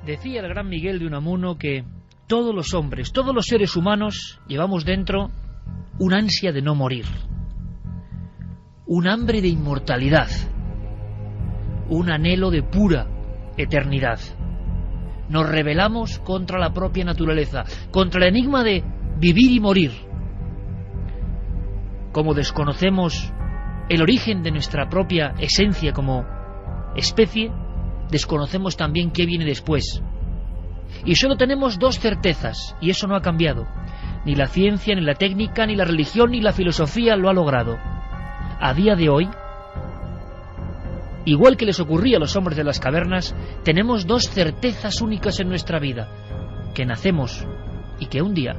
Decía el gran Miguel de Unamuno que todos los hombres, todos los seres humanos llevamos dentro un ansia de no morir, un hambre de inmortalidad, un anhelo de pura eternidad. Nos rebelamos contra la propia naturaleza, contra el enigma de vivir y morir. Como desconocemos el origen de nuestra propia esencia como especie, desconocemos también qué viene después. Y solo tenemos dos certezas, y eso no ha cambiado. Ni la ciencia, ni la técnica, ni la religión, ni la filosofía lo ha logrado. A día de hoy, igual que les ocurría a los hombres de las cavernas, tenemos dos certezas únicas en nuestra vida: que nacemos y que un día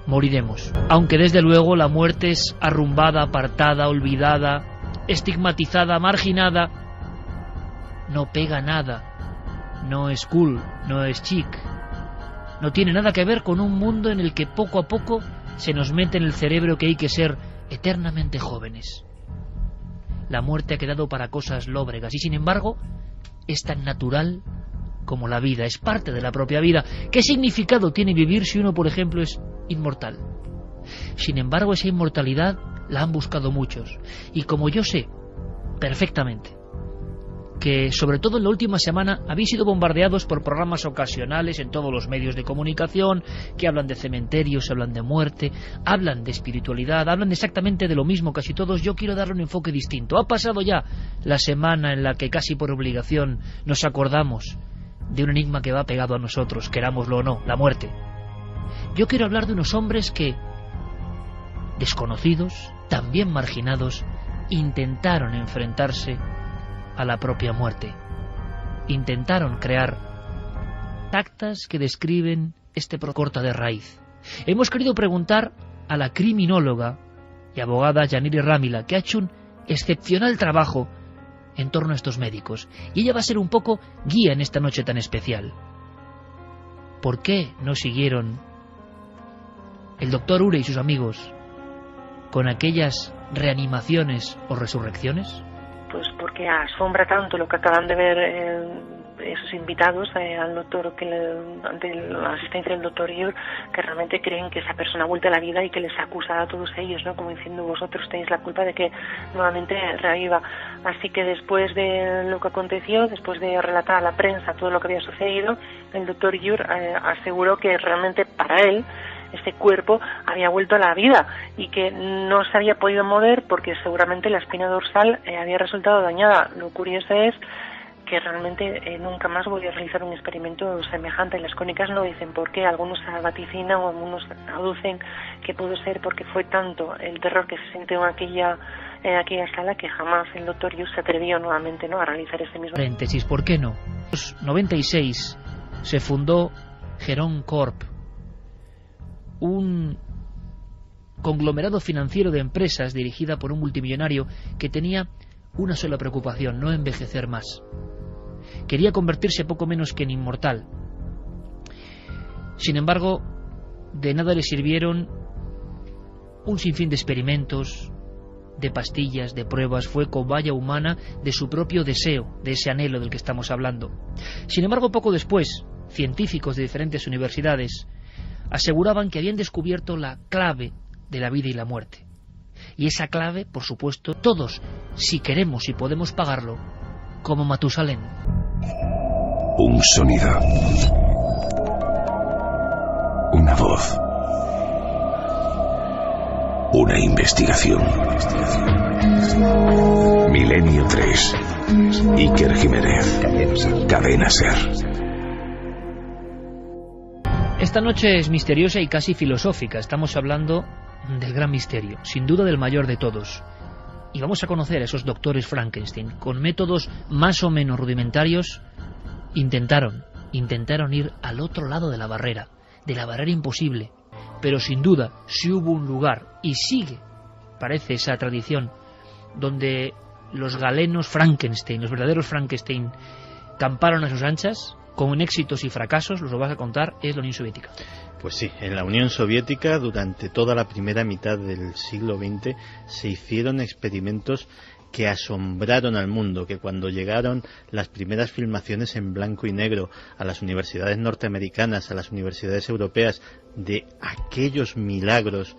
moriremos. Aunque desde luego la muerte es arrumbada, apartada, olvidada, estigmatizada, marginada, no pega nada, no es cool, no es chic, no tiene nada que ver con un mundo en el que poco a poco se nos mete en el cerebro que hay que ser eternamente jóvenes. La muerte ha quedado para cosas lóbregas y sin embargo es tan natural como la vida, es parte de la propia vida. ¿Qué significado tiene vivir si uno, por ejemplo, es inmortal? Sin embargo, esa inmortalidad la han buscado muchos, y como yo sé perfectamente que sobre todo en la última semana habéis sido bombardeados por programas ocasionales en todos los medios de comunicación que hablan de cementerios, hablan de muerte, hablan de espiritualidad, hablan exactamente de lo mismo casi todos, yo quiero darle un enfoque distinto. Ha pasado ya la semana en la que casi por obligación nos acordamos de un enigma que va pegado a nosotros, querámoslo o no, la muerte. Yo quiero hablar de unos hombres que, desconocidos, también marginados, intentaron enfrentarse a la propia muerte. Intentaron crear actas que describen este corta de raíz. Hemos querido preguntar a la criminóloga y abogada Yanire Rámila, que ha hecho un excepcional trabajo en torno a estos médicos, y ella va a ser un poco guía en esta noche tan especial. ¿Por qué no siguieron el doctor Ure y sus amigos con aquellas reanimaciones o resurrecciones? Pues porque asombra tanto lo que acaban de ver esos invitados al doctor, ante la asistencia del doctor Iur, que realmente creen que esa persona ha vuelto a la vida y que les acusa a todos ellos, ¿no? Como diciendo, vosotros tenéis la culpa de que nuevamente reviva. Así que después de lo que aconteció, después de relatar a la prensa todo lo que había sucedido, el doctor Iur aseguró que realmente para él este cuerpo había vuelto a la vida y que no se había podido mover porque seguramente la espina dorsal había resultado dañada. Lo curioso es que realmente nunca más voy a realizar un experimento semejante. Las crónicas no dicen por qué, algunos vaticinan o algunos aducen que pudo ser porque fue tanto el terror que se sintió en aquella sala que jamás el doctor Iur se atrevió nuevamente, ¿no?, a realizar ese mismo. Paréntesis, ¿por qué no? En los 96 se fundó Geron Corp, un conglomerado financiero de empresas dirigida por un multimillonario que tenía una sola preocupación: no envejecer más. Quería convertirse poco menos que en inmortal. Sin embargo, de nada le sirvieron un sinfín de experimentos, de pastillas, de pruebas. Fue cobaya humana de su propio deseo, de ese anhelo del que estamos hablando. Sin embargo, poco después, científicos de diferentes universidades aseguraban que habían descubierto la clave de la vida y la muerte. Y esa clave, por supuesto, todos, si queremos y podemos pagarlo, como Matusalén. Un sonido. Una voz. Una investigación. Milenio 3. Iker Jiménez. Cadena Ser. Esta noche es misteriosa y casi filosófica. Estamos hablando del gran misterio, sin duda del mayor de todos. Y vamos a conocer a esos doctores Frankenstein. Con métodos más o menos rudimentarios, intentaron ir al otro lado de la barrera imposible. Pero sin duda, si hubo un lugar, y sigue, parece esa tradición, donde los galenos Frankenstein, los verdaderos Frankenstein, camparon a sus anchas, con éxitos y fracasos, los lo vas a contar, es la Unión Soviética. Pues sí, en la Unión Soviética durante toda la primera mitad del siglo XX se hicieron experimentos que asombraron al mundo, que cuando llegaron las primeras filmaciones en blanco y negro a las universidades norteamericanas, a las universidades europeas, de aquellos milagros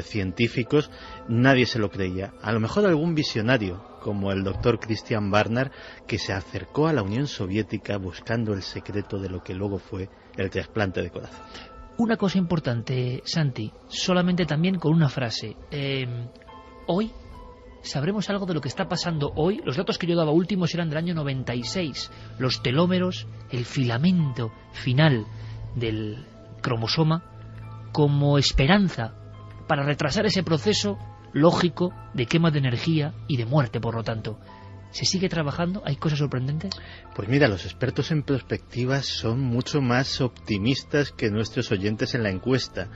científicos, nadie se lo creía. A lo mejor algún visionario, como el doctor Christian Barnard, que se acercó a la Unión Soviética buscando el secreto de lo que luego fue el trasplante de corazón. Una cosa importante, Santi, solamente también con una frase. Hoy sabremos algo de lo que está pasando hoy. Los datos que yo daba últimos eran del año 96. Los telómeros, el filamento final del cromosoma, como esperanza para retrasar ese proceso lógico de quema de energía y de muerte, por lo tanto. ¿Se sigue trabajando? ¿Hay cosas sorprendentes? Pues mira, los expertos en perspectivas son mucho más optimistas que nuestros oyentes en la encuesta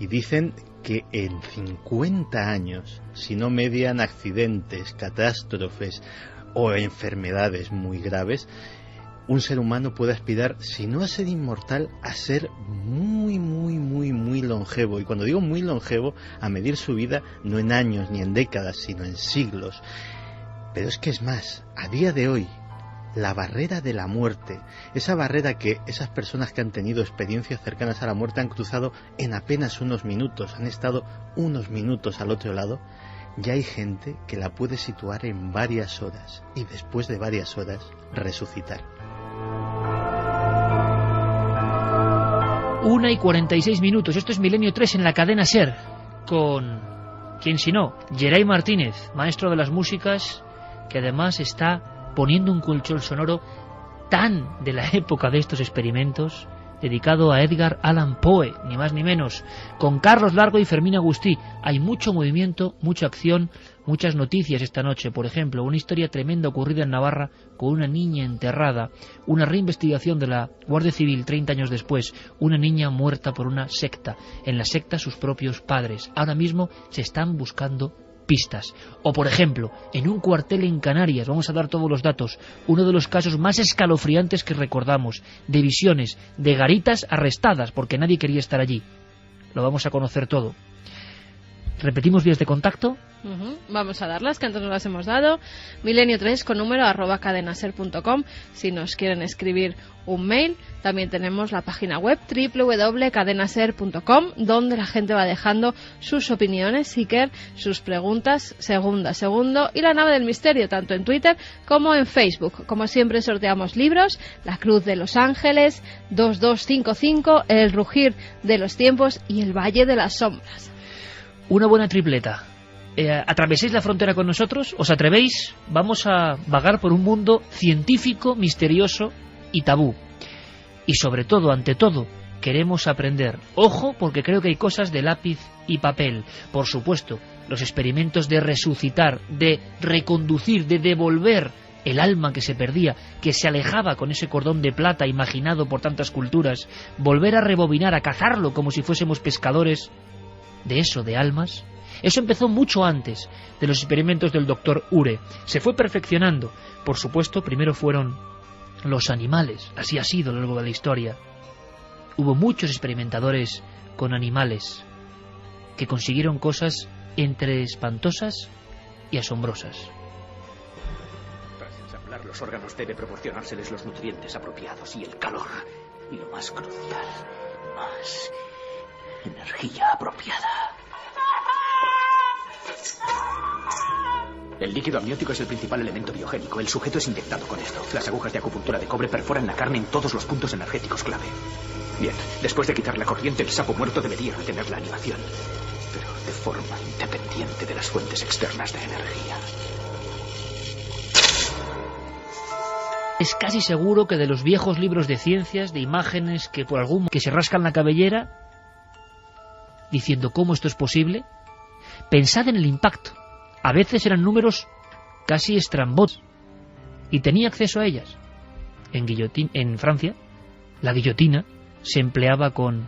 y dicen que en 50 años, si no median accidentes, catástrofes o enfermedades muy graves, un ser humano puede aspirar, si no a ser inmortal, a ser muy longevo. Y cuando digo muy longevo, a medir su vida no en años ni en décadas, sino en siglos. Pero es que es más, a día de hoy, la barrera de la muerte, esa barrera que esas personas que han tenido experiencias cercanas a la muerte han cruzado en apenas unos minutos, han estado unos minutos al otro lado, ya hay gente que la puede situar en varias horas y después de varias horas resucitar. 1:46. Esto es Milenio 3 en la cadena SER, con, ¿quién si no? Geray Martínez, maestro de las músicas, que además está poniendo un colchón sonoro tan de la época de estos experimentos, dedicado a Edgar Allan Poe, ni más ni menos, con Carlos Largo y Fermín Agustí. Hay mucho movimiento, mucha acción, muchas noticias esta noche. Por ejemplo, una historia tremenda ocurrida en Navarra con una niña enterrada, una reinvestigación de la Guardia Civil 30 años después, una niña muerta por una secta, en la secta sus propios padres. Ahora mismo se están buscando pistas. O por ejemplo, en un cuartel en Canarias, vamos a dar todos los datos, uno de los casos más escalofriantes que recordamos, de visiones, de garitas arrestadas, porque nadie quería estar allí. Lo vamos a conocer todo. ¿Repetimos vías de contacto? Vamos a darlas, que antes nos las hemos dado. Milenio3 con número @cadenaser.com si nos quieren escribir un mail. También tenemos la página web www.cadenaser.com, donde la gente va dejando sus opiniones, Iker, sus preguntas, segunda, segundo, y la nave del misterio, tanto en Twitter como en Facebook. Como siempre, sorteamos libros: La Cruz de los Ángeles, 2255, El Rugir de los Tiempos y El Valle de las Sombras. Una buena tripleta. ¿Atraveséis la frontera con nosotros? ¿Os atrevéis? Vamos a vagar por un mundo científico, misterioso y tabú. Y sobre todo, ante todo, queremos aprender. Ojo, porque creo que hay cosas de lápiz y papel. Por supuesto, los experimentos de resucitar, de reconducir, de devolver el alma que se perdía, que se alejaba con ese cordón de plata imaginado por tantas culturas, volver a rebobinar, a cazarlo como si fuésemos pescadores de eso, de almas. Eso empezó mucho antes de los experimentos del doctor Ure. Se fue perfeccionando. Por supuesto, primero fueron los animales. Así ha sido a lo largo de la historia. Hubo muchos experimentadores con animales que consiguieron cosas entre espantosas y asombrosas. Tras ensamblar los órganos debe proporcionárseles los nutrientes apropiados y el calor. Y lo más crucial, más energía apropiada. El líquido amniótico es el principal elemento biogénico. El sujeto es inyectado con esto. Las agujas de acupuntura de cobre perforan la carne en todos los puntos energéticos clave. Bien, después de quitar la corriente, el sapo muerto debería retener la animación, pero de forma independiente de las fuentes externas de energía. Es casi seguro que de los viejos libros de ciencias, de imágenes que por algún que se rascan la cabellera diciendo cómo esto es posible, pensad en el impacto. A veces eran números casi estrambóticos y tenía acceso a ellas. En Francia, la guillotina se empleaba con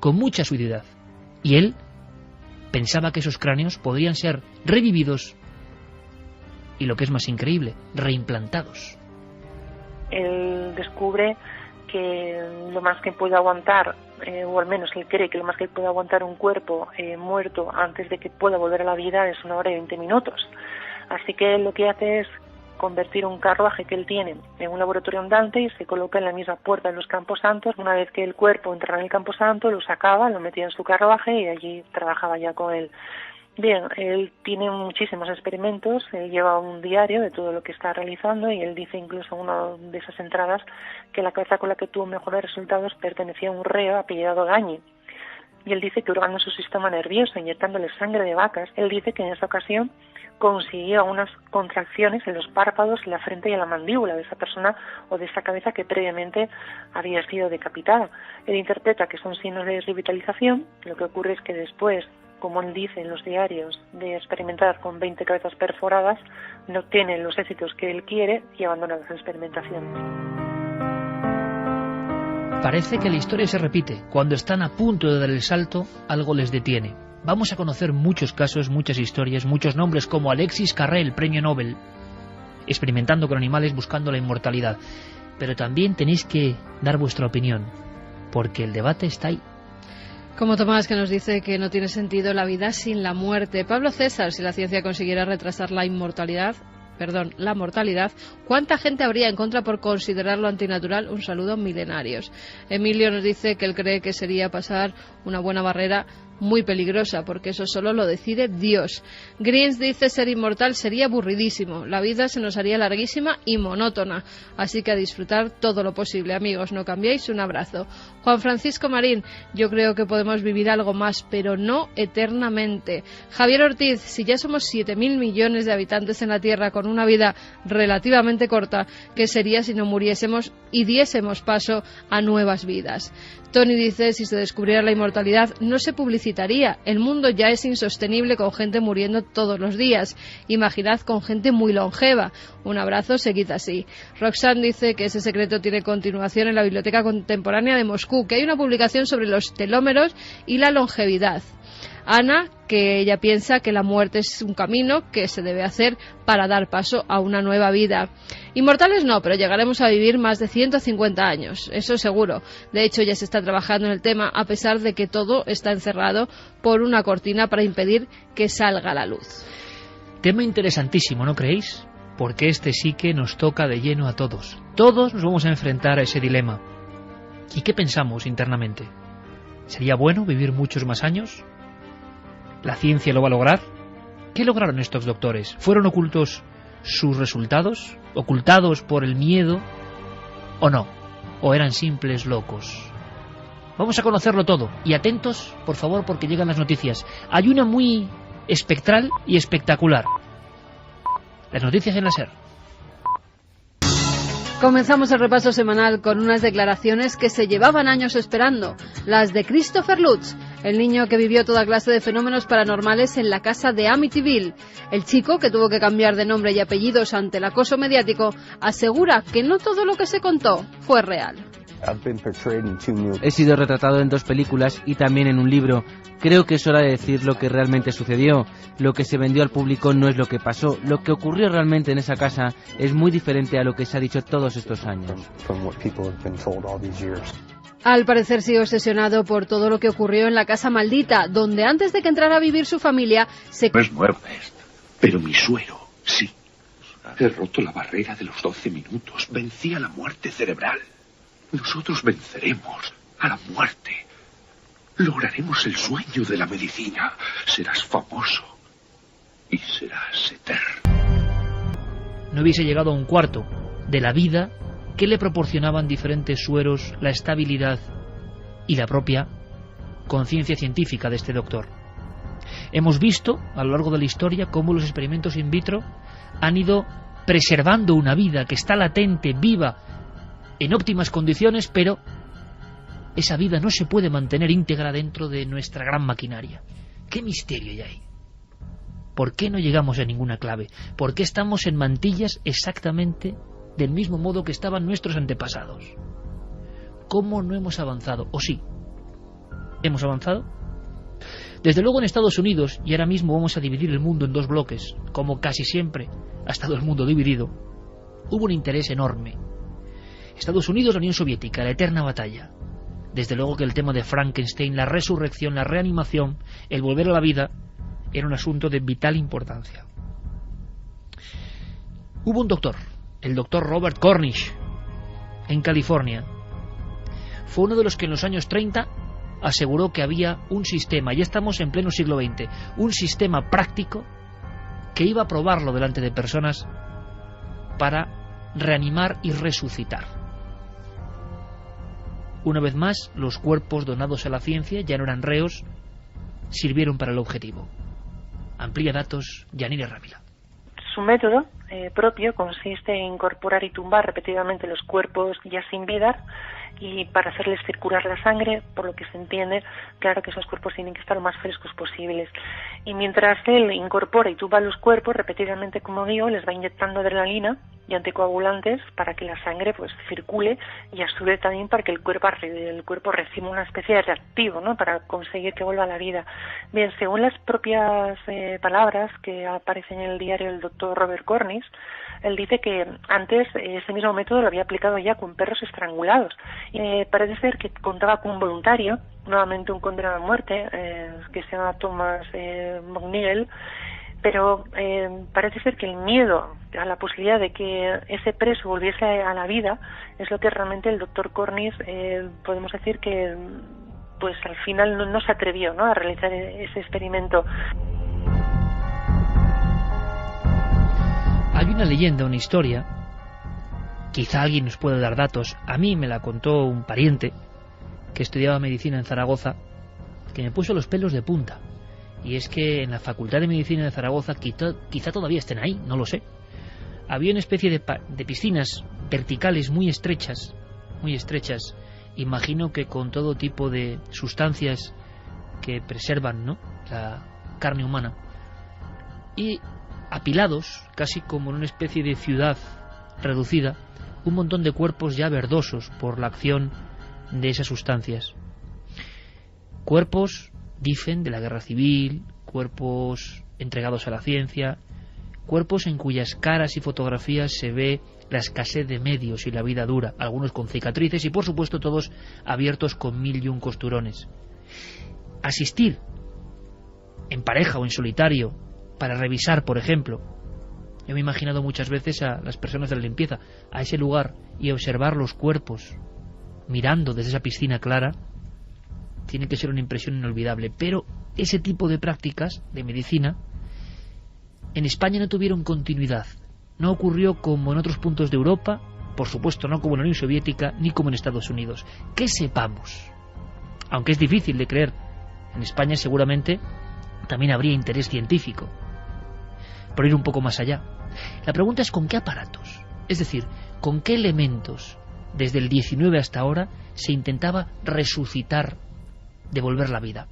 mucha asiduidad y él pensaba que esos cráneos podrían ser revividos y, lo que es más increíble, reimplantados. Él descubre que lo más que puede aguantar, o al menos él cree que lo más que puede aguantar un cuerpo muerto antes de que pueda volver a la vida es 1 hora y 20 minutos. Así que lo que hace es convertir un carruaje que él tiene en un laboratorio andante y se coloca en la misma puerta de los camposantos. Una vez que el cuerpo entraba en el camposanto, lo sacaba, lo metía en su carruaje y allí trabajaba ya con él. Bien, él tiene muchísimos experimentos, él lleva un diario de todo lo que está realizando y él dice incluso en una de esas entradas que la cabeza con la que tuvo mejores resultados pertenecía a un reo apellidado Gañi. Y él dice que hurgando su sistema nervioso, inyectándole sangre de vacas, él dice que en esa ocasión consiguió unas contracciones en los párpados, en la frente y en la mandíbula de esa persona o de esa cabeza que previamente había sido decapitada. Él interpreta que son signos de revitalización. Lo que ocurre es que después, como él dice en los diarios, de experimentar con 20 cabezas perforadas, no obtiene los éxitos que él quiere y abandona las experimentaciones. Parece que la historia se repite. Cuando están a punto de dar el salto, algo les detiene. Vamos a conocer muchos casos, muchas historias, muchos nombres como Alexis Carrel, premio Nobel, experimentando con animales buscando la inmortalidad. Pero también tenéis que dar vuestra opinión, porque el debate está ahí. Como Tomás, que nos dice que no tiene sentido la vida sin la muerte. Pablo César, si la ciencia consiguiera retrasar la mortalidad, ¿cuánta gente habría en contra por considerarlo antinatural? Un saludo, milenarios. Emilio nos dice que él cree que sería pasar una buena barrera muy peligrosa, porque eso solo lo decide Dios. Greens dice ser inmortal sería aburridísimo, la vida se nos haría larguísima y monótona, así que a disfrutar todo lo posible. Amigos, no cambiéis, un abrazo. Juan Francisco Marín, yo creo que podemos vivir algo más, pero no eternamente. Javier Ortiz, si ya somos 7.000 millones de habitantes en la Tierra con una vida relativamente corta, ¿qué sería si no muriésemos y diésemos paso a nuevas vidas? Tony dice, si se descubriera la inmortalidad, no se publicitaría. El mundo ya es insostenible con gente muriendo todos los días. Imaginad con gente muy longeva. Un abrazo, seguid así. Roxanne dice que ese secreto tiene continuación en la Biblioteca Contemporánea de Moscú, que hay una publicación sobre los telómeros y la longevidad. Ana, que ella piensa que la muerte es un camino que se debe hacer para dar paso a una nueva vida. Inmortales no, pero llegaremos a vivir más de 150 años, eso seguro. De hecho, ya se está trabajando en el tema, a pesar de que todo está encerrado por una cortina para impedir que salga la luz. Tema interesantísimo, ¿no creéis? Porque este sí que nos toca de lleno a todos. Todos nos vamos a enfrentar a ese dilema. ¿Y qué pensamos internamente? ¿Sería bueno vivir muchos más años? ¿La ciencia lo va a lograr? ¿Qué lograron estos doctores? ¿Fueron ocultos sus resultados? ¿Ocultados por el miedo? ¿O no? ¿O eran simples locos? Vamos a conocerlo todo. Y atentos, por favor, porque llegan las noticias. Hay una muy espectral y espectacular. Las noticias en la SER. Comenzamos el repaso semanal con unas declaraciones que se llevaban años esperando, las de Christopher Lutz, el niño que vivió toda clase de fenómenos paranormales en la casa de Amityville. El chico, que tuvo que cambiar de nombre y apellidos ante el acoso mediático, asegura que no todo lo que se contó fue real. He sido retratado en 2 películas y también en un libro. Creo que es hora de decir lo que realmente sucedió. Lo que se vendió al público no es lo que pasó. Lo que ocurrió realmente en esa casa es muy diferente a lo que se ha dicho todos estos años. Al parecer sigue obsesionado por todo lo que ocurrió en la casa maldita, donde antes de que entrara a vivir su familia se... No es nuevo esto, pero mi suero, sí. He roto la barrera de los 12 minutos. Vencí a la muerte cerebral. Nosotros venceremos a la muerte. Lograremos el sueño de la medicina. Serás famoso y serás eterno. No hubiese llegado a un cuarto de la vida que le proporcionaban diferentes sueros, la estabilidad y la propia conciencia científica de este doctor. Hemos visto a lo largo de la historia cómo los experimentos in vitro han ido preservando una vida que está latente, viva, en óptimas condiciones, pero esa vida no se puede mantener íntegra dentro de nuestra gran maquinaria. ¿Qué misterio hay ahí? ¿Por qué no llegamos a ninguna clave? ¿Por qué estamos en mantillas exactamente del mismo modo que estaban nuestros antepasados? ¿Cómo no hemos avanzado? ¿O sí? ¿Hemos avanzado? Desde luego en Estados Unidos, y ahora mismo vamos a dividir el mundo en 2 bloques, como casi siempre ha estado el mundo dividido, hubo un interés enorme. Estados Unidos, la Unión Soviética, la eterna batalla. Desde luego que el tema de Frankenstein, la resurrección, la reanimación, el volver a la vida, era un asunto de vital importancia. Hubo un doctor, el doctor Robert Cornish, en California. Fue uno de los que en los años 30 aseguró que había un sistema, ya estamos en pleno siglo XX, un sistema práctico que iba a probarlo delante de personas para reanimar y resucitar. Una vez más, los cuerpos donados a la ciencia ya no eran reos, sirvieron para el objetivo. Amplía datos, Yanire Rávila. Su método propio consiste en incorporar y tumbar repetidamente los cuerpos ya sin vida, y para hacerles circular la sangre, por lo que se entiende, claro que esos cuerpos tienen que estar lo más frescos posibles. Y mientras él incorpora y tumba los cuerpos, repetidamente, como digo, les va inyectando adrenalina y anticoagulantes para que la sangre pues circule, y a su vez también para que el cuerpo reciba una especie de reactivo, ¿no?, para conseguir que vuelva a la vida. Bien, según las propias palabras que aparecen en el diario del doctor Robert Cornish, él dice que antes ese mismo método lo había aplicado ya con perros estrangulados. Parece ser que contaba con un voluntario, nuevamente un condenado a muerte, que se llama Thomas McNeil, pero parece ser que el miedo a la posibilidad de que ese preso volviese a la vida es lo que realmente el doctor Cornish, podemos decir que pues al final no se atrevió, ¿no?, a realizar ese experimento. Hay una leyenda, una historia, quizá alguien nos pueda dar datos. A mí me la contó un pariente que estudiaba medicina en Zaragoza, que me puso los pelos de punta. Y es que en la Facultad de Medicina de Zaragoza, quizá todavía estén ahí, no lo sé, había una especie de piscinas verticales muy estrechas, imagino que con todo tipo de sustancias que preservan, ¿no?, la carne humana, y apilados, casi como en una especie de ciudad reducida, un montón de cuerpos ya verdosos por la acción de esas sustancias. Cuerpos, dicen, de la guerra civil, cuerpos entregados a la ciencia, cuerpos en cuyas caras y fotografías se ve la escasez de medios y la vida dura, algunos con cicatrices y por supuesto todos abiertos con 1001 costurones. Asistir en pareja o en solitario para revisar, por ejemplo, yo me he imaginado muchas veces a las personas de la limpieza, a ese lugar, y observar los cuerpos mirando desde esa piscina clara, tiene que ser una impresión inolvidable. Pero ese tipo de prácticas de medicina en España no tuvieron continuidad. No ocurrió como en otros puntos de Europa, por supuesto no como en la Unión Soviética, ni como en Estados Unidos. Que sepamos, aunque es difícil de creer, en España seguramente también habría interés científico por ir un poco más allá. La pregunta es con qué aparatos, es decir, con qué elementos desde el 19 hasta ahora se intentaba resucitar, devolver la vida.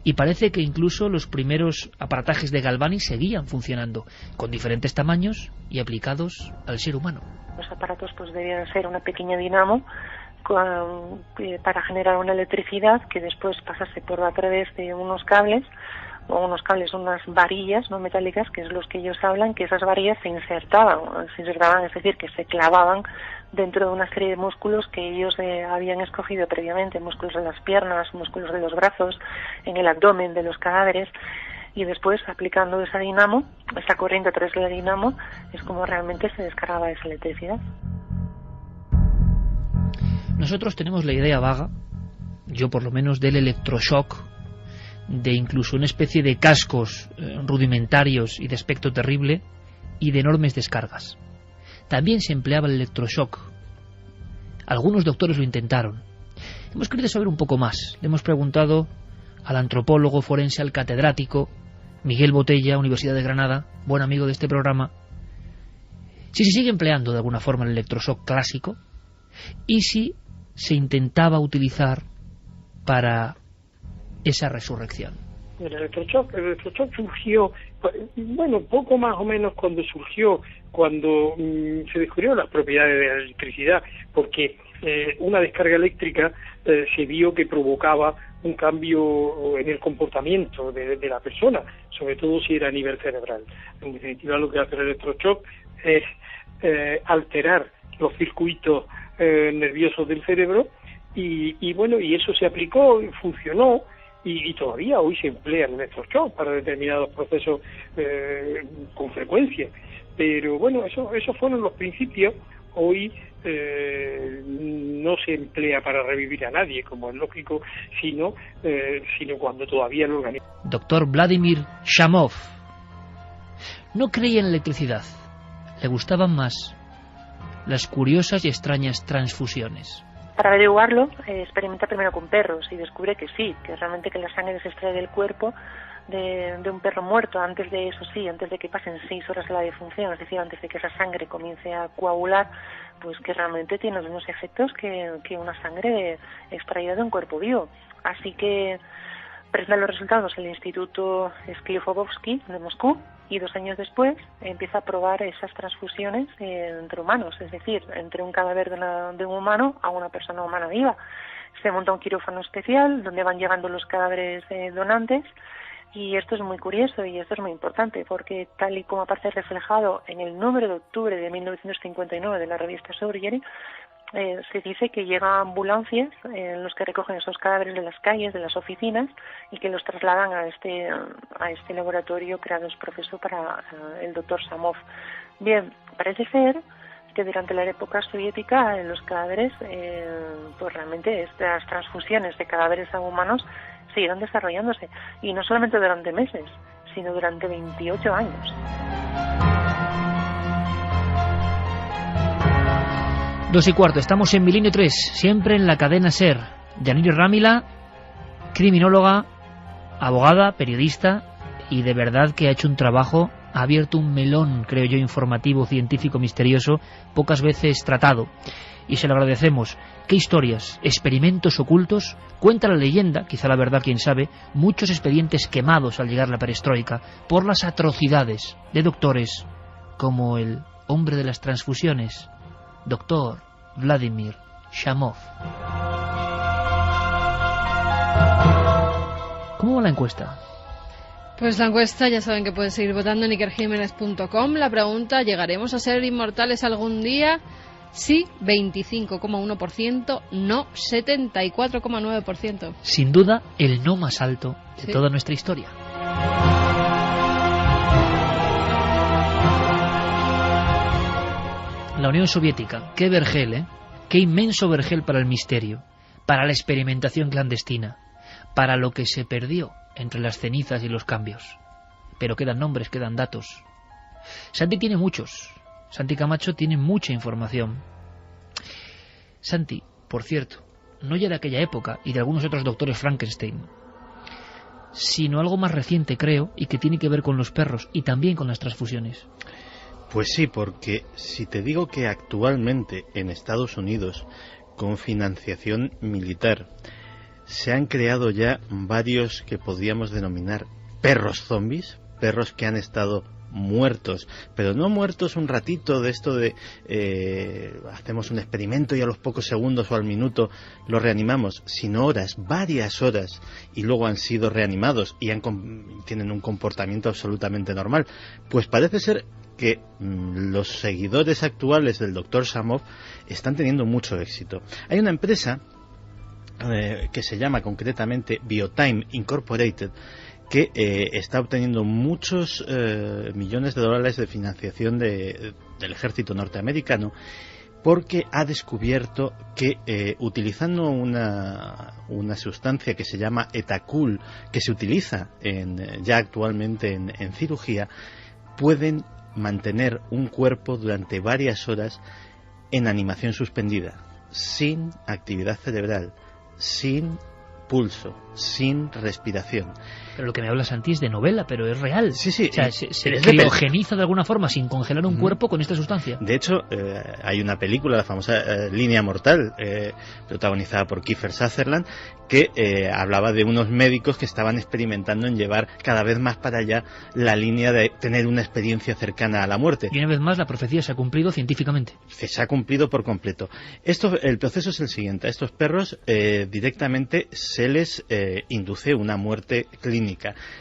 Y parece que incluso los primeros aparatajes de Galvani seguían funcionando, con diferentes tamaños y aplicados al ser humano. Los aparatos pues debían ser una pequeña dinamo para generar una electricidad que después pasase por a través de unas varillas, ¿no?, metálicas, que es los que ellos hablan, que esas varillas se insertaban, es decir, que se clavaban dentro de una serie de músculos que ellos habían escogido previamente, músculos de las piernas, músculos de los brazos, en el abdomen de los cadáveres, y después, aplicando esa dinamo, esa corriente a través de la dinamo, es como realmente se descargaba esa electricidad. Nosotros tenemos la idea vaga, yo por lo menos, del electroshock, de incluso una especie de cascos rudimentarios y de aspecto terrible y de enormes descargas. También se empleaba el electroshock. Algunos doctores lo intentaron. Hemos querido saber un poco más. Le hemos preguntado al antropólogo forense, al catedrático Miguel Botella, Universidad de Granada, buen amigo de este programa, si se sigue empleando de alguna forma el electroshock clásico y si se intentaba utilizar para esa resurrección. El electroshock surgió, bueno, poco más o menos cuando se descubrieron las propiedades de la electricidad, porque una descarga eléctrica se vio que provocaba un cambio en el comportamiento de la persona, sobre todo si era a nivel cerebral. En definitiva, lo que hace el electroshock es alterar los circuitos nerviosos del cerebro y bueno, y eso se aplicó, funcionó. Y todavía hoy se emplea el electroshock para determinados procesos con frecuencia, Pero bueno, esos fueron los principios. Hoy no se emplea para revivir a nadie, como es lógico, sino cuando todavía el organismo... Doctor Vladimir Shamov no creía en la electricidad. Le gustaban más las curiosas y extrañas transfusiones. Para averiguarlo, experimenta primero con perros y descubre que sí, que realmente que la sangre se extrae del cuerpo de un perro muerto, antes de que pasen 6 horas a la defunción, es decir, antes de que esa sangre comience a coagular, pues que realmente tiene los mismos efectos que una sangre extraída de un cuerpo vivo. Así que presenta los resultados el Instituto Sklifosovsky de Moscú, y 2 años después empieza a probar esas transfusiones entre humanos, es decir, entre un cadáver de un humano a una persona humana viva. Se monta un quirófano especial donde van llegando los cadáveres donantes, y esto es muy curioso y esto es muy importante porque, tal y como aparece reflejado en el número de octubre de 1959 de la revista Surgery, se dice que llegan ambulancias en los que recogen esos cadáveres de las calles, de las oficinas, y que los trasladan a este laboratorio creado en proceso para el doctor Shamov. Bien, parece ser que durante la época soviética los cadáveres, pues realmente estas transfusiones de cadáveres a humanos siguieron desarrollándose, y no solamente durante meses, sino durante 28 años. 2:15, estamos en Milenio 3, siempre en la cadena SER. Yanira Rámila, criminóloga, abogada, periodista, y de verdad que ha hecho un trabajo, ha abierto un melón, creo yo, informativo, científico, misterioso, pocas veces tratado. Y se lo agradecemos. ¿Qué historias, experimentos ocultos? Cuenta la leyenda, quizá la verdad, quién sabe, muchos expedientes quemados al llegar la perestroika por las atrocidades de doctores como el hombre de las transfusiones, doctor Vladimir Shamov. ¿Cómo va la encuesta? Pues la encuesta, ya saben que pueden seguir votando en ikerjimenez.com. La pregunta: ¿llegaremos a ser inmortales algún día? Sí, 25,1%, no, 74,9%. Sin duda, el no más alto de toda nuestra historia. La Unión Soviética, qué vergel, qué inmenso vergel para el misterio, para la experimentación clandestina, para lo que se perdió entre las cenizas y los cambios. Pero quedan nombres, quedan datos. Santi tiene muchos. Santi Camacho tiene mucha información. Santi, por cierto, no ya de aquella época y de algunos otros doctores Frankenstein, sino algo más reciente, creo, y que tiene que ver con los perros y también con las transfusiones. Pues sí, porque si te digo que actualmente en Estados Unidos, con financiación militar, se han creado ya varios que podríamos denominar perros zombies, perros que han estado muertos, pero no muertos un ratito de esto de hacemos un experimento y a los pocos segundos o al minuto lo reanimamos, sino horas, varias horas, y luego han sido reanimados y tienen un comportamiento absolutamente normal. Pues parece ser que los seguidores actuales del Dr. Shamov están teniendo mucho éxito. Hay una empresa que se llama concretamente Biotime Incorporated, que está obteniendo muchos millones de dólares de financiación del ejército norteamericano, porque ha descubierto que utilizando una sustancia que se llama Etacul, que se utiliza ya actualmente en cirugía, pueden mantener un cuerpo durante varias horas en animación suspendida, sin actividad cerebral, sin pulso, sin respiración. Pero lo que me habla Santi es de novela, pero es real. Sí, sí. O sea, se criogeniza de alguna forma sin congelar un cuerpo con esta sustancia. De hecho, hay una película, la famosa Línea Mortal, protagonizada por Kiefer Sutherland, que hablaba de unos médicos que estaban experimentando en llevar cada vez más para allá la línea de tener una experiencia cercana a la muerte. Y una vez más la profecía se ha cumplido científicamente. Se ha cumplido por completo. El proceso es el siguiente. A estos perros directamente se les induce una muerte clínica.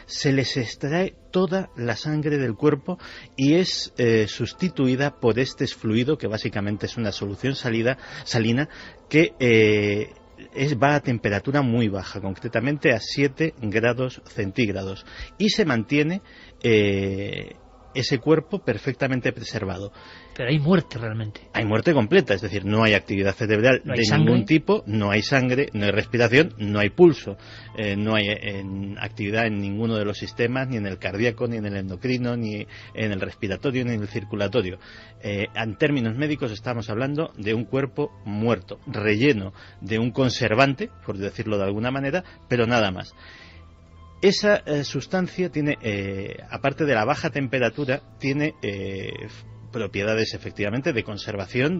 Se les extrae toda la sangre del cuerpo y es sustituida por este fluido, que básicamente es una solución salina que va a temperatura muy baja, concretamente a 7 grados centígrados, y se mantiene ese cuerpo perfectamente preservado. Pero hay muerte realmente. Hay muerte completa, es decir, no hay actividad cerebral de ningún tipo, no hay sangre, no hay respiración, no hay pulso, no hay actividad en ninguno de los sistemas, ni en el cardíaco, ni en el endocrino, ni en el respiratorio, ni en el circulatorio. En términos médicos estamos hablando de un cuerpo muerto, relleno de un conservante, por decirlo de alguna manera, pero nada más. Esa sustancia tiene, aparte de la baja temperatura, tiene propiedades efectivamente de conservación,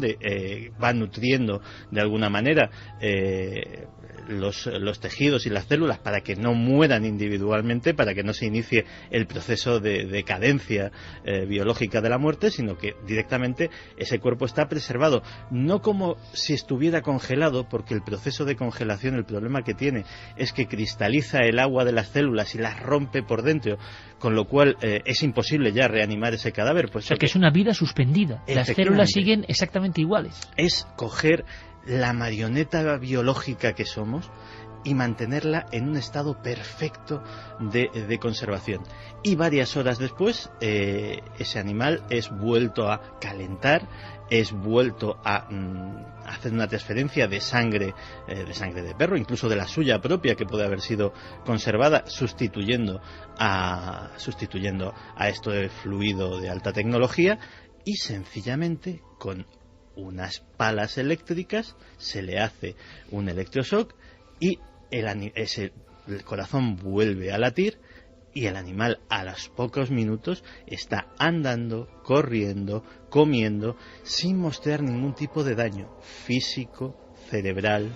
va nutriendo de alguna manera los tejidos y las células para que no mueran individualmente, para que no se inicie el proceso de decadencia biológica de la muerte, sino que directamente ese cuerpo está preservado, no como si estuviera congelado, porque el proceso de congelación, el problema que tiene es que cristaliza el agua de las células y las rompe por dentro, con lo cual es imposible ya reanimar ese cadáver. Pues o sea, que es una vida suspendida, las células siguen exactamente iguales. Es coger la marioneta biológica que somos y mantenerla en un estado perfecto de conservación. Y varias horas después, ese animal es vuelto a calentar, es vuelto a hacer una transferencia de sangre de perro, incluso de la suya propia, que puede haber sido conservada, sustituyendo a este fluido de alta tecnología, y sencillamente con unas palas eléctricas se le hace un electroshock y el corazón vuelve a latir, y el animal a los pocos minutos está andando, corriendo, comiendo, sin mostrar ningún tipo de daño físico, cerebral,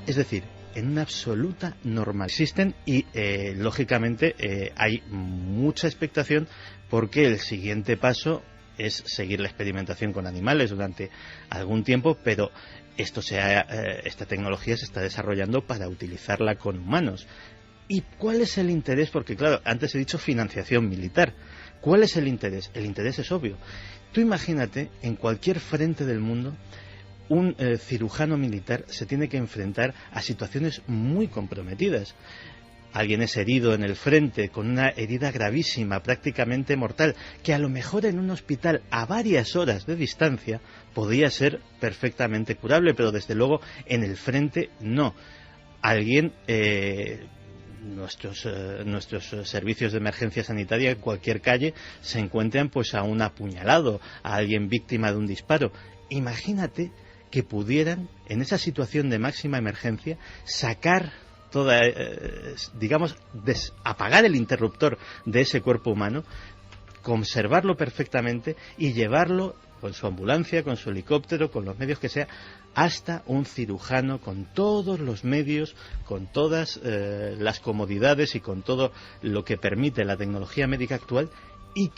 es decir, en una absoluta normal. Existen y lógicamente hay mucha expectación, porque el siguiente paso es seguir la experimentación con animales durante algún tiempo, pero esta tecnología se está desarrollando para utilizarla con humanos. ¿Y cuál es el interés? Porque claro, antes he dicho financiación militar. ¿Cuál es el interés? El interés es obvio. Tú imagínate, en cualquier frente del mundo, un cirujano militar se tiene que enfrentar a situaciones muy comprometidas. Alguien es herido en el frente con una herida gravísima, prácticamente mortal, que a lo mejor en un hospital a varias horas de distancia podía ser perfectamente curable, pero desde luego en el frente no. Alguien, nuestros servicios de emergencia sanitaria en cualquier calle se encuentran pues a un apuñalado, a alguien víctima de un disparo. Imagínate que pudieran, en esa situación de máxima emergencia, sacar apagar el interruptor de ese cuerpo humano, conservarlo perfectamente y llevarlo con su ambulancia, con su helicóptero, con los medios que sea, hasta un cirujano con todos los medios, con todas las comodidades y con todo lo que permite la tecnología médica actual, y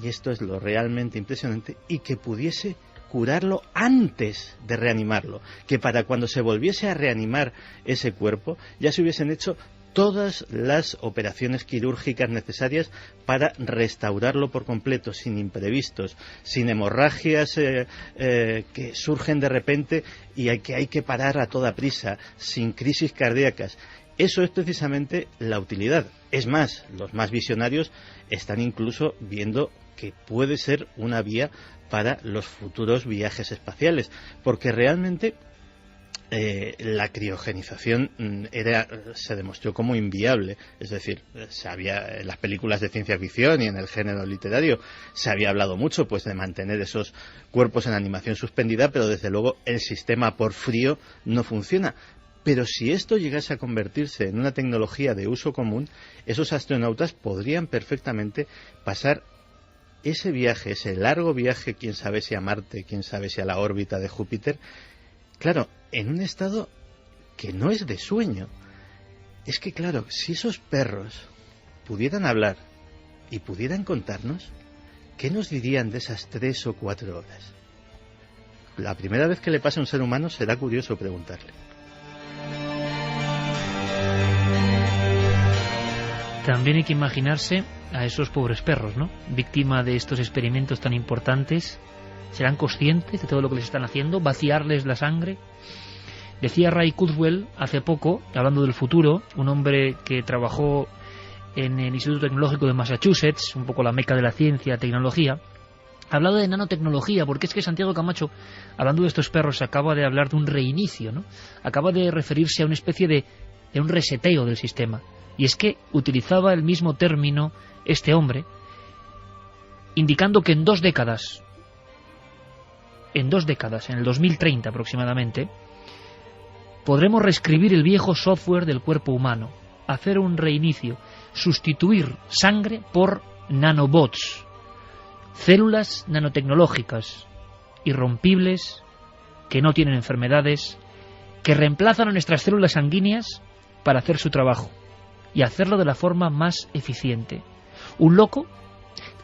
esto es lo realmente impresionante, y que pudiese curarlo antes de reanimarlo, que para cuando se volviese a reanimar ese cuerpo ya se hubiesen hecho todas las operaciones quirúrgicas necesarias para restaurarlo por completo, sin imprevistos, sin hemorragias que surgen de repente y hay que parar a toda prisa, sin crisis cardíacas. Eso es precisamente la utilidad. Es más, los más visionarios están incluso viendo que puede ser una vía para los futuros viajes espaciales, porque realmente la criogenización se demostró como inviable. Es decir, en las películas de ciencia ficción y en el género literario se había hablado mucho pues de mantener esos cuerpos en animación suspendida, pero desde luego el sistema por frío no funciona. Pero si esto llegase a convertirse en una tecnología de uso común, esos astronautas podrían perfectamente pasar ese viaje, ese largo viaje, quién sabe si a Marte, quién sabe si a la órbita de Júpiter, claro, en un estado que no es de sueño. Es que claro, si esos perros pudieran hablar y pudieran contarnos, ¿qué nos dirían de esas 3 o 4 horas? La primera vez que le pase a un ser humano será curioso preguntarle. También hay que imaginarse a esos pobres perros, ¿no? Víctima de estos experimentos tan importantes. ¿Serán conscientes de todo lo que les están haciendo? ¿Vaciarles la sangre? Decía Ray Kurzweil hace poco, hablando del futuro, un hombre que trabajó en el Instituto Tecnológico de Massachusetts, un poco la meca de la ciencia, tecnología. Ha hablado de nanotecnología, porque es que Santiago Camacho, hablando de estos perros, acaba de hablar de un reinicio, ¿no? Acaba de referirse a una especie de un reseteo del sistema. Y es que utilizaba el mismo término este hombre, indicando que en 2 décadas, en el 2030 aproximadamente, podremos reescribir el viejo software del cuerpo humano, hacer un reinicio, sustituir sangre por nanobots, células nanotecnológicas, irrompibles, que no tienen enfermedades, que reemplazan a nuestras células sanguíneas para hacer su trabajo, y hacerlo de la forma más eficiente. ¿Un loco?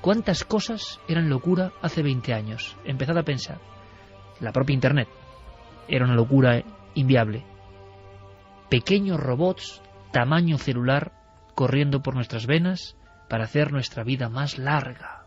¿Cuántas cosas eran locura hace 20 años? Empezad a pensar. La propia Internet era una locura inviable. Pequeños robots, tamaño celular, corriendo por nuestras venas para hacer nuestra vida más larga.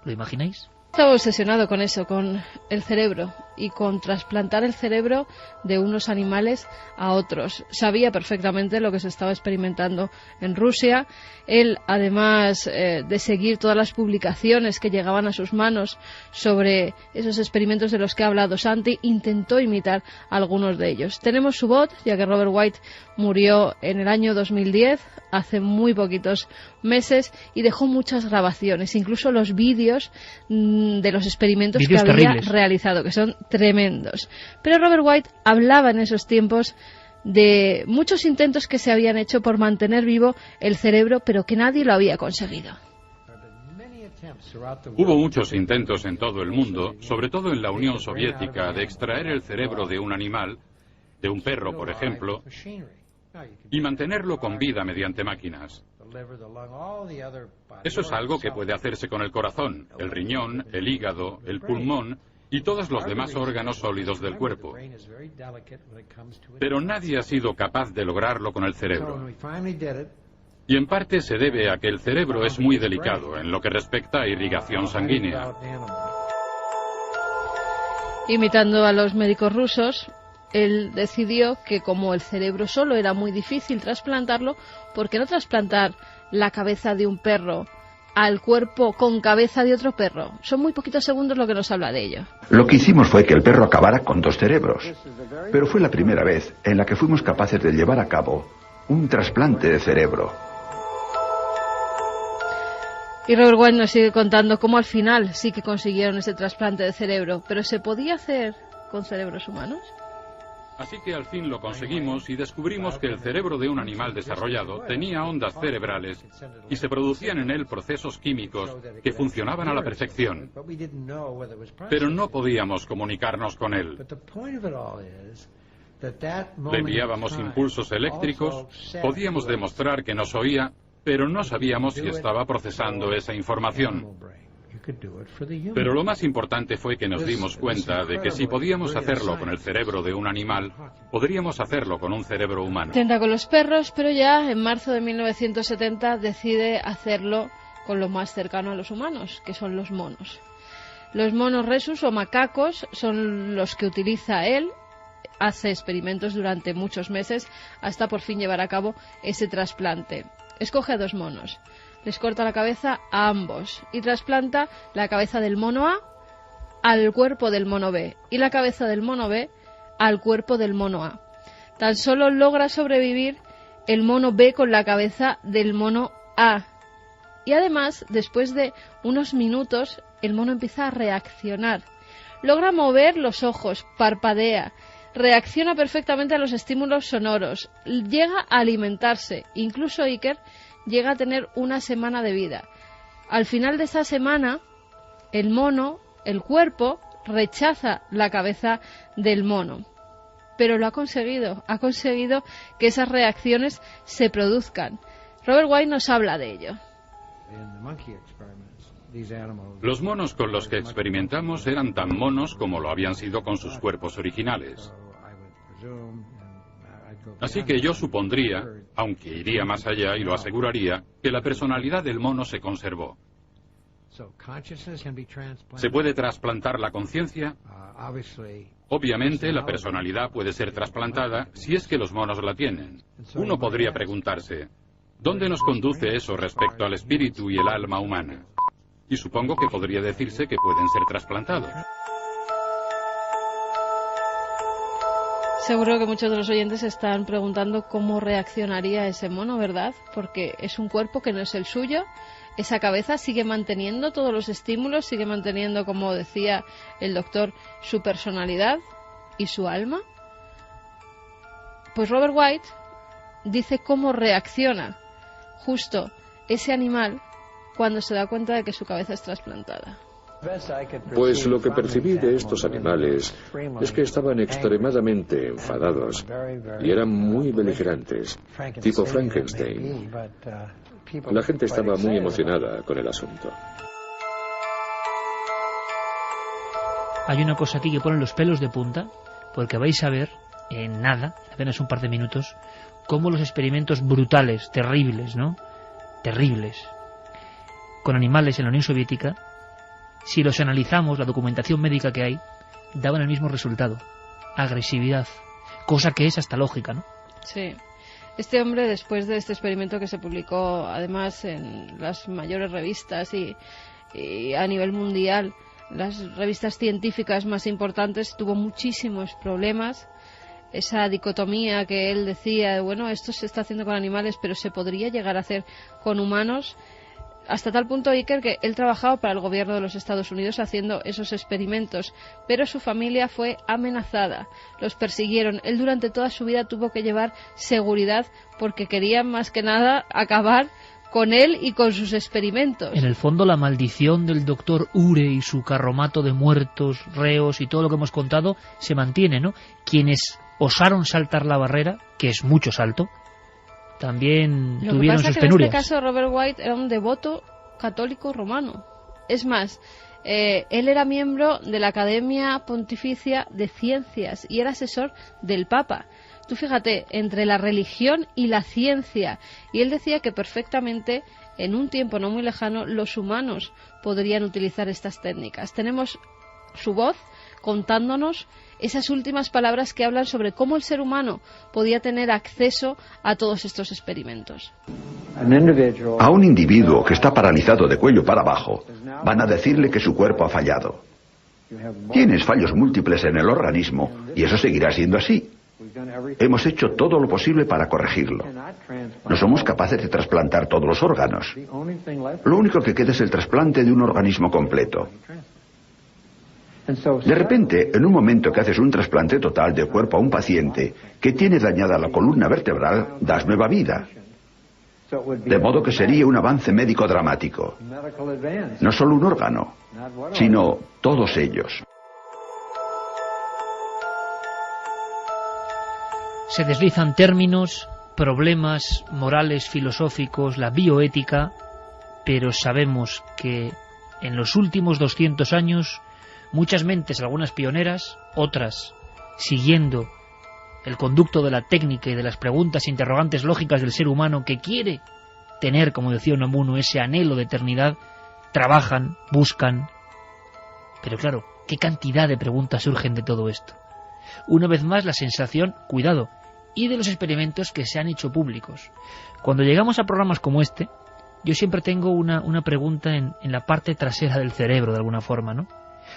¿Lo imagináis? Estaba obsesionado con eso, con el cerebro y con trasplantar el cerebro de unos animales a otros. Sabía perfectamente lo que se estaba experimentando en Rusia. Él, además de seguir todas las publicaciones que llegaban a sus manos sobre esos experimentos de los que ha hablado Santi, intentó imitar algunos de ellos. Tenemos su voz, ya que Robert White murió en el año 2010, hace muy poquitos meses, y dejó muchas grabaciones, incluso los vídeos de los experimentos que había terribles realizado, que son tremendos. Pero Robert White hablaba en esos tiempos de muchos intentos que se habían hecho por mantener vivo el cerebro, pero que nadie lo había conseguido. Hubo muchos intentos en todo el mundo, sobre todo en la Unión Soviética, de extraer el cerebro de un animal, de un perro, por ejemplo, y mantenerlo con vida mediante máquinas. Eso es algo que puede hacerse con el corazón, el riñón, el hígado, el pulmón y todos los demás órganos sólidos del cuerpo. Pero nadie ha sido capaz de lograrlo con el cerebro. Y en parte se debe a que el cerebro es muy delicado en lo que respecta a irrigación sanguínea. Imitando a los médicos rusos, él decidió que como el cerebro solo era muy difícil trasplantarlo, ¿por qué no trasplantar la cabeza de un perro al cuerpo con cabeza de otro perro? Son muy poquitos segundos lo que nos habla de ello. Lo que hicimos fue que el perro acabara con 2 cerebros. Pero fue la primera vez en la que fuimos capaces de llevar a cabo un trasplante de cerebro. Y Robert White nos sigue contando cómo al final sí que consiguieron ese trasplante de cerebro. ¿Pero se podía hacer con cerebros humanos? Así que al fin lo conseguimos y descubrimos que el cerebro de un animal desarrollado tenía ondas cerebrales y se producían en él procesos químicos que funcionaban a la perfección. Pero no podíamos comunicarnos con él. Le enviábamos impulsos eléctricos, podíamos demostrar que nos oía, pero no sabíamos si estaba procesando esa información. Pero lo más importante fue que nos dimos cuenta de que si podíamos hacerlo con el cerebro de un animal, podríamos hacerlo con un cerebro humano. Intenta con los perros, pero ya en marzo de 1970 decide hacerlo con lo más cercano a los humanos, que son los monos. Los monos rhesus o macacos son los que utiliza él. Hace experimentos durante muchos meses hasta por fin llevar a cabo ese trasplante. Escoge a 2 monos. Les corta la cabeza a ambos y trasplanta la cabeza del mono A al cuerpo del mono B y la cabeza del mono B al cuerpo del mono A. Tan solo logra sobrevivir el mono B con la cabeza del mono A. Y además, después de unos minutos, el mono empieza a reaccionar. Logra mover los ojos, parpadea, reacciona perfectamente a los estímulos sonoros, llega a alimentarse. Incluso Iker llega a tener 1 semana de vida. Al final de esa semana, el mono, el cuerpo, rechaza la cabeza del mono. Pero lo ha conseguido que esas reacciones se produzcan. Robert White nos habla de ello. Los monos con los que experimentamos eran tan monos como lo habían sido con sus cuerpos originales. Así que yo supondría, aunque iría más allá y lo aseguraría, que la personalidad del mono se conservó. ¿Se puede trasplantar la conciencia? Obviamente la personalidad puede ser trasplantada si es que los monos la tienen. Uno podría preguntarse, ¿Dónde nos conduce eso respecto al espíritu y el alma humana? Y supongo que podría decirse que pueden ser trasplantados. Seguro que muchos de los oyentes están preguntando cómo reaccionaría ese mono, ¿verdad? Porque es un cuerpo que no es el suyo. Esa cabeza sigue manteniendo todos los estímulos, sigue manteniendo, como decía el doctor, su personalidad y su alma. Pues Robert White dice cómo reacciona justo ese animal cuando se da cuenta de que su cabeza es trasplantada. Pues lo que percibí de estos animales es que estaban extremadamente enfadados y eran muy beligerantes, tipo Frankenstein. La gente estaba muy emocionada con el asunto. Hay una cosa aquí que pone los pelos de punta, porque vais a ver, en nada, apenas un par de minutos, cómo los experimentos brutales, terribles, ¿no? Terribles, con animales en la Unión Soviética, si los analizamos, la documentación médica que hay, daban el mismo resultado, agresividad, cosa que es hasta lógica, ¿no? Sí. Este hombre, después de este experimento que se publicó además en las mayores revistas y a nivel mundial, las revistas científicas más importantes, tuvo muchísimos problemas. Esa dicotomía que él decía, bueno, esto se está haciendo con animales, pero se podría llegar a hacer con humanos. Hasta tal punto, Iker, que él trabajaba para el gobierno de los Estados Unidos haciendo esos experimentos, pero su familia fue amenazada, los persiguieron. Él durante toda su vida tuvo que llevar seguridad porque querían más que nada acabar con él y con sus experimentos. En el fondo, la maldición del doctor Ure y su carromato de muertos, reos y todo lo que hemos contado se mantiene, ¿no? Quienes osaron saltar la barrera, que es mucho salto, también tuvieron sus penurias. Lo que pasa es que en este caso Robert White era un devoto católico romano. Es más, él era miembro de la Academia Pontificia de Ciencias y era asesor del Papa. Tú fíjate, entre la religión y la ciencia. Y él decía que perfectamente, en un tiempo no muy lejano, los humanos podrían utilizar estas técnicas. Tenemos su voz contándonos esas últimas palabras que hablan sobre cómo el ser humano podía tener acceso a todos estos experimentos. A un individuo que está paralizado de cuello para abajo, van a decirle que su cuerpo ha fallado. Tienes fallos múltiples en el organismo y eso seguirá siendo así. Hemos hecho todo lo posible para corregirlo. No somos capaces de trasplantar todos los órganos. Lo único que queda es el trasplante de un organismo completo. De repente, en un momento que haces un trasplante total de cuerpo a un paciente que tiene dañada la columna vertebral, das nueva vida. De modo que sería un avance médico dramático. No solo un órgano, sino todos ellos. Se deslizan términos, problemas morales, filosóficos, la bioética, pero sabemos que en los últimos 200 años muchas mentes, algunas pioneras, otras siguiendo el conducto de la técnica y de las preguntas e interrogantes lógicas del ser humano que quiere tener, como decía Unamuno, ese anhelo de eternidad, trabajan, buscan. Pero claro, ¿qué cantidad de preguntas surgen de todo esto? Una vez más la sensación, cuidado, y de los experimentos que se han hecho públicos. Cuando llegamos a programas como este, yo siempre tengo una pregunta en la parte trasera del cerebro, de alguna forma, ¿no?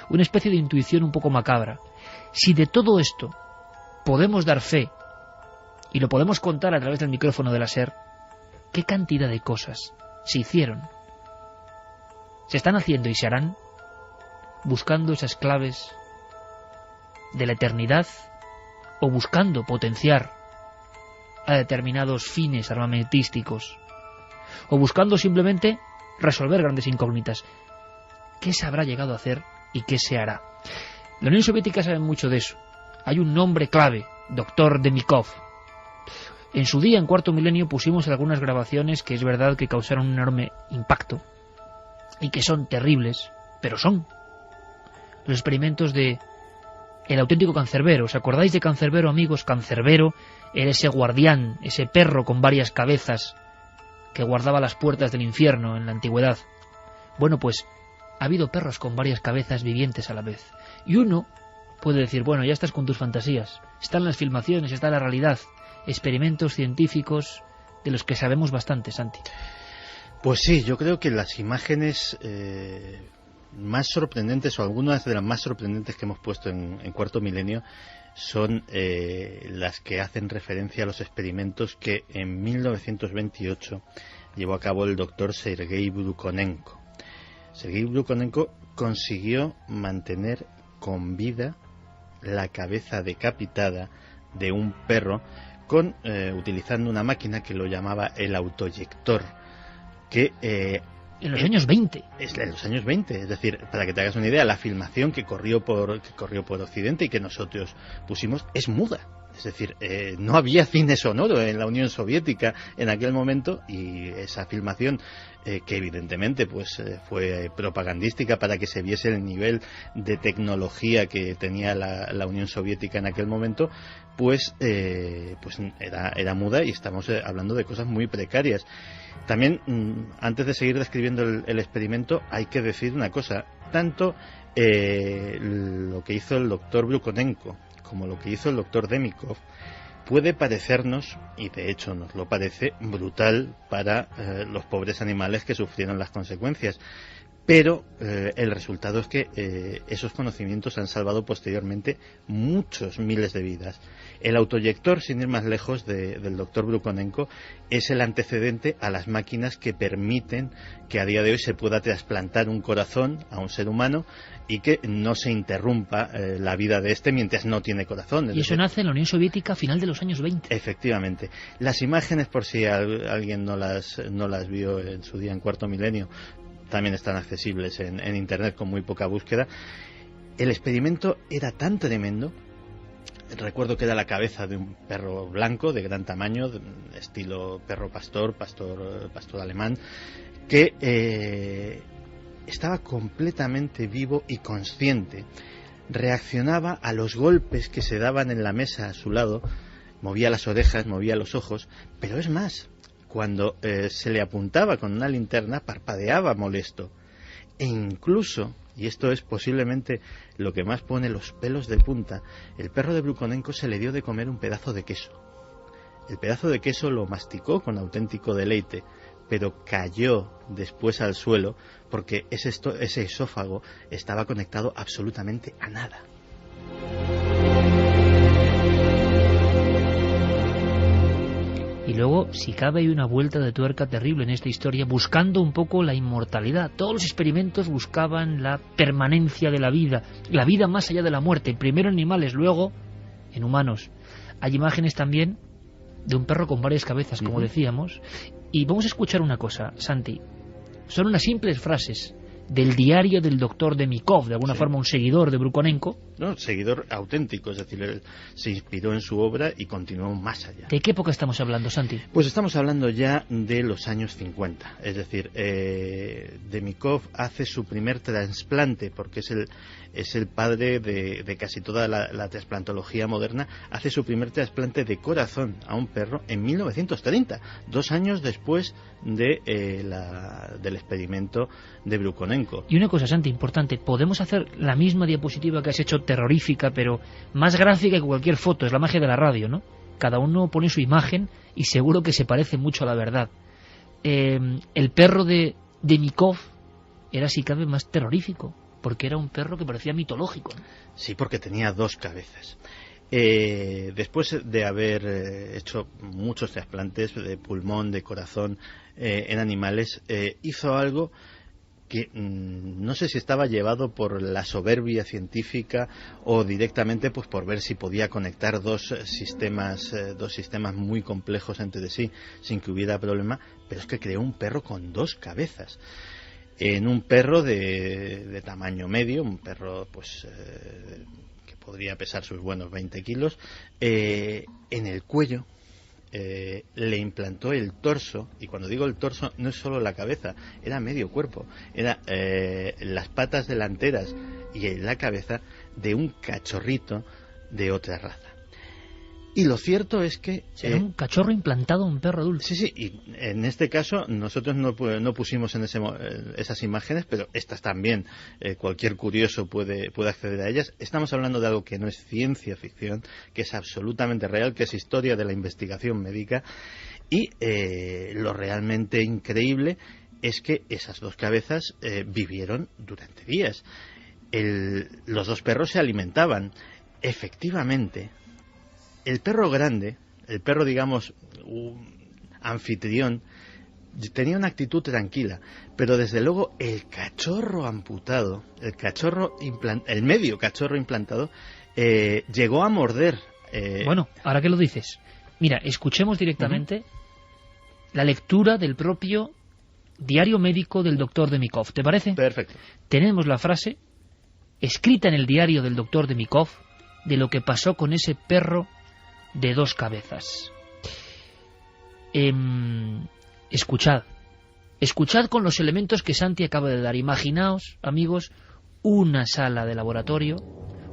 Una especie de intuición un poco macabra. Si de todo esto podemos dar fe y lo podemos contar a través del micrófono de la SER, ¿qué cantidad de cosas se hicieron? ¿Se están haciendo y se harán buscando esas claves de la eternidad o buscando potenciar a determinados fines armamentísticos o buscando simplemente resolver grandes incógnitas? ¿Qué se habrá llegado a hacer y qué se hará? La Unión Soviética sabe mucho de eso. Hay un nombre clave, Dr. Demikov. En su día, en cuarto milenio, pusimos algunas grabaciones que es verdad que causaron un enorme impacto y que son terribles, pero son los experimentos de el auténtico Cancerbero. ¿Os acordáis de Cancerbero, amigos? Cancerbero era ese guardián, ese perro con varias cabezas que guardaba las puertas del infierno en la antigüedad. Bueno, pues ha habido perros con varias cabezas vivientes a la vez. Y uno puede decir, bueno, ya estás con tus fantasías. Están las filmaciones, está la realidad. Experimentos científicos de los que sabemos bastante, Santi. Pues sí, yo creo que las imágenes más sorprendentes, o algunas de las más sorprendentes que hemos puesto en Cuarto Milenio, son las que hacen referencia a los experimentos que en 1928 llevó a cabo el doctor Sergei Brukhonenko. Sergei Brukhonenko consiguió mantener con vida la cabeza decapitada de un perro utilizando una máquina que lo llamaba el autoyector, que en los años 20. En los años 20, es decir, para que te hagas una idea, la filmación que corrió por Occidente y que nosotros pusimos es muda. Es decir, no había cine sonoro en la Unión Soviética en aquel momento, y esa filmación, que evidentemente pues fue propagandística para que se viese el nivel de tecnología que tenía la Unión Soviética en aquel momento, pues era muda, y estamos hablando de cosas muy precarias. También, antes de seguir describiendo el experimento, hay que decir una cosa. Tanto lo que hizo el doctor Brukhonenko como lo que hizo el doctor Demikov puede parecernos, y de hecho nos lo parece, brutal para los pobres animales que sufrieron las consecuencias. Pero el resultado es que esos conocimientos han salvado posteriormente muchos miles de vidas. El autoyector, sin ir más lejos, del doctor Brukhonenko, es el antecedente a las máquinas que permiten que a día de hoy se pueda trasplantar un corazón a un ser humano y que no se interrumpa la vida de este mientras no tiene corazón. Y eso nace en la Unión Soviética a final de los años 20. Efectivamente. Las imágenes, por si alguien no las vio en su día en Cuarto Milenio, también están accesibles en Internet con muy poca búsqueda. El experimento era tan tremendo. Recuerdo que era la cabeza de un perro blanco de gran tamaño, estilo perro pastor alemán, que estaba completamente vivo y consciente. Reaccionaba a los golpes que se daban en la mesa a su lado, movía las orejas, movía los ojos, pero es más, cuando se le apuntaba con una linterna, parpadeaba molesto. E incluso, y esto es posiblemente lo que más pone los pelos de punta, el perro de Brukhonenko se le dio de comer un pedazo de queso. El pedazo de queso lo masticó con auténtico deleite, pero cayó después al suelo porque ese esófago estaba conectado absolutamente a nada. Y luego, si cabe, hay una vuelta de tuerca terrible en esta historia, buscando un poco la inmortalidad. Todos los experimentos buscaban la permanencia de la vida más allá de la muerte, primero en animales, luego en humanos. Hay imágenes también de un perro con varias cabezas, como decíamos, y vamos a escuchar una cosa, Santi. Son unas simples frases del diario del doctor Demikov, de alguna forma un seguidor de Brukhonenko. No, seguidor auténtico, es decir, él se inspiró en su obra y continuó más allá. ¿De qué época estamos hablando, Santi? Pues estamos hablando ya de los años 50, es decir, Demikov hace su primer trasplante, porque es el padre de casi toda la trasplantología moderna, hace su primer trasplante de corazón a un perro en 1930, 2 años después del experimento de Brukhonenko. Y una cosa, Santi, importante, podemos hacer la misma diapositiva que has hecho, terrorífica, pero más gráfica que cualquier foto, es la magia de la radio, ¿no? Cada uno pone su imagen y seguro que se parece mucho a la verdad. El perro de Demikov era, si cabe, más terrorífico, porque era un perro que parecía mitológico, ¿no? Sí, porque tenía 2 cabezas. Después de haber hecho muchos trasplantes de pulmón, de corazón en animales, hizo algo que no sé si estaba llevado por la soberbia científica o directamente pues por ver si podía conectar dos sistemas muy complejos entre sí sin que hubiera problema, pero es que creó un perro con 2 cabezas. En un perro de tamaño medio, un perro pues que podría pesar sus buenos 20 kilos, en el cuello le implantó el torso, y cuando digo el torso no es solo la cabeza, era medio cuerpo, era las patas delanteras y la cabeza de un cachorrito de otra raza. Y lo cierto es que... Era un cachorro implantado en un perro adulto. Sí, y en este caso nosotros no pusimos en esas imágenes, pero estas también, cualquier curioso puede acceder a ellas. Estamos hablando de algo que no es ciencia ficción, que es absolutamente real, que es historia de la investigación médica, Y lo realmente increíble es que esas dos cabezas vivieron durante días. Los dos perros se alimentaban. Efectivamente, el perro grande, el perro, digamos, anfitrión, tenía una actitud tranquila, pero desde luego el cachorro amputado, el medio cachorro implantado, llegó a morder. Bueno, ahora que lo dices, mira, escuchemos directamente la lectura del propio diario médico del doctor Demikov, ¿te parece? Perfecto. Tenemos la frase escrita en el diario del doctor Demikov de lo que pasó con ese perro de dos cabezas. Escuchad con los elementos que Santi acaba de dar. Imaginaos, amigos, una sala de laboratorio,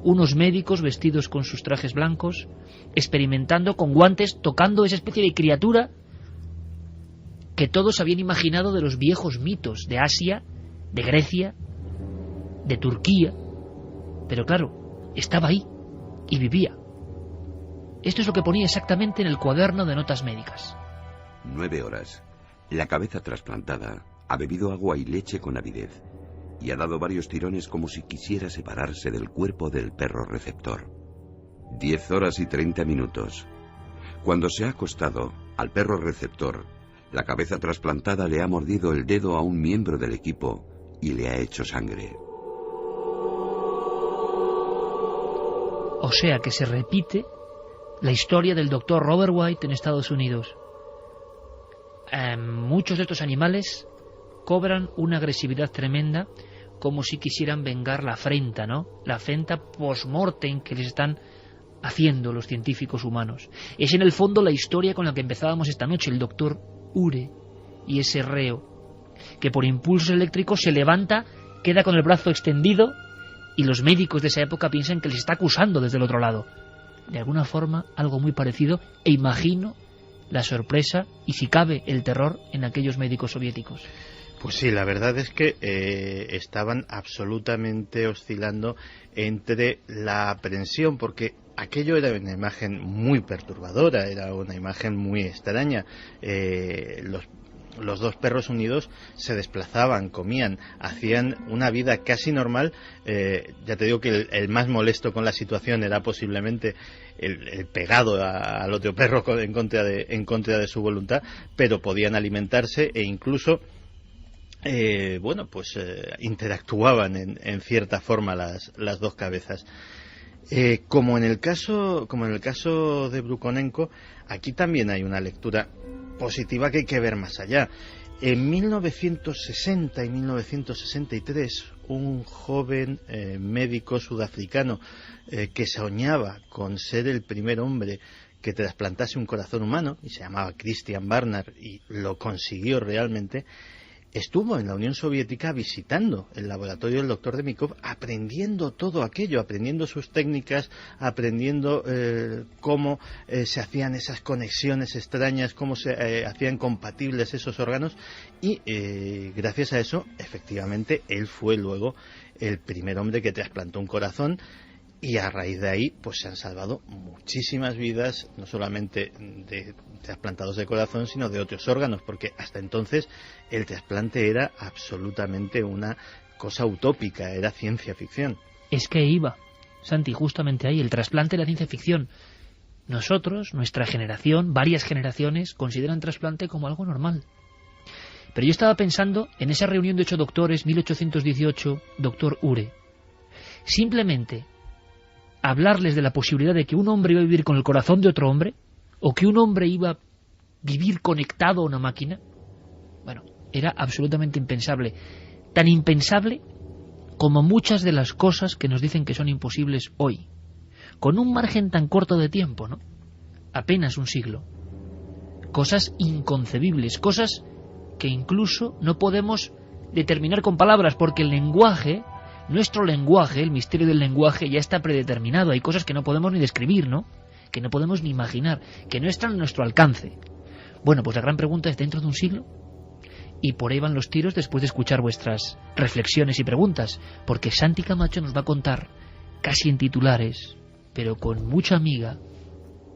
unos médicos vestidos con sus trajes blancos, experimentando con guantes, tocando esa especie de criatura que todos habían imaginado de los viejos mitos de Asia, de Grecia, de Turquía. Pero claro, estaba ahí y vivía. Esto es lo que ponía exactamente en el cuaderno de notas médicas. 9 horas. La cabeza trasplantada ha bebido agua y leche con avidez y ha dado varios tirones como si quisiera separarse del cuerpo del perro receptor. 10 horas y 30 minutos. Cuando se ha acostado, al perro receptor, la cabeza trasplantada le ha mordido el dedo a un miembro del equipo y le ha hecho sangre. O sea que se repite la historia del doctor Robert White en Estados Unidos. Muchos de estos animales cobran una agresividad tremenda, como si quisieran vengar la afrenta, ¿no? La afrenta post-mortem que les están haciendo los científicos humanos. Es en el fondo la historia con la que empezábamos esta noche, el doctor Ure y ese reo, que por impulsos eléctricos se levanta, queda con el brazo extendido, y los médicos de esa época piensan que les está acusando desde el otro lado. De alguna forma, algo muy parecido, e imagino la sorpresa y, si cabe, el terror en aquellos médicos soviéticos. Pues sí, la verdad es que estaban absolutamente oscilando entre la aprensión, porque aquello era una imagen muy perturbadora, era una imagen muy extraña. Los dos perros unidos se desplazaban, comían, hacían una vida casi normal. Ya te digo que el más molesto con la situación era posiblemente el pegado al otro perro en contra de su voluntad, pero podían alimentarse e incluso interactuaban en cierta forma las dos cabezas. Como en el caso de Brukhonenko, aquí también hay una lectura positiva que hay que ver más allá. En 1960 y 1963, un joven médico sudafricano que soñaba con ser el primer hombre que trasplantase un corazón humano, y se llamaba Christian Barnard, y lo consiguió realmente, estuvo en la Unión Soviética visitando el laboratorio del doctor Demikov, aprendiendo todo aquello, aprendiendo sus técnicas, aprendiendo cómo se hacían esas conexiones extrañas, cómo se hacían compatibles esos órganos, y gracias a eso, efectivamente, él fue luego el primer hombre que trasplantó un corazón. Y a raíz de ahí, pues se han salvado muchísimas vidas, no solamente de trasplantados de corazón, sino de otros órganos, porque hasta entonces el trasplante era absolutamente una cosa utópica, era ciencia ficción. Es que iba, Santi, justamente ahí, el trasplante era ciencia ficción. Nosotros, nuestra generación, varias generaciones, consideran trasplante como algo normal. Pero yo estaba pensando en esa reunión de 8 doctores, 1818, doctor Ure. Simplemente hablarles de la posibilidad de que un hombre iba a vivir con el corazón de otro hombre, o que un hombre iba a vivir conectado a una máquina, bueno, era absolutamente impensable. Tan impensable como muchas de las cosas que nos dicen que son imposibles hoy, con un margen tan corto de tiempo, ¿no? Apenas un siglo. Cosas inconcebibles, cosas que incluso no podemos determinar con palabras, porque el lenguaje, nuestro lenguaje, el misterio del lenguaje ya está predeterminado. Hay cosas que no podemos ni describir, ¿no? Que no podemos ni imaginar, que no están a nuestro alcance. Bueno, pues la gran pregunta es, ¿dentro de un siglo? Y por ahí van los tiros después de escuchar vuestras reflexiones y preguntas, porque Santi Camacho nos va a contar, casi en titulares, pero con mucha amiga,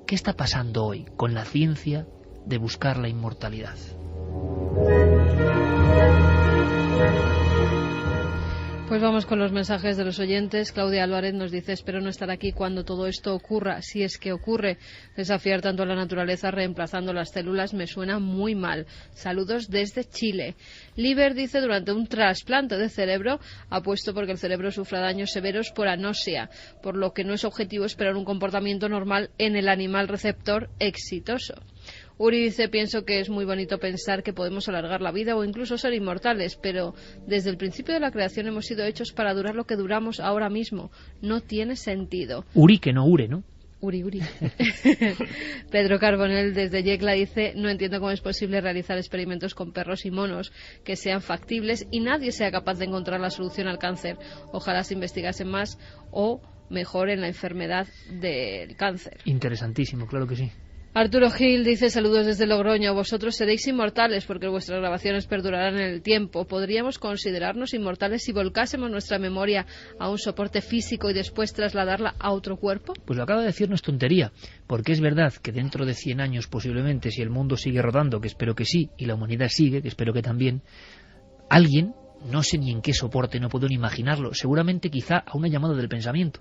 ¿qué está pasando hoy con la ciencia de buscar la inmortalidad. Pues vamos con los mensajes de los oyentes. Claudia Álvarez nos dice: espero no estar aquí cuando todo esto ocurra, si es que ocurre. Desafiar tanto a la naturaleza reemplazando las células me suena muy mal. Saludos desde Chile. Liber dice: durante un trasplante de cerebro apuesto porque el cerebro sufra daños severos por anoxia, por lo que no es objetivo esperar un comportamiento normal en el animal receptor exitoso. Uri dice: pienso que es muy bonito pensar que podemos alargar la vida o incluso ser inmortales, pero desde el principio de la creación hemos sido hechos para durar lo que duramos ahora mismo. No tiene sentido. Uri, que no ure, ¿no? Uri. Pedro Carbonell desde Yecla dice: no entiendo cómo es posible realizar experimentos con perros y monos que sean factibles y nadie sea capaz de encontrar la solución al cáncer. Ojalá se investigase más o mejor en la enfermedad del cáncer. Interesantísimo, claro que sí. Arturo Gil dice: saludos desde Logroño, vosotros seréis inmortales porque vuestras grabaciones perdurarán en el tiempo. ¿Podríamos considerarnos inmortales si volcásemos nuestra memoria a un soporte físico y después trasladarla a otro cuerpo? Pues lo acaba de decir, no es tontería, porque es verdad que dentro de 100 años posiblemente, si el mundo sigue rodando, que espero que sí, y la humanidad sigue, que espero que también, alguien, no sé ni en qué soporte, no puedo ni imaginarlo, seguramente quizá a una llamada del pensamiento.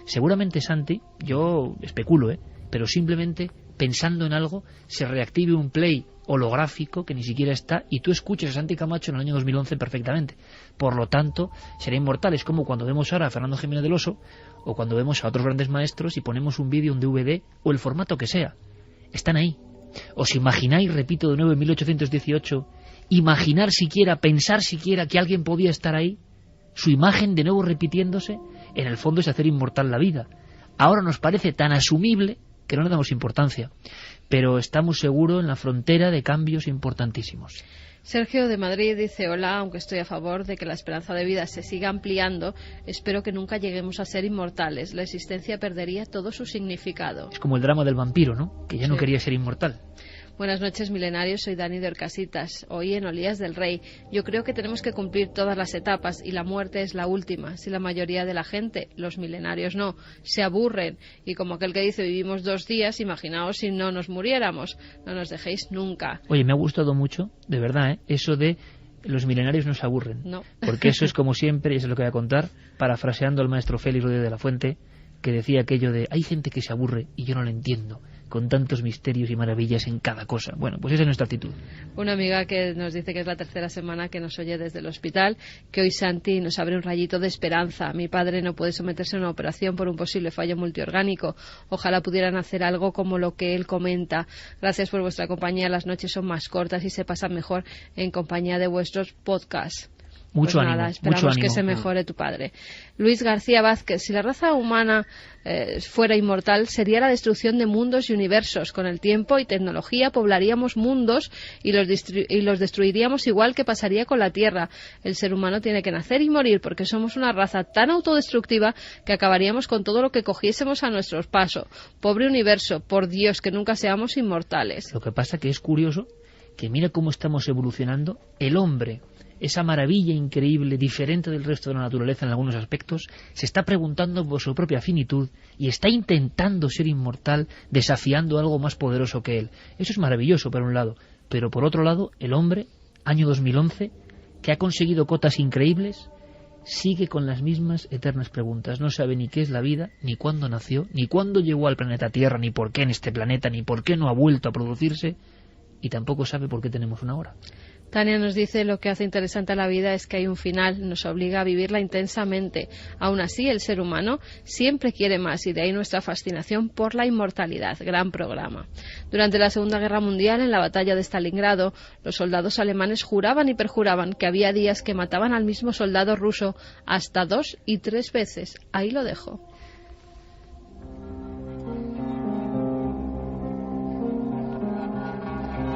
Seguramente, Santi, yo especulo, pero simplemente pensando en algo se reactive un play holográfico que ni siquiera está y tú escuchas a Santi Camacho en el año 2011 perfectamente. Por lo tanto, será inmortal. Es como cuando vemos ahora a Fernando Jiménez del Oso o cuando vemos a otros grandes maestros y ponemos un vídeo, un DVD o el formato que sea. Están ahí. ¿Os imagináis, repito de nuevo, en 1818, imaginar siquiera, pensar siquiera que alguien podía estar ahí? Su imagen de nuevo repitiéndose, en el fondo es hacer inmortal la vida. Ahora nos parece tan asumible que no le damos importancia, pero estamos seguros en la frontera de cambios importantísimos. Sergio de Madrid dice: hola, aunque estoy a favor de que la esperanza de vida se siga ampliando, espero que nunca lleguemos a ser inmortales. La existencia perdería todo su significado. Es como el drama del vampiro, ¿no? Que ya no quería ser inmortal. Buenas noches, milenarios. Soy Dani de Orcasitas, hoy en Olías del Rey. Yo creo que tenemos que cumplir todas las etapas y la muerte es la última. Si la mayoría de la gente, los milenarios no, se aburren y como aquel que dice vivimos 2 días, imaginaos si no nos muriéramos. No nos dejéis nunca. Oye, me ha gustado mucho, de verdad, eso de los milenarios no se aburren. No. Porque eso es como siempre, y eso es lo que voy a contar, parafraseando al maestro Félix Rodríguez de la Fuente, que decía aquello de: hay gente que se aburre y yo no lo entiendo, con tantos misterios y maravillas en cada cosa. Bueno, pues esa es nuestra actitud. Una amiga que nos dice que es la 3ª semana que nos oye desde el hospital, que hoy Santi nos abre un rayito de esperanza. Mi padre no puede someterse a una operación por un posible fallo multiorgánico. Ojalá pudieran hacer algo como lo que él comenta. Gracias por vuestra compañía. Las noches son más cortas y se pasan mejor en compañía de vuestros podcasts. Mucho pues ánimo, nada, esperamos mucho ánimo. Que se mejore tu padre. Luis García Vázquez: si la raza humana fuera inmortal, sería la destrucción de mundos y universos. Con el tiempo y tecnología poblaríamos mundos y los destruiríamos, igual que pasaría con la Tierra. El ser humano tiene que nacer y morir porque somos una raza tan autodestructiva que acabaríamos con todo lo que cogiésemos a nuestro paso. Pobre universo, por Dios, que nunca seamos inmortales. Lo que pasa que es curioso que mira cómo estamos evolucionando. El hombre, esa maravilla increíble, diferente del resto de la naturaleza en algunos aspectos, se está preguntando por su propia finitud y está intentando ser inmortal, desafiando algo más poderoso que él. Eso es maravilloso por un lado, pero por otro lado, el hombre, año 2011, que ha conseguido cotas increíbles, sigue con las mismas eternas preguntas. No sabe ni qué es la vida, ni cuándo nació, ni cuándo llegó al planeta Tierra, ni por qué en este planeta, ni por qué no ha vuelto a producirse, y tampoco sabe por qué tenemos una hora. Tania nos dice: lo que hace interesante a la vida es que hay un final, nos obliga a vivirla intensamente. Aún así, el ser humano siempre quiere más y de ahí nuestra fascinación por la inmortalidad. Gran programa. Durante la Segunda Guerra Mundial, en la batalla de Stalingrado, los soldados alemanes juraban y perjuraban que había días que mataban al mismo soldado ruso hasta 2 y 3 veces. Ahí lo dejo.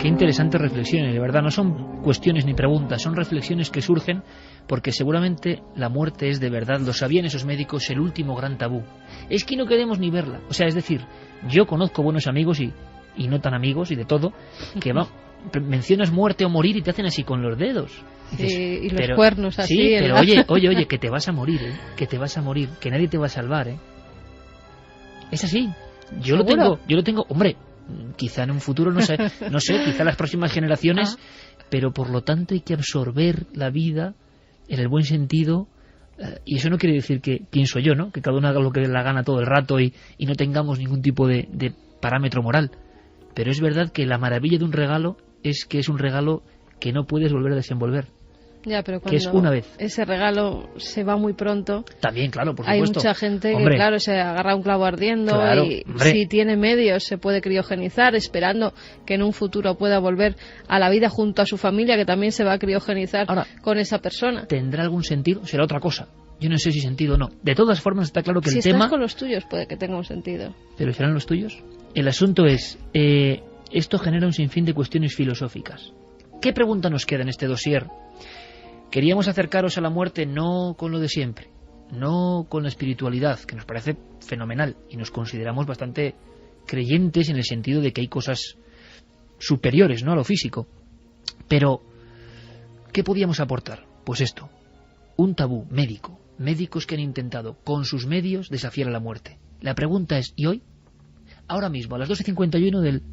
Qué interesantes reflexiones, de verdad, no son cuestiones ni preguntas, son reflexiones que surgen porque seguramente la muerte es de verdad, lo sabían esos médicos, el último gran tabú. Es que no queremos ni verla. O sea, es decir, yo conozco buenos amigos y no tan amigos y de todo, que mencionas muerte o morir y te hacen así con los dedos. Dices, y los cuernos así. Sí, pero oye, que te vas a morir, que te vas a morir, que nadie te va a salvar, Es así. Yo lo tengo, hombre, quizá en un futuro, no sé, quizá las próximas generaciones, pero por lo tanto hay que absorber la vida en el buen sentido, y eso no quiere decir que, pienso yo, ¿no?, que cada uno haga lo que le da la gana todo el rato y no tengamos ningún tipo de parámetro moral, pero es verdad que la maravilla de un regalo es que es un regalo que no puedes volver a desenvolver. Ya, pero que es una vez. Ese regalo se va muy pronto. También, claro, por hay supuesto. Hay mucha gente que, claro, se agarra un clavo ardiendo, claro, y si tiene medios se puede criogenizar, esperando que en un futuro pueda volver a la vida junto a su familia, que también se va a criogenizar con esa persona. ¿Tendrá algún sentido? Será otra cosa. Yo no sé si sentido o no. De todas formas está claro que si el tema... Si estás con los tuyos puede que tenga un sentido. ¿Pero serán los tuyos? El asunto es... esto genera un sinfín de cuestiones filosóficas. ¿Qué pregunta nos queda en este dossier? Queríamos acercaros a la muerte no con lo de siempre, no con la espiritualidad, que nos parece fenomenal, y nos consideramos bastante creyentes en el sentido de que hay cosas superiores, ¿no?, a lo físico. Pero, ¿qué podíamos aportar? Pues esto, un tabú médico, médicos que han intentado con sus medios desafiar a la muerte. La pregunta es, ¿y hoy? Ahora mismo, a las 12:51 del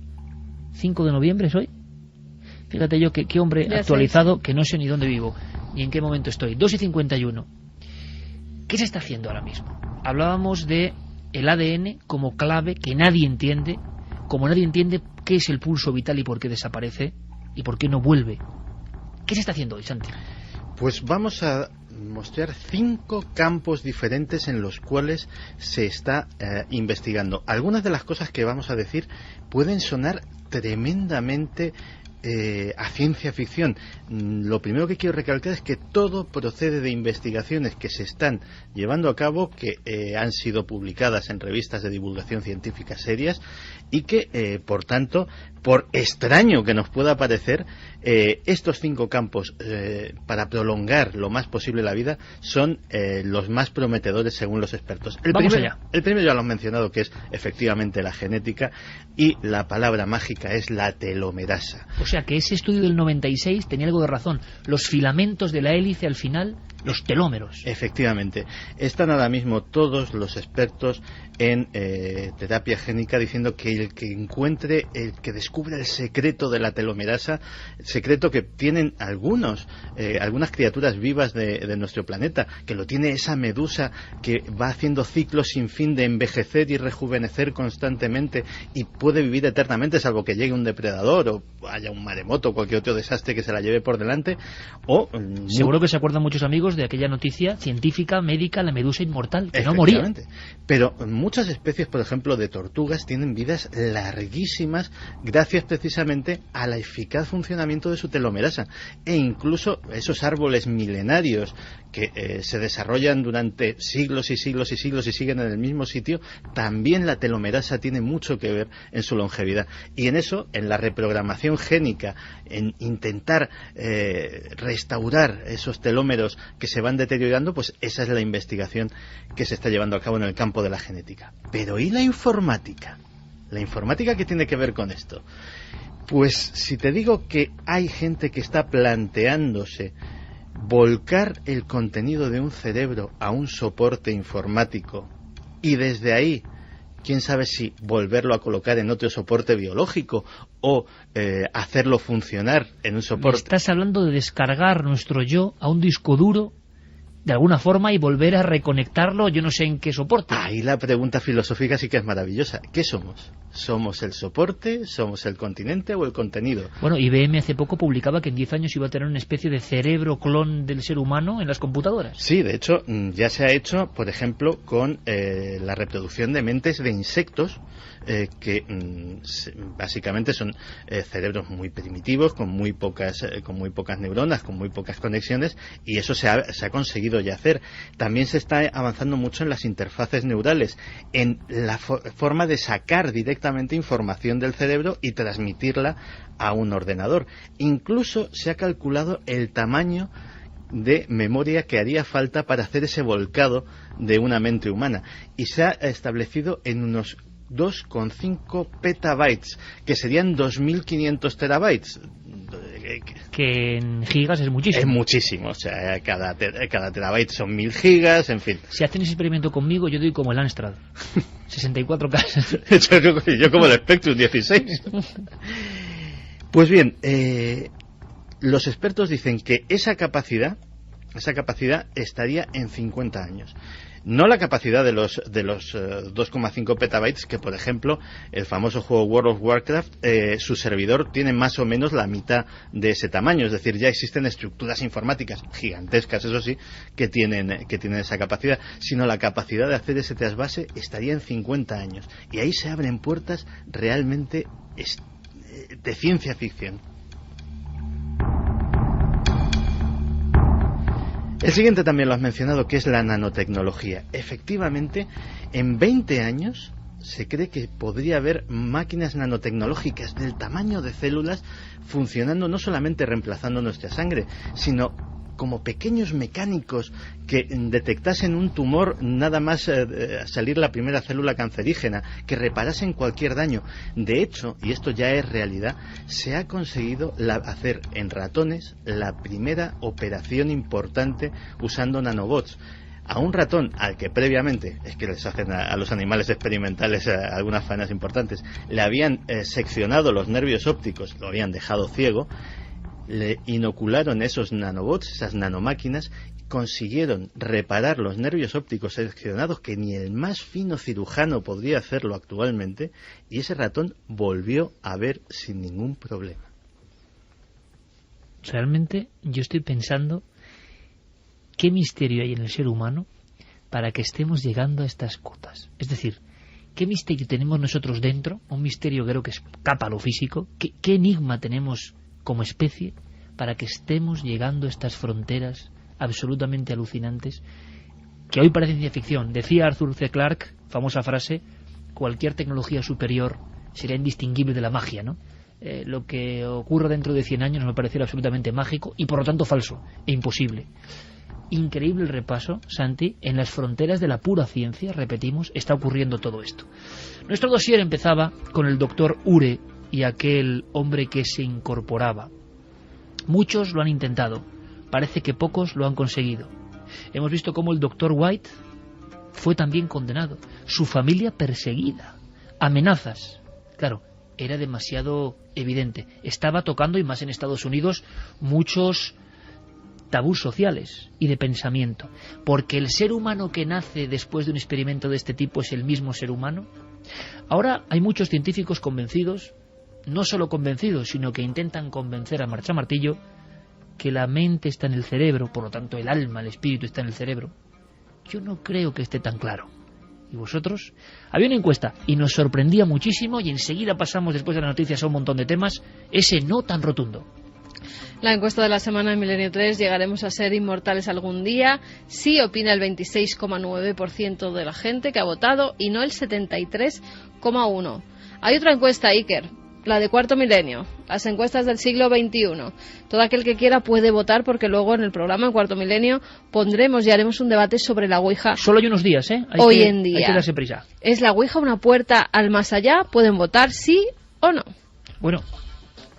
5 de noviembre, ¿es hoy? Fíjate yo qué hombre ya actualizado, que no sé ni dónde vivo, ni en qué momento estoy. 2:51. ¿Qué se está haciendo ahora mismo? Hablábamos de el ADN como clave que nadie entiende, como nadie entiende qué es el pulso vital y por qué desaparece y por qué no vuelve. ¿Qué se está haciendo hoy, Santi? Pues vamos a mostrar 5 campos diferentes en los cuales se está investigando. Algunas de las cosas que vamos a decir pueden sonar tremendamente a ciencia ficción. Lo primero que quiero recalcar es que todo procede de investigaciones que se están llevando a cabo, que han sido publicadas en revistas de divulgación científica serias y que, por tanto, por extraño que nos pueda parecer, estos 5 campos para prolongar lo más posible la vida son los más prometedores según los expertos. El primero ya lo han mencionado, que es efectivamente la genética, y la palabra mágica es la telomerasa. O sea que ese estudio del 96 tenía algo de razón. Los filamentos de la hélice al final, los telómeros. Efectivamente. Están ahora mismo todos los expertos en terapia génica diciendo que el que encuentre, el que descubra el secreto de la telomerasa, secreto que tienen algunas criaturas vivas de nuestro planeta, que lo tiene esa medusa que va haciendo ciclos sin fin de envejecer y rejuvenecer constantemente y puede vivir eternamente, salvo que llegue un depredador o haya un maremoto o cualquier otro desastre que se la lleve por delante. O seguro que se acuerdan muchos amigos de aquella noticia científica, médica, la medusa inmortal, que no moría. Pero muchas especies, por ejemplo, de tortugas tienen vidas larguísimas gracias precisamente a la eficaz funcionamiento de su telomerasa. E incluso esos árboles milenarios que se desarrollan durante siglos y siglos y siglos y siguen en el mismo sitio, también la telomerasa tiene mucho que ver en su longevidad. Y en eso, en la reprogramación génica, en intentar restaurar esos telómeros que se van deteriorando, pues esa es la investigación que se está llevando a cabo en el campo de la genética. Pero ¿y la informática? ¿La informática qué tiene que ver con esto? Pues si te digo que hay gente que está planteándose volcar el contenido de un cerebro a un soporte informático y desde ahí, quién sabe si volverlo a colocar en otro soporte biológico o hacerlo funcionar en un soporte. Estás hablando de descargar nuestro yo a un disco duro de alguna forma y volver a reconectarlo, yo no sé en qué soporte. Ahí la pregunta filosófica sí que es maravillosa. ¿Qué somos? ¿Somos el soporte? ¿Somos el continente o el contenido? Bueno, IBM hace poco publicaba que en 10 años iba a tener una especie de cerebro clon del ser humano en las computadoras. Sí, de hecho, ya se ha hecho, por ejemplo, con la reproducción de mentes de insectos, que básicamente son cerebros muy primitivos, con muy pocas neuronas, con muy pocas conexiones, y eso se ha conseguido ya hacer. También se está avanzando mucho en las interfaces neurales, en la forma de sacar directamente información del cerebro y transmitirla a un ordenador. Incluso se ha calculado el tamaño de memoria que haría falta para hacer ese volcado de una mente humana, y se ha establecido en unos 2,5 petabytes, que serían 2.500 terabytes. que en gigas es muchísimo. Es muchísimo, o sea, cada terabyte son 1000 gigas, en fin. Si hacen ese experimento conmigo, yo doy como el Amstrad. 64K. yo como el Spectrum 16. Pues bien, los expertos dicen que esa capacidad estaría en 50 años. No la capacidad de los 2,5 petabytes, que por ejemplo el famoso juego World of Warcraft, su servidor tiene más o menos la mitad de ese tamaño, es decir, ya existen estructuras informáticas gigantescas, eso sí, que tienen esa capacidad, sino la capacidad de hacer ese trasvase estaría en 50 años. Y ahí se abren puertas realmente de ciencia ficción. El siguiente también lo has mencionado, que es la nanotecnología. Efectivamente, en 20 años se cree que podría haber máquinas nanotecnológicas del tamaño de células funcionando, no solamente reemplazando nuestra sangre, sino como pequeños mecánicos que detectasen un tumor nada más salir la primera célula cancerígena, que reparasen cualquier daño. De hecho, y esto ya es realidad, se ha conseguido hacer en ratones la primera operación importante usando nanobots. A un ratón al que previamente, es que les hacen a los animales experimentales algunas faenas importantes, le habían seccionado los nervios ópticos, lo habían dejado ciego, le inocularon esos nanobots, esas nanomáquinas, consiguieron reparar los nervios ópticos seccionados que ni el más fino cirujano podría hacerlo actualmente, y ese ratón volvió a ver sin ningún problema. Realmente yo estoy pensando qué misterio hay en el ser humano para que estemos llegando a estas cotas. Es decir, qué misterio tenemos nosotros dentro, un misterio creo que escapa a lo físico, qué enigma tenemos como especie para que estemos llegando a estas fronteras absolutamente alucinantes que hoy parecen ciencia ficción. Decía Arthur C. Clarke, famosa frase, cualquier tecnología superior será indistinguible de la magia, ¿no? Lo que ocurra dentro de 100 años me parecerá absolutamente mágico y por lo tanto falso e imposible. Increíble el repaso, Santi, en las fronteras de la pura ciencia, repetimos, está ocurriendo todo esto. Nuestro dossier empezaba con el doctor Ure y aquel hombre que se incorporaba. Muchos lo han intentado, parece que pocos lo han conseguido. Hemos visto cómo el doctor White fue también condenado, su familia perseguida, amenazas. Claro, era demasiado evidente. Estaba tocando, y más en Estados Unidos, muchos tabús sociales y de pensamiento. Porque el ser humano que nace después de un experimento de este tipo es el mismo ser humano. Ahora hay muchos científicos convencidos, no solo convencidos, sino que intentan convencer a martillo que la mente está en el cerebro, por lo tanto el alma, el espíritu está en el cerebro. Yo no creo que esté tan claro. ¿Y vosotros? Había una encuesta y nos sorprendía muchísimo, y enseguida pasamos, después de las noticias, a un montón de temas, ese no tan rotundo. La encuesta de la semana en Milenio 3, ¿llegaremos a ser inmortales algún día? Sí opina el 26,9% de la gente que ha votado y no el 73,1%. Hay otra encuesta, Iker, la de Cuarto Milenio, las encuestas del siglo XXI. Todo aquel que quiera puede votar, porque luego en el programa en Cuarto Milenio pondremos y haremos un debate sobre la Ouija. Solo hay unos días, ¿eh? Hoy en día. Hay que darse prisa. ¿Es la Ouija una puerta al más allá? ¿Pueden votar sí o no? Bueno,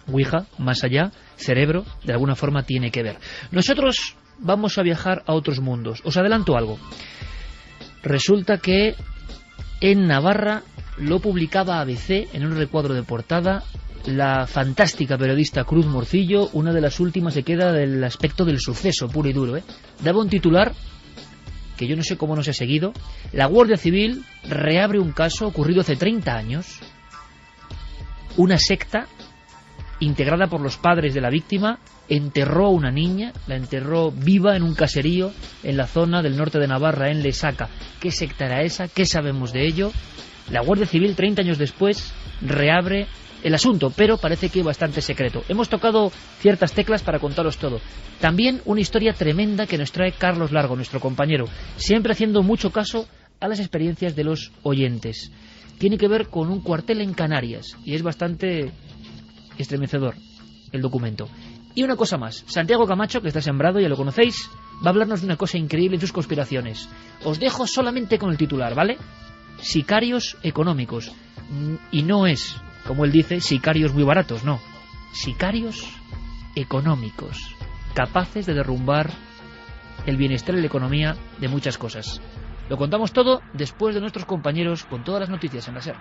Ouija, más allá, cerebro, de alguna forma tiene que ver. Nosotros vamos a viajar a otros mundos. Os adelanto algo. Resulta que en Navarra lo publicaba ABC en un recuadro de portada. La fantástica periodista Cruz Morcillo, una de las últimas, se queda del aspecto del suceso puro y duro, ¿eh? Daba un titular que yo no sé cómo no se ha seguido. La Guardia Civil reabre un caso ocurrido hace 30 años. Una secta integrada por los padres de la víctima enterró a una niña, la enterró viva en un caserío en la zona del norte de Navarra, en Lesaca. ¿Qué secta era esa? ¿Qué sabemos de ello? La Guardia Civil, 30 años después, reabre el asunto, pero parece que bastante secreto. Hemos tocado ciertas teclas para contaros todo. También una historia tremenda que nos trae Carlos Largo, nuestro compañero, siempre haciendo mucho caso a las experiencias de los oyentes. Tiene que ver con un cuartel en Canarias y es bastante estremecedor el documento. Y una cosa más, Santiago Camacho, que está sembrado, ya lo conocéis, va a hablarnos de una cosa increíble en sus conspiraciones. Os dejo solamente con el titular, ¿vale? Sicarios económicos. Y no es, como él dice, sicarios muy baratos, no. Sicarios económicos, capaces de derrumbar el bienestar y la economía de muchas cosas. Lo contamos todo después de nuestros compañeros con todas las noticias en la SER.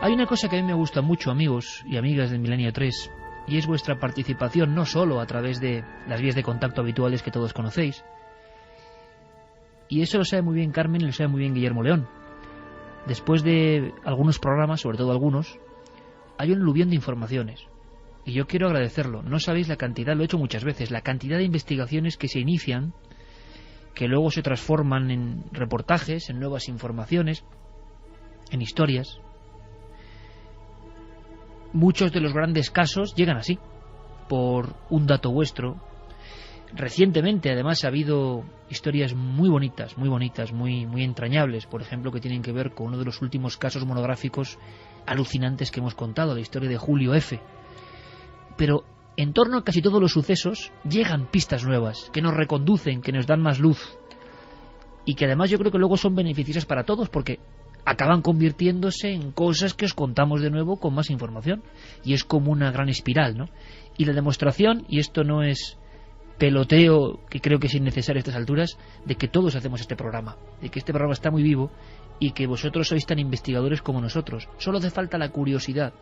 Hay una cosa que a mí me gusta mucho, amigos y amigas del Milenio 3, y es vuestra participación no solo a través de las vías de contacto habituales que todos conocéis. Y eso lo sabe muy bien Carmen y lo sabe muy bien Guillermo León. Después de algunos programas, sobre todo algunos, hay un aluvión de informaciones. Y yo quiero agradecerlo. No sabéis la cantidad, lo he hecho muchas veces, la cantidad de investigaciones que se inician, que luego se transforman en reportajes, en nuevas informaciones, en historias. Muchos de los grandes casos llegan así, por un dato vuestro. Recientemente, además, ha habido historias muy bonitas, muy entrañables, por ejemplo, que tienen que ver con uno de los últimos casos monográficos alucinantes que hemos contado, la historia de Julio F. Pero en torno a casi todos los sucesos llegan pistas nuevas, que nos reconducen, que nos dan más luz, y que además yo creo que luego son beneficiosas para todos, porque acaban convirtiéndose en cosas que os contamos de nuevo con más información, y es como una gran espiral, ¿no? Y la demostración, y esto no es peloteo, que creo que es innecesario a estas alturas, de que todos hacemos este programa, de que este programa está muy vivo y que vosotros sois tan investigadores como nosotros. Solo hace falta la curiosidad,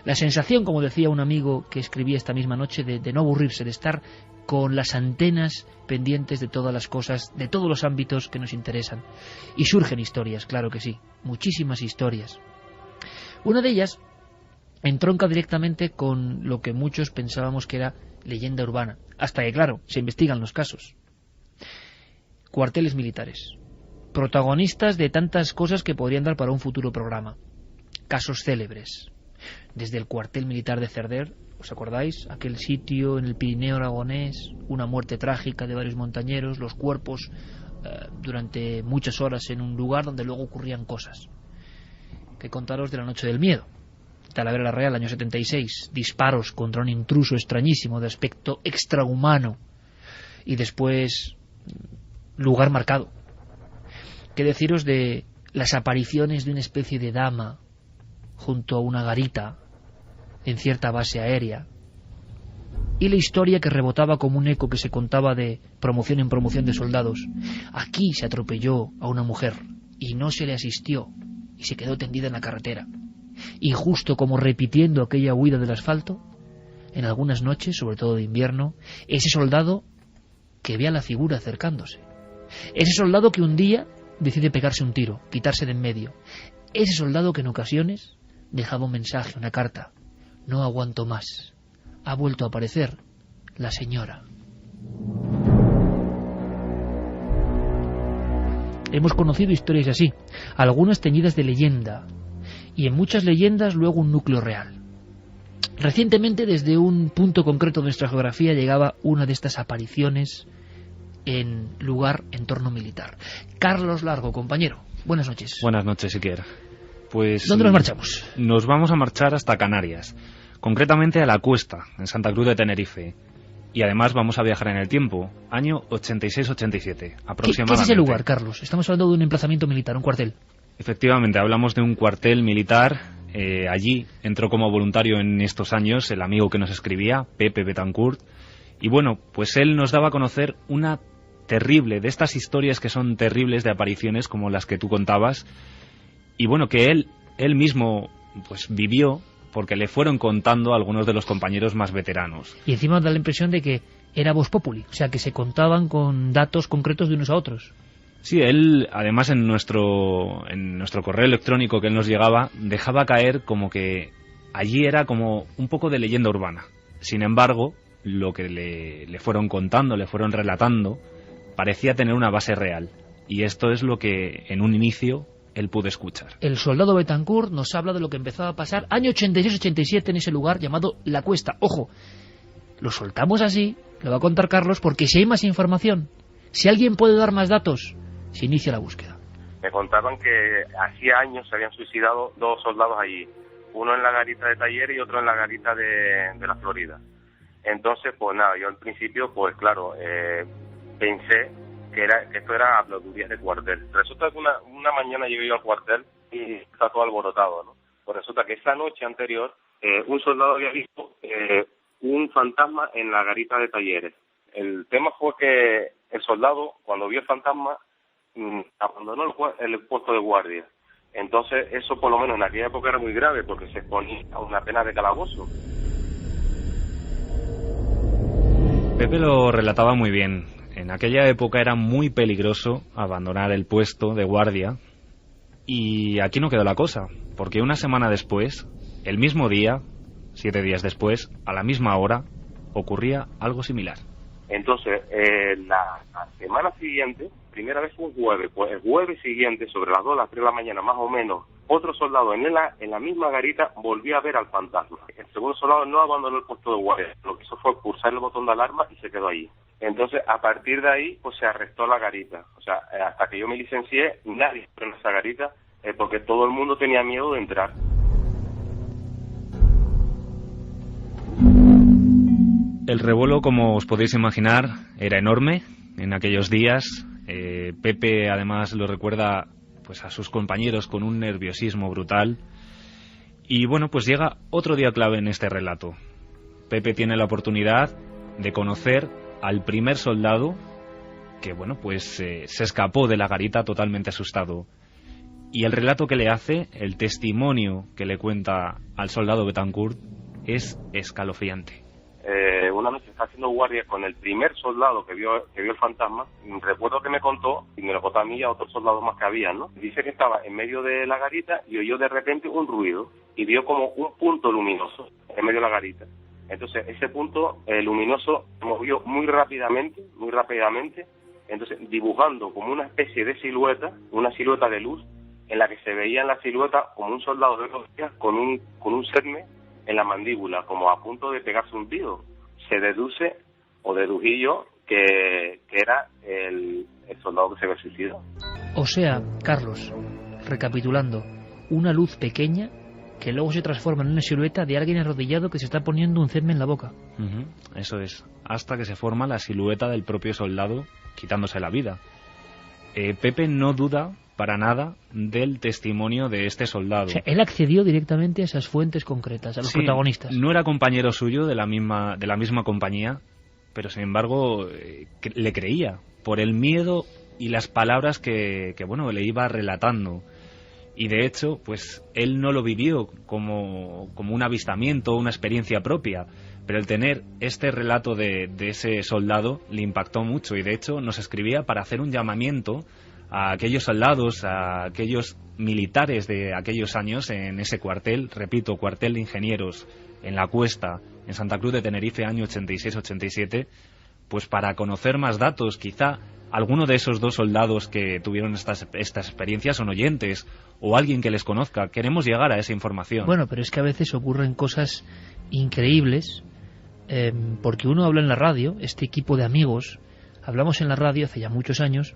la sensación, como decía un amigo que escribía esta misma noche, de no aburrirse, de estar con las antenas pendientes de todas las cosas, de todos los ámbitos que nos interesan. Y surgen historias, claro que sí, muchísimas historias. Una de ellas entronca directamente con lo que muchos pensábamos que era leyenda urbana, hasta que, claro, se investigan los casos. Cuarteles militares, protagonistas de tantas cosas que podrían dar para un futuro programa. Casos célebres, desde el cuartel militar de Cerder, ¿os acordáis? Aquel sitio en el Pirineo aragonés, una muerte trágica de varios montañeros, los cuerpos durante muchas horas en un lugar donde luego ocurrían cosas. Que contaros de la noche del miedo, Talavera la Real, año 76, disparos contra un intruso extrañísimo de aspecto extrahumano, y después lugar marcado. ¿Qué deciros de las apariciones de una especie de dama junto a una garita en cierta base aérea? Y la historia que rebotaba como un eco que se contaba de promoción en promoción de soldados. Aquí se atropelló a una mujer y no se le asistió y se quedó tendida en la carretera. Y justo como repitiendo aquella huida del asfalto, en algunas noches, sobre todo de invierno, ese soldado que ve a la figura acercándose. Ese soldado que un día decide pegarse un tiro, quitarse de en medio. Ese soldado que en ocasiones dejaba un mensaje, una carta. No aguanto más. Ha vuelto a aparecer la señora. Hemos conocido historias así, algunas teñidas de leyenda, y en muchas leyendas luego un núcleo real. Recientemente, desde un punto concreto de nuestra geografía, llegaba una de estas apariciones en lugar, entorno militar. Carlos Largo, compañero, buenas noches. Buenas noches, Iker. Pues, ¿dónde nos marchamos? Nos vamos a marchar hasta Canarias, concretamente a La Cuesta, en Santa Cruz de Tenerife. Y además vamos a viajar en el tiempo, año 86-87, aproximadamente. ¿Qué es ese lugar, Carlos? Estamos hablando de un emplazamiento militar, un cuartel. Efectivamente, hablamos de un cuartel militar. Allí entró como voluntario en estos años el amigo que nos escribía, Pepe Betancourt. Y bueno, pues él nos daba a conocer una terrible, de estas historias que son terribles de apariciones como las que tú contabas. Y bueno, que él mismo pues vivió, porque le fueron contando a algunos de los compañeros más veteranos. Y encima da la impresión de que era voz populi, o sea, que se contaban con datos concretos de unos a otros. Sí, él, además, en nuestro correo electrónico que él nos llegaba, dejaba caer como que allí era como un poco de leyenda urbana. Sin embargo, lo que le fueron contando, le fueron relatando, parecía tener una base real. Y esto es lo que, en un inicio, él pudo escuchar. El soldado Betancourt nos habla de lo que empezaba a pasar año 86-87 en ese lugar llamado La Cuesta. Ojo, lo soltamos así, lo va a contar Carlos, porque si hay más información, si alguien puede dar más datos, se inicia la búsqueda. Me contaban que hacía años se habían suicidado 2 soldados allí, uno en la garita de Taller y otro en la garita de la Florida. Entonces, pues nada, yo al principio, pues claro, pensé que esto era habladurías de cuartel. Resulta que una mañana llegué yo al cuartel y está todo alborotado, ¿no? Pues resulta que esa noche anterior un soldado había visto un fantasma en la garita de Talleres. El tema fue que el soldado, cuando vio el fantasma, abandonó el puesto de guardia. Entonces, eso por lo menos en aquella época era muy grave porque se exponía a una pena de calabozo. Pepe lo relataba muy bien. En aquella época era muy peligroso abandonar el puesto de guardia. Y aquí no quedó la cosa, porque una semana después, el mismo día, 7 días después, a la misma hora, ocurría algo similar. Entonces, la semana siguiente, primera vez fue un jueves, pues el jueves siguiente, sobre las 2, las 3 de la mañana más o menos, otro soldado en la misma garita volvió a ver al fantasma. El segundo soldado no abandonó el puesto de guardia, lo que hizo fue pulsar el botón de alarma y se quedó allí. Entonces, a partir de ahí, pues se arrestó la garita. O sea, hasta que yo me licencié, nadie entró en esa garita, porque todo el mundo tenía miedo de entrar. El revuelo, como os podéis imaginar, era enorme en aquellos días. Pepe, además, lo recuerda pues a sus compañeros con un nerviosismo brutal. Y bueno, pues llega otro día clave en este relato. Pepe tiene la oportunidad de conocer al primer soldado que, bueno, pues se escapó de la garita totalmente asustado. Y el relato que le hace, el testimonio que le cuenta al soldado Betancourt, es escalofriante. Una noche está haciendo guardia con el primer soldado que vio el fantasma. Recuerdo que me contó, y me lo contó a mí y a otros soldados más que había, ¿no? Dice que estaba en medio de la garita y oyó de repente un ruido y vio como un punto luminoso en medio de la garita. Entonces ese punto luminoso se movió muy rápidamente, entonces dibujando como una especie de silueta, una silueta de luz, en la que se veía en la silueta como un soldado de rodillas con un serme en la mandíbula, como a punto de pegarse un tiro. Se deduce, o dedují yo, que era el soldado que se había suicidado. O sea, Carlos, recapitulando, una luz pequeña que luego se transforma en una silueta de alguien arrodillado que se está poniendo un serme en la boca. Eso es, hasta que se forma la silueta del propio soldado quitándose la vida. Pepe no duda para nada del testimonio de este soldado. O sea, él accedió directamente a esas fuentes concretas, a los protagonistas. No era compañero suyo de la misma compañía, pero sin embargo le creía por el miedo y las palabras que bueno, le iba relatando. Y de hecho, pues él no lo vivió como un avistamiento, una experiencia propia, pero el tener este relato de ese soldado le impactó mucho y de hecho nos escribía para hacer un llamamiento a aquellos soldados, a aquellos militares de aquellos años en ese cuartel, repito, cuartel de ingenieros en La Cuesta, en Santa Cruz de Tenerife, año 86-87, pues para conocer más datos. Quizá alguno de esos dos soldados que tuvieron estas experiencias son oyentes o alguien que les conozca. Queremos llegar a esa información. Bueno, pero es que a veces ocurren cosas increíbles, porque uno habla en la radio, este equipo de amigos, hablamos en la radio hace ya muchos años,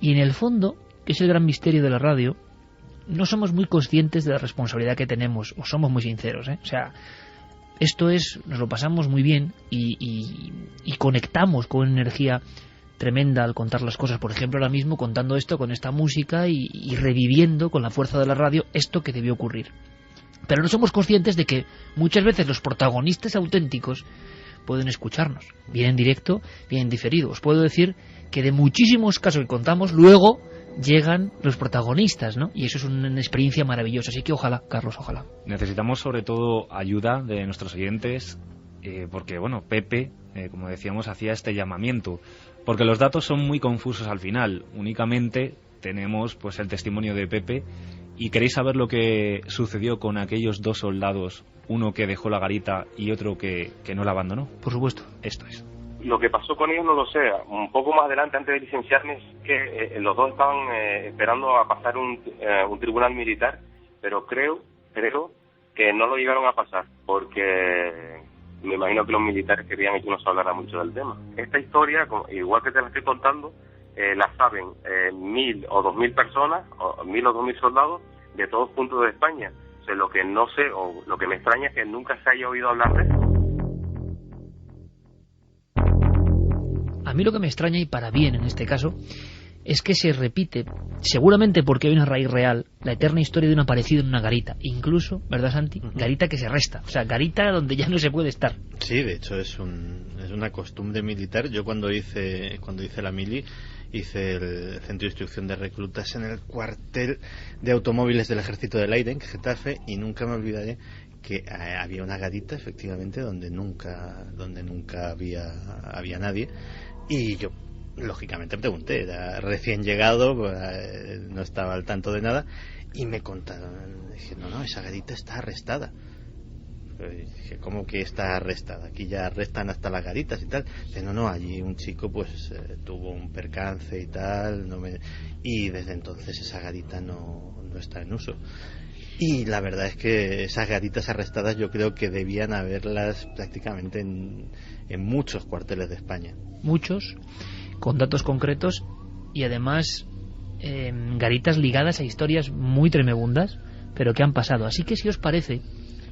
y en el fondo, que es el gran misterio de la radio, no somos muy conscientes de la responsabilidad que tenemos, o somos muy sinceros, O sea, esto es, nos lo pasamos muy bien y conectamos con energía tremenda al contar las cosas. Por ejemplo, ahora mismo contando esto con esta música y reviviendo con la fuerza de la radio esto que debió ocurrir. Pero no somos conscientes de que muchas veces los protagonistas auténticos pueden escucharnos, bien en directo, bien en diferido. Os puedo decir que de muchísimos casos que contamos, luego llegan los protagonistas, ¿no? Y eso es una experiencia maravillosa. Así que ojalá, Carlos, ojalá. Necesitamos sobre todo ayuda de nuestros oyentes, porque, bueno, Pepe, como decíamos, hacía este llamamiento, porque los datos son muy confusos al final. Únicamente tenemos pues el testimonio de Pepe. ¿Y queréis saber lo que sucedió con aquellos dos soldados, uno que dejó la garita y otro que no la abandonó? Por supuesto. Esto es. Lo que pasó con ellos no lo sé. Un poco más adelante, antes de licenciarme, es que los dos estaban esperando a pasar un tribunal militar, pero creo que no lo llegaron a pasar, porque me imagino que los militares querían que no se hablara mucho del tema. Esta historia, igual que te la estoy contando, la saben 1.000 o 2.000 personas, o 1.000 o 2.000 soldados de todos puntos de España. O sea, lo que no sé, o lo que me extraña es que nunca se haya oído hablar de eso. A mí lo que me extraña, y para bien en este caso, es que se repite, seguramente porque hay una raíz real, la eterna historia de un aparecido en una garita. Incluso, ¿verdad, Santi? Garita que se resta. O sea, garita donde ya no se puede estar. Sí, de hecho es una costumbre militar. Yo cuando hice la mili, hice el centro de instrucción de reclutas en el cuartel de automóviles del Ejército del Aire en Getafe, y nunca me olvidaré que había una garita, efectivamente, donde nunca había nadie. Y yo, lógicamente, pregunté, era recién llegado, no estaba al tanto de nada, y me contaron, dije, no, esa garita está arrestada. Dije, ¿cómo que está arrestada? Aquí ya arrestan hasta las garitas y tal. Dice, no, allí un chico pues tuvo un percance y tal, y desde entonces esa garita no está en uso. Y la verdad es que esas garitas arrestadas yo creo que debían haberlas prácticamente en muchos cuarteles de España. Muchos, con datos concretos, y además garitas ligadas a historias muy tremebundas, pero que han pasado. Así que, si os parece,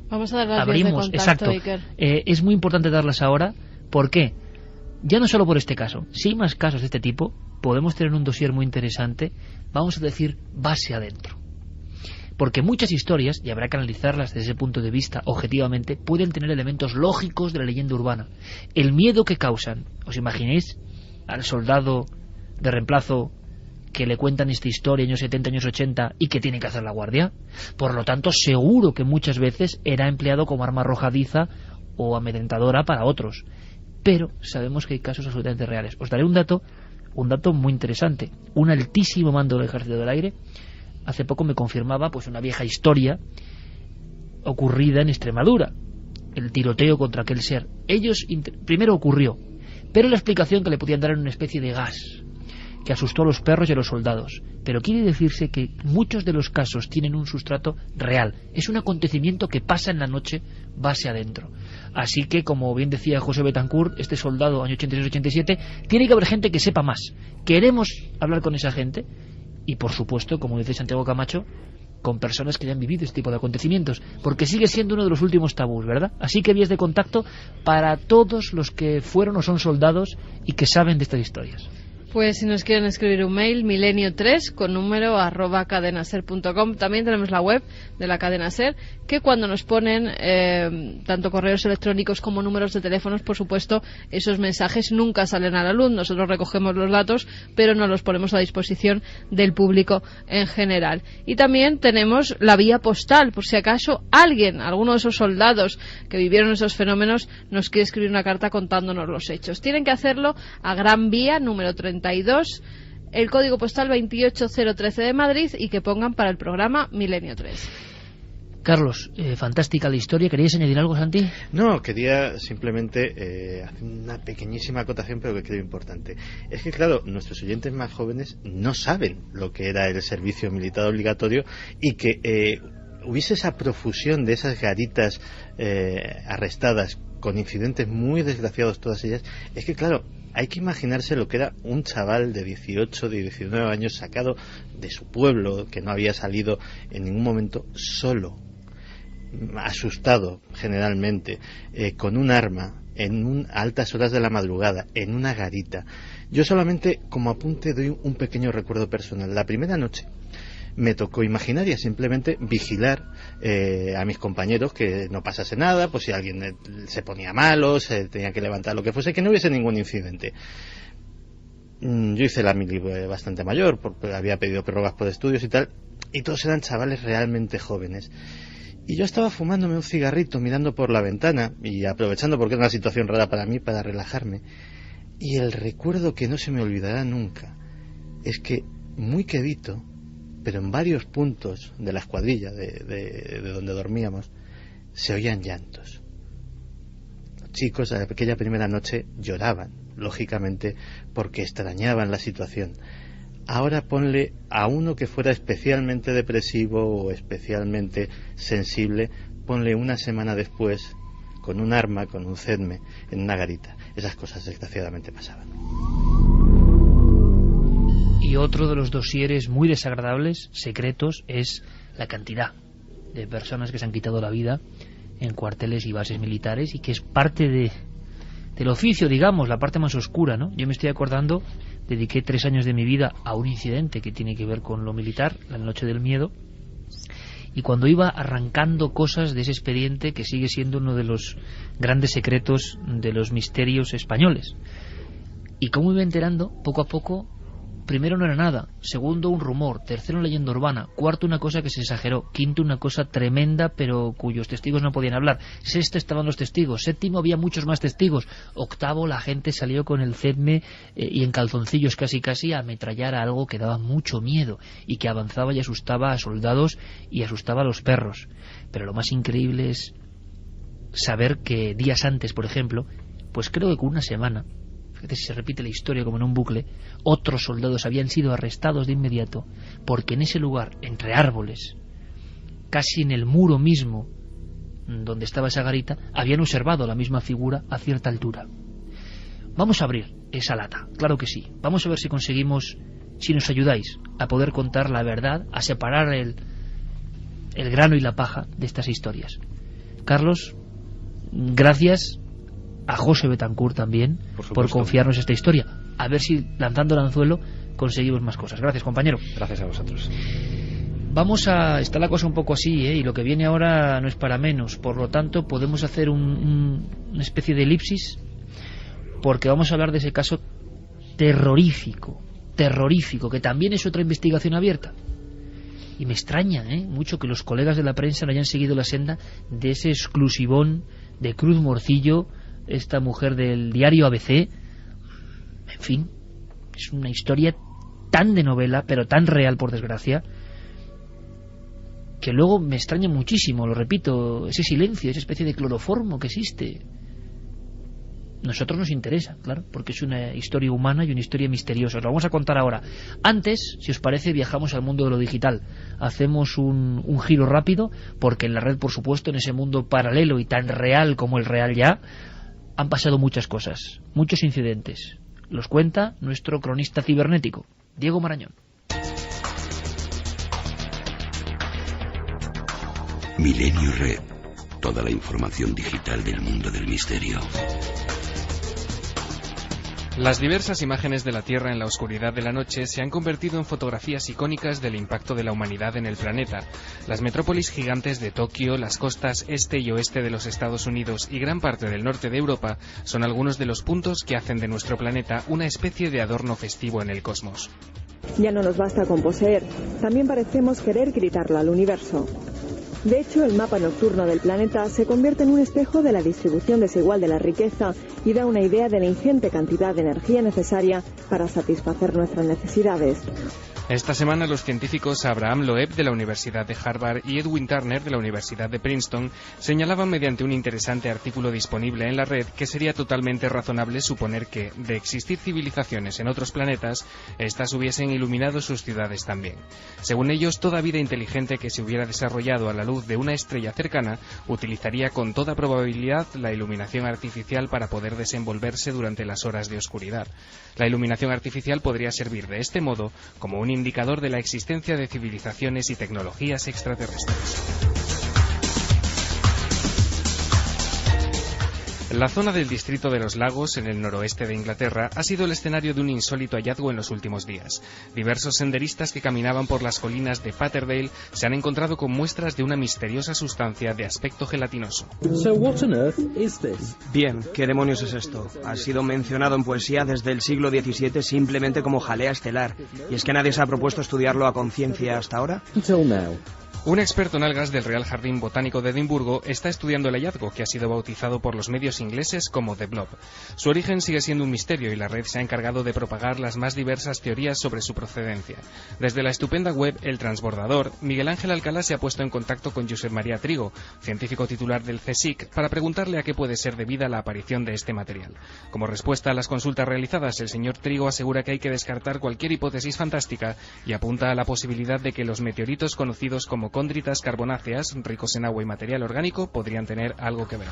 vamos a dar las abrimos, vías de contacto, exacto. Es muy importante darlas ahora. ¿Por qué? Ya no solo por este caso. Si hay más casos de este tipo, podemos tener un dossier muy interesante, vamos a decir, base adentro. Porque muchas historias, y habrá que analizarlas desde ese punto de vista objetivamente, pueden tener elementos lógicos de la leyenda urbana. El miedo que causan, ¿os imagináis al soldado de reemplazo que le cuentan esta historia años 70, años 80 y que tiene que hacer la guardia? Por lo tanto, seguro que muchas veces era empleado como arma arrojadiza o amedrentadora para otros. Pero sabemos que hay casos absolutamente reales. Os daré un dato muy interesante. Un altísimo mando del Ejército del Aire hace poco me confirmaba pues una vieja historia ocurrida en Extremadura, el tiroteo contra aquel ser. Primero ocurrió, pero la explicación que le podían dar era una especie de gas que asustó a los perros y a los soldados. Pero quiere decirse que muchos de los casos tienen un sustrato real. Es un acontecimiento que pasa en la noche base adentro. Así que, como bien decía José Betancourt, este soldado, año 86-87, tiene que haber gente que sepa más. Queremos hablar con esa gente. Y, por supuesto, como dice Santiago Camacho, con personas que ya han vivido este tipo de acontecimientos, porque sigue siendo uno de los últimos tabús, ¿verdad? Así que vías de contacto para todos los que fueron o son soldados y que saben de estas historias. Pues si nos quieren escribir un mail, milenio3 con número @cadenaser.com. También tenemos la web de la Cadena Ser, que cuando nos ponen tanto correos electrónicos como números de teléfonos, por supuesto, esos mensajes nunca salen a la luz. Nosotros recogemos los datos, pero no los ponemos a disposición del público en general. Y también tenemos la vía postal, por si acaso alguno de esos soldados que vivieron esos fenómenos nos quiere escribir una carta contándonos los hechos. Tienen que hacerlo a Gran Vía, número 32, el código postal 28013 de Madrid, y que pongan para el programa Milenio 3. Carlos, fantástica la historia. ¿Querías añadir algo, Santi? No, quería simplemente hacer una pequeñísima acotación, pero que creo importante. Es que, claro, nuestros oyentes más jóvenes no saben lo que era el servicio militar obligatorio, y que hubiese esa profusión de esas garitas arrestadas con incidentes muy desgraciados, todas ellas. Es que, claro, hay que imaginarse lo que era un chaval de 18, de 19 años sacado de su pueblo, que no había salido en ningún momento, solo, asustado generalmente, con un arma, a altas horas de la madrugada, en una garita. Yo solamente, como apunte, doy un pequeño recuerdo personal. La primera noche me tocó imaginaria, simplemente vigilar a mis compañeros que no pasase nada, pues si alguien se ponía malo, se tenía que levantar, lo que fuese, que no hubiese ningún incidente. Yo hice la mili bastante mayor, porque había pedido prórrogas por estudios y tal, y todos eran chavales realmente jóvenes. Y yo estaba fumándome un cigarrito, mirando por la ventana y aprovechando, porque era una situación rara para mí, para relajarme. Y el recuerdo que no se me olvidará nunca es que, muy quedito, pero en varios puntos de la escuadrilla de donde dormíamos, se oían llantos. Los chicos aquella primera noche lloraban, lógicamente, porque extrañaban la situación. Ahora ponle a uno que fuera especialmente depresivo o especialmente sensible, ponle una semana después con un arma, con un CEDME, en una garita. Esas cosas desgraciadamente pasaban. Y otro de los dosieres muy desagradables, secretos, es la cantidad de personas que se han quitado la vida en cuarteles y bases militares, y que es parte de del oficio, digamos, la parte más oscura, ¿no? Yo me estoy acordando, dediqué 3 años de mi vida a un incidente que tiene que ver con lo militar, la noche del miedo, y cuando iba arrancando cosas de ese expediente que sigue siendo uno de los grandes secretos de los misterios españoles, y cómo iba enterando poco a poco. Primero no era nada, segundo un rumor, tercero una leyenda urbana, cuarto una cosa que se exageró, quinto una cosa tremenda pero cuyos testigos no podían hablar, sexto estaban los testigos, séptimo había muchos más testigos, octavo la gente salió con el CEDME y en calzoncillos casi a ametrallar a algo que daba mucho miedo y que avanzaba y asustaba a soldados y asustaba a los perros. Pero lo más increíble es saber que días antes, por ejemplo, pues creo que con una semana, fíjate si se repite la historia como en un bucle, otros soldados habían sido arrestados de inmediato porque en ese lugar, entre árboles, casi en el muro mismo donde estaba esa garita, habían observado la misma figura a cierta altura. Vamos a abrir esa lata, claro que sí. Vamos a ver si conseguimos, si nos ayudáis a poder contar la verdad, a separar el grano y la paja de estas historias. Carlos, gracias. A José Betancourt también por confiarnos esta historia. A ver si lanzando el anzuelo conseguimos más cosas. Gracias, compañero. Gracias a vosotros. Está la cosa un poco así, y lo que viene ahora no es para menos. Por lo tanto, podemos hacer una especie de elipsis, porque vamos a hablar de ese caso terrorífico, que también es otra investigación abierta. Y me extraña mucho que los colegas de la prensa no hayan seguido la senda de ese exclusivón de Cruz Morcillo, esta mujer del diario ABC. En fin, es una historia tan de novela, pero tan real, por desgracia, que luego me extraña muchísimo, lo repito, ese silencio, esa especie de cloroformo que existe. Nosotros nos interesa, claro, porque es una historia humana y una historia misteriosa. Os lo vamos a contar ahora. Antes, si os parece, viajamos al mundo de lo digital. Hacemos un giro rápido, porque en la red, por supuesto, en ese mundo paralelo y tan real como el real ya, han pasado muchas cosas, muchos incidentes. Los cuenta nuestro cronista cibernético, Diego Marañón. Milenio Red. Toda la información digital del mundo del misterio. Las diversas imágenes de la Tierra en la oscuridad de la noche se han convertido en fotografías icónicas del impacto de la humanidad en el planeta. Las metrópolis gigantes de Tokio, las costas este y oeste de los Estados Unidos y gran parte del norte de Europa son algunos de los puntos que hacen de nuestro planeta una especie de adorno festivo en el cosmos. Ya no nos basta con poseer, también parecemos querer gritarlo al universo. De hecho, el mapa nocturno del planeta se convierte en un espejo de la distribución desigual de la riqueza y da una idea de la ingente cantidad de energía necesaria para satisfacer nuestras necesidades. Esta semana los científicos Abraham Loeb de la Universidad de Harvard y Edwin Turner de la Universidad de Princeton señalaban mediante un interesante artículo disponible en la red que sería totalmente razonable suponer que, de existir civilizaciones en otros planetas, éstas hubiesen iluminado sus ciudades también. Según ellos, toda vida inteligente que se hubiera desarrollado a la luz de una estrella cercana utilizaría con toda probabilidad la iluminación artificial para poder desenvolverse durante las horas de oscuridad. La iluminación artificial podría servir de este modo como un indicador de la existencia de civilizaciones y tecnologías extraterrestres. La zona del distrito de los Lagos, en el noroeste de Inglaterra, ha sido el escenario de un insólito hallazgo en los últimos días. Diversos senderistas que caminaban por las colinas de Patterdale se han encontrado con muestras de una misteriosa sustancia de aspecto gelatinoso. Bien, ¿qué demonios es esto? Ha sido mencionado en poesía desde el siglo XVII simplemente como jalea estelar. ¿Y es que nadie se ha propuesto estudiarlo a conciencia hasta ahora? Un experto en algas del Real Jardín Botánico de Edimburgo está estudiando el hallazgo, que ha sido bautizado por los medios ingleses como The Blob. Su origen sigue siendo un misterio y la red se ha encargado de propagar las más diversas teorías sobre su procedencia. Desde la estupenda web El Transbordador, Miguel Ángel Alcalá se ha puesto en contacto con Josep María Trigo, científico titular del CSIC, para preguntarle a qué puede ser debida la aparición de este material. Como respuesta a las consultas realizadas, el señor Trigo asegura que hay que descartar cualquier hipótesis fantástica y apunta a la posibilidad de que los meteoritos conocidos como cóndritas carbonáceas, ricos en agua y material orgánico, podrían tener algo que ver.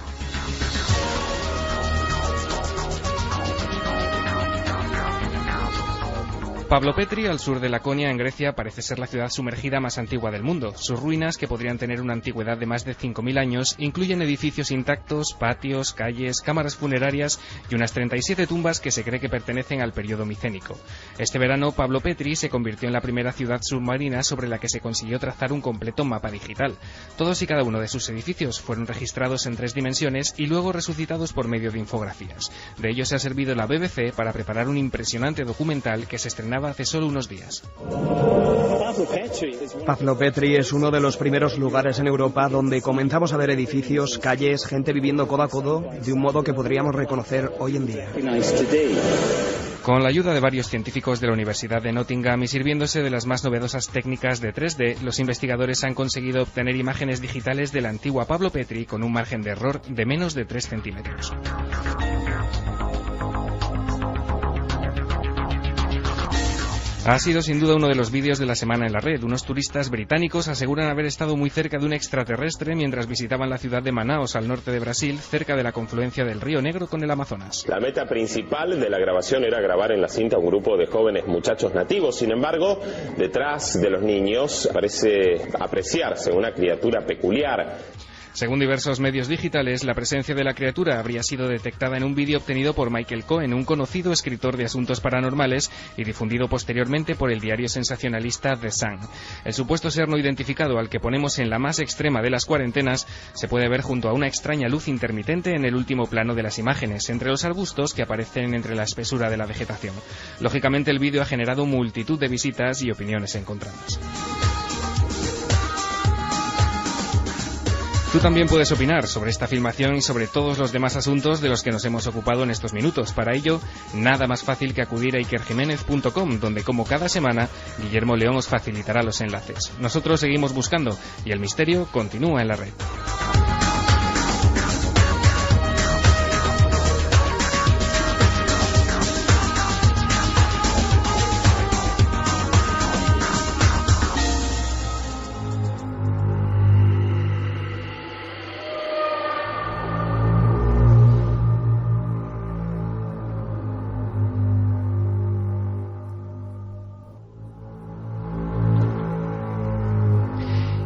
Pablo Petri, al sur de Laconia, en Grecia, parece ser la ciudad sumergida más antigua del mundo. Sus ruinas, que podrían tener una antigüedad de más de 5.000 años, incluyen edificios intactos, patios, calles, cámaras funerarias y unas 37 tumbas que se cree que pertenecen al periodo micénico. Este verano, Pablo Petri se convirtió en la primera ciudad submarina sobre la que se consiguió trazar un completo mapa digital. Todos y cada uno de sus edificios fueron registrados en 3 dimensiones y luego resucitados por medio de infografías. De ello se ha servido la BBC para preparar un impresionante documental que se estrenaba hace solo unos días. Pablo Petri es uno de los primeros lugares en Europa donde comenzamos a ver edificios, calles, gente viviendo codo a codo, de un modo que podríamos reconocer hoy en día. Con la ayuda de varios científicos de la Universidad de Nottingham y sirviéndose de las más novedosas técnicas de 3D, los investigadores han conseguido obtener imágenes digitales de la antigua Pablo Petri con un margen de error de menos de 3 centímetros. Ha sido sin duda uno de los vídeos de la semana en la red. Unos turistas británicos aseguran haber estado muy cerca de un extraterrestre mientras visitaban la ciudad de Manaus, al norte de Brasil, cerca de la confluencia del Río Negro con el Amazonas. La meta principal de la grabación era grabar en la cinta a un grupo de jóvenes muchachos nativos. Sin embargo, detrás de los niños parece apreciarse una criatura peculiar. Según diversos medios digitales, la presencia de la criatura habría sido detectada en un vídeo obtenido por Michael Cohen, un conocido escritor de asuntos paranormales, y difundido posteriormente por el diario sensacionalista The Sun. El supuesto ser no identificado, al que ponemos en la más extrema de las cuarentenas, se puede ver junto a una extraña luz intermitente en el último plano de las imágenes, entre los arbustos que aparecen entre la espesura de la vegetación. Lógicamente, el vídeo ha generado multitud de visitas y opiniones encontradas. Tú también puedes opinar sobre esta filmación y sobre todos los demás asuntos de los que nos hemos ocupado en estos minutos. Para ello, nada más fácil que acudir a ikerjimenez.com, donde como cada semana, Guillermo León os facilitará los enlaces. Nosotros seguimos buscando y el misterio continúa en la red.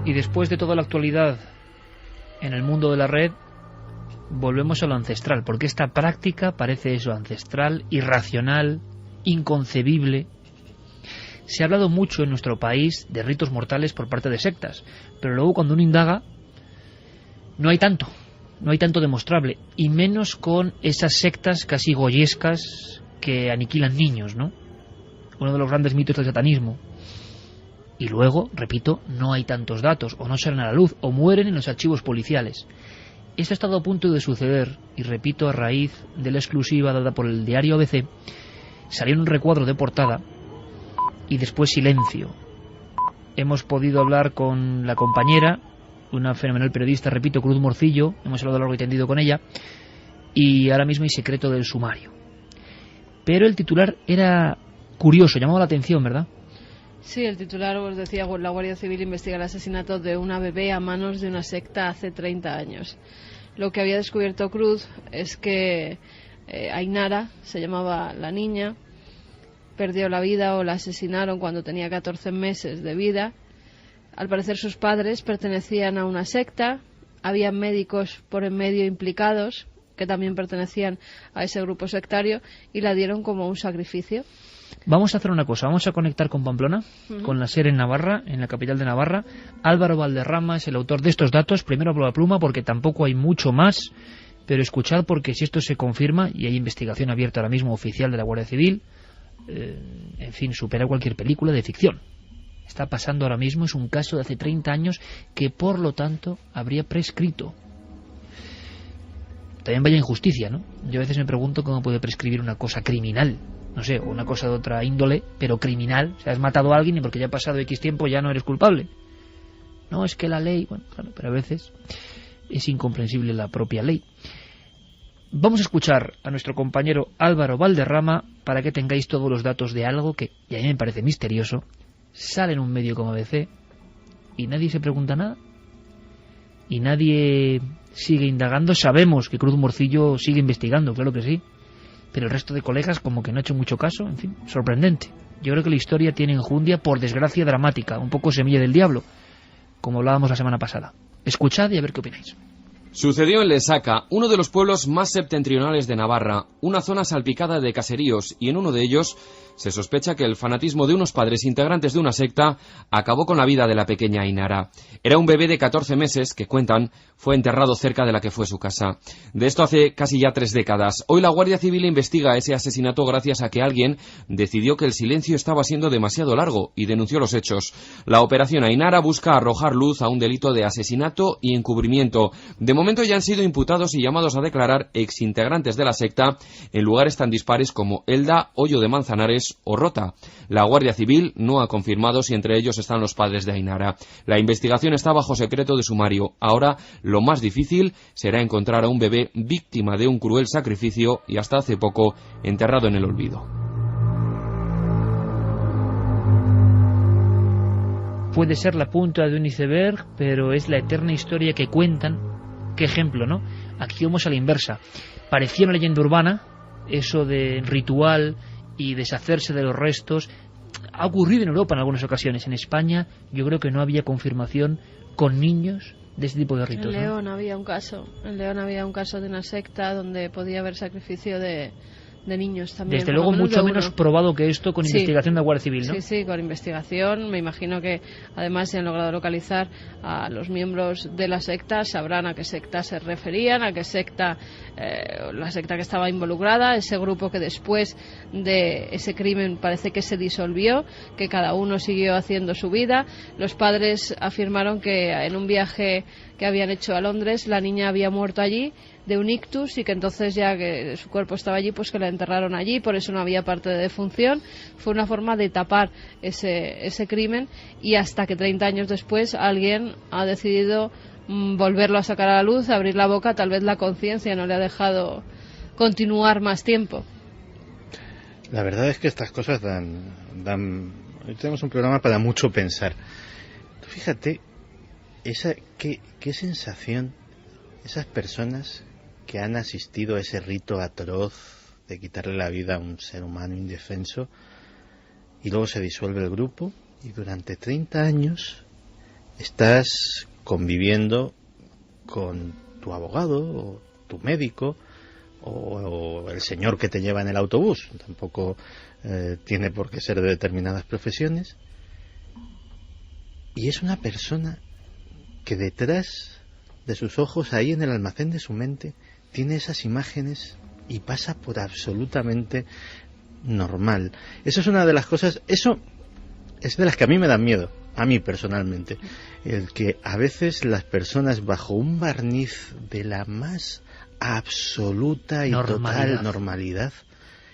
Y después de toda la actualidad en el mundo de la red, volvemos a lo ancestral, porque esta práctica parece eso, ancestral, irracional, inconcebible. Se ha hablado mucho en nuestro país de ritos mortales por parte de sectas, pero luego cuando uno indaga, no hay tanto demostrable, y menos con esas sectas casi goyescas que aniquilan niños, ¿no? Uno de los grandes mitos del satanismo. Y luego, repito, no hay tantos datos, o no salen a la luz, o mueren en los archivos policiales. Esto ha estado a punto de suceder, y repito, a raíz de la exclusiva dada por el diario ABC, salió en un recuadro de portada, y después silencio. Hemos podido hablar con la compañera, una fenomenal periodista, repito, Cruz Morcillo, hemos hablado largo y tendido con ella, y ahora mismo hay secreto del sumario. Pero el titular era curioso, llamaba la atención, ¿verdad? Sí, el titular os decía, la Guardia Civil investiga el asesinato de una bebé a manos de una secta hace 30 años. Lo que había descubierto Cruz es que Ainara, se llamaba la niña, perdió la vida o la asesinaron cuando tenía 14 meses de vida. Al parecer sus padres pertenecían a una secta, había médicos por en medio implicados que también pertenecían a ese grupo sectario y la dieron como un sacrificio. Vamos a hacer una cosa, vamos a conectar con Pamplona, con la SER en Navarra, en la capital de Navarra. Álvaro Valderrama es el autor de estos datos, primero por la pluma porque tampoco hay mucho más, pero escuchad porque si esto se confirma, y hay investigación abierta ahora mismo oficial de la Guardia Civil, en fin, supera cualquier película de ficción. Está pasando ahora mismo, es un caso de hace 30 años que por lo tanto habría prescrito. También vaya injusticia, ¿no? Yo a veces me pregunto cómo puede prescribir una cosa criminal. No sé, o una cosa de otra índole, pero criminal. O sea, has matado a alguien y porque ya ha pasado X tiempo ya no eres culpable. No, es que la ley... Bueno, claro, pero a veces es incomprensible la propia ley. Vamos a escuchar a nuestro compañero Álvaro Valderrama para que tengáis todos los datos de algo que, y a mí me parece misterioso, sale en un medio como ABC y nadie se pregunta nada. Y nadie sigue indagando. Sabemos que Cruz Morcillo sigue investigando, claro que sí. pero el resto de colegas como que no ha hecho mucho caso. En fin, sorprendente. Yo creo que la historia tiene enjundia, por desgracia dramática, un poco semilla del diablo, como hablábamos la semana pasada. Escuchad y a ver qué opináis. Sucedió en Lesaca, uno de los pueblos más septentrionales de Navarra, una zona salpicada de caseríos, y en uno de ellos se sospecha que el fanatismo de unos padres integrantes de una secta acabó con la vida de la pequeña Ainara. Era un bebé de 14 meses que, cuentan, fue enterrado cerca de la que fue su casa. De esto hace casi ya 3 décadas. Hoy la Guardia Civil investiga ese asesinato gracias a que alguien decidió que el silencio estaba siendo demasiado largo y denunció los hechos. La operación Ainara busca arrojar luz a un delito de asesinato y encubrimiento. De momento ya han sido imputados y llamados a declarar exintegrantes de la secta en lugares tan dispares como Elda, Hoyo de Manzanares o Rota. La Guardia Civil no ha confirmado si entre ellos están los padres de Ainara. La investigación está bajo secreto de sumario. Ahora lo más difícil será encontrar a un bebé víctima de un cruel sacrificio y hasta hace poco enterrado en el olvido. Puede ser la punta de un iceberg, pero es la eterna historia que cuentan. Qué ejemplo, ¿no? Aquí vamos a la inversa. Parecía una leyenda urbana, eso de ritual y deshacerse de los restos. Ha ocurrido en Europa en algunas ocasiones. En España yo creo que no había confirmación con niños de este tipo de ritos. En León había un caso. En León había un caso de una secta donde podía haber sacrificio de niños también. Desde luego mucho menos probado que esto con investigación de la Guardia Civil, ¿no? Sí, sí, con investigación. Me imagino que además se han logrado localizar a los miembros de la secta, sabrán a qué secta se referían, a qué secta, la secta que estaba involucrada, ese grupo que después de ese crimen parece que se disolvió, que cada uno siguió haciendo su vida. Los padres afirmaron que en un viaje que habían hecho a Londres la niña había muerto allí de un ictus y que entonces ya que su cuerpo estaba allí, pues que la enterraron allí, por eso no había parte de defunción. Fue una forma de tapar ese crimen, y hasta que 30 años después alguien ha decidido volverlo a sacar a la luz, abrir la boca. Tal vez la conciencia no le ha dejado continuar más tiempo. La verdad es que estas cosas dan... Hoy tenemos un programa para mucho pensar. Tú fíjate, qué sensación esas personas que han asistido a ese rito atroz de quitarle la vida a un ser humano indefenso, y luego se disuelve el grupo y durante 30 años estás conviviendo con tu abogado o tu médico o el señor que te lleva en el autobús. Tampoco tiene por qué ser de determinadas profesiones, y es una persona que detrás de sus ojos, ahí en el almacén de su mente, tiene esas imágenes y pasa por absolutamente normal. Eso es una de las cosas, eso es de las que a mí me dan miedo, a mí personalmente, el que a veces las personas bajo un barniz de la más absoluta y total normalidad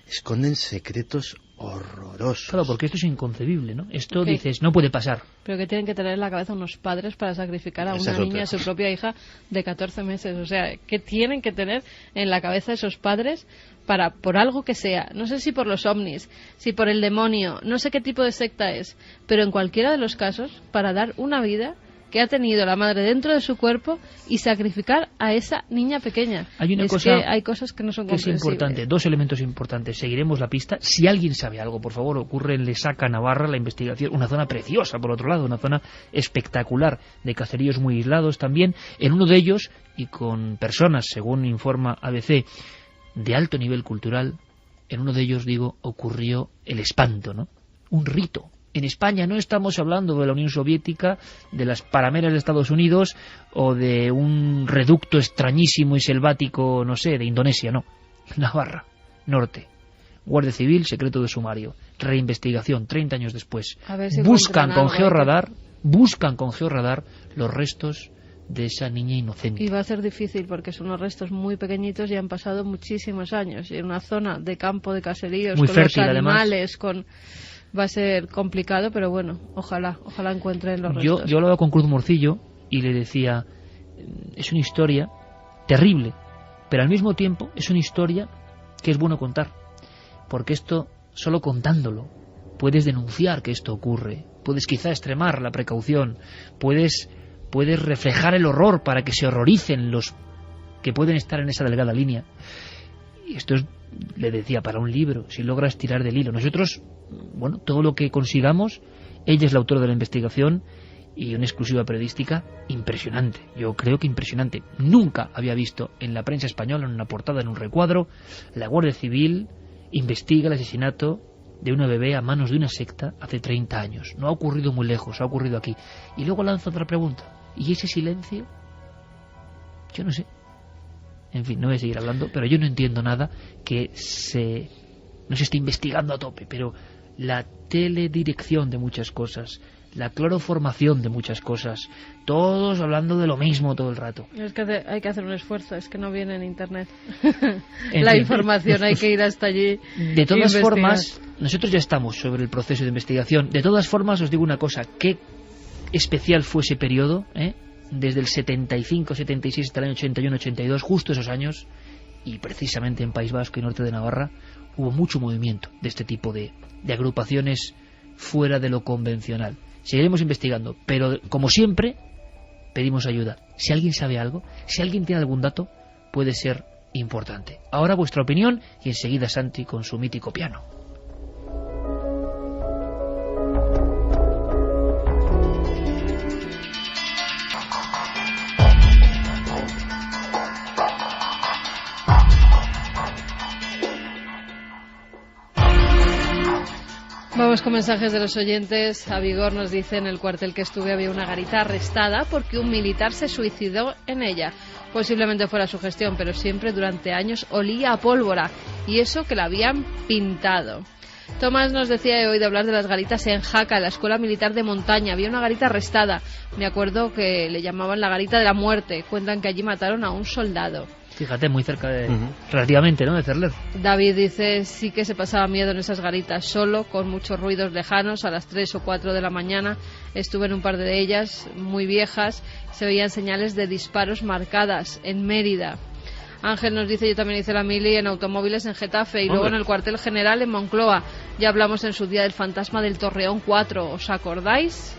esconden secretos horrorosos. Claro, porque esto es inconcebible, ¿no? Esto dices, no puede pasar. Pero que tienen que tener en la cabeza unos padres para sacrificar a una niña, a su propia hija de 14 meses. O sea, ¿qué tienen que tener en la cabeza esos padres para, por algo que sea? No sé si por los ovnis, si por el demonio, no sé qué tipo de secta es, pero en cualquiera de los casos, para dar una vida que ha tenido la madre dentro de su cuerpo y sacrificar a esa niña pequeña. Hay cosas que no son comprensibles. Es importante, 2 elementos importantes. Seguiremos la pista. Si alguien sabe algo, por favor, ocurre en Lesaca, Navarra, la investigación. Una zona preciosa, por otro lado, una zona espectacular, de caseríos muy aislados también. En uno de ellos, y con personas, según informa ABC, de alto nivel cultural, en uno de ellos, digo, ocurrió el espanto, ¿no? Un rito. En España no estamos hablando de la Unión Soviética, de las parameras de Estados Unidos o de un reducto extrañísimo y selvático, no sé, de Indonesia, no. Navarra, norte. Guardia Civil, secreto de sumario. Reinvestigación, 30 años después. Buscan con georradar los restos de esa niña inocente. Y va a ser difícil porque son unos restos muy pequeñitos y han pasado muchísimos años. Y en una zona de campo, de caseríos, muy con fértil, los animales, además. Va a ser complicado, pero bueno, ojalá encuentren los restos. Yo hablaba con Cruz Morcillo y le decía, es una historia terrible, pero al mismo tiempo es una historia que es bueno contar, porque esto, solo contándolo, puedes denunciar que esto ocurre, puedes quizá extremar la precaución, puedes reflejar el horror para que se horroricen los que pueden estar en esa delgada línea. Y esto es le decía, para un libro, si logras tirar del hilo. Nosotros, bueno, todo lo que consigamos, ella es la autora de la investigación y una exclusiva periodística impresionante. Yo creo que impresionante. Nunca había visto en la prensa española, en una portada, en un recuadro, la Guardia Civil investiga el asesinato de una bebé a manos de una secta hace 30 años. No ha ocurrido muy lejos, ha ocurrido aquí. Y luego lanza otra pregunta. ¿Y ese silencio? Yo no sé. En fin, no voy a seguir hablando, pero yo no entiendo nada que no se esté investigando a tope, pero la teledirección de muchas cosas, la cloroformación de muchas cosas, todos hablando de lo mismo todo el rato. Es que hay que hacer un esfuerzo, es que no viene en internet. La información hay que ir hasta allí. De todas formas, nosotros ya estamos sobre el proceso de investigación. De todas formas, os digo una cosa, qué especial fue ese periodo, desde el 75, 76 hasta el año 81, 82, justo esos años, y precisamente en País Vasco y norte de Navarra hubo mucho movimiento de este tipo de agrupaciones fuera de lo convencional. Seguiremos investigando, pero como siempre pedimos ayuda. Si alguien sabe algo, si alguien tiene algún dato, puede ser importante. Ahora vuestra opinión y enseguida Santi con su mítico piano. Vamos con mensajes de los oyentes. A Vigor nos dice: en el cuartel que estuve había una garita arrestada porque un militar se suicidó en ella. Posiblemente fuera su gestión, pero siempre durante años olía a pólvora, y eso que la habían pintado. Tomás nos decía: he oído hablar de las garitas en Jaca, en la escuela militar de montaña. Había una garita arrestada. Me acuerdo que le llamaban la garita de la muerte. Cuentan que allí mataron a un soldado. Fíjate, muy cerca de... relativamente, ¿no?, de Cerler. David dice: sí que se pasaba miedo en esas garitas, solo, con muchos ruidos lejanos. A las 3 o 4 de la mañana estuve en un par de ellas, muy viejas. Se veían señales de disparos marcadas en Mérida. Ángel nos dice: yo también hice la mili en automóviles en Getafe y luego en el cuartel general en Moncloa. Ya hablamos en su día del fantasma del Torreón 4, ¿os acordáis?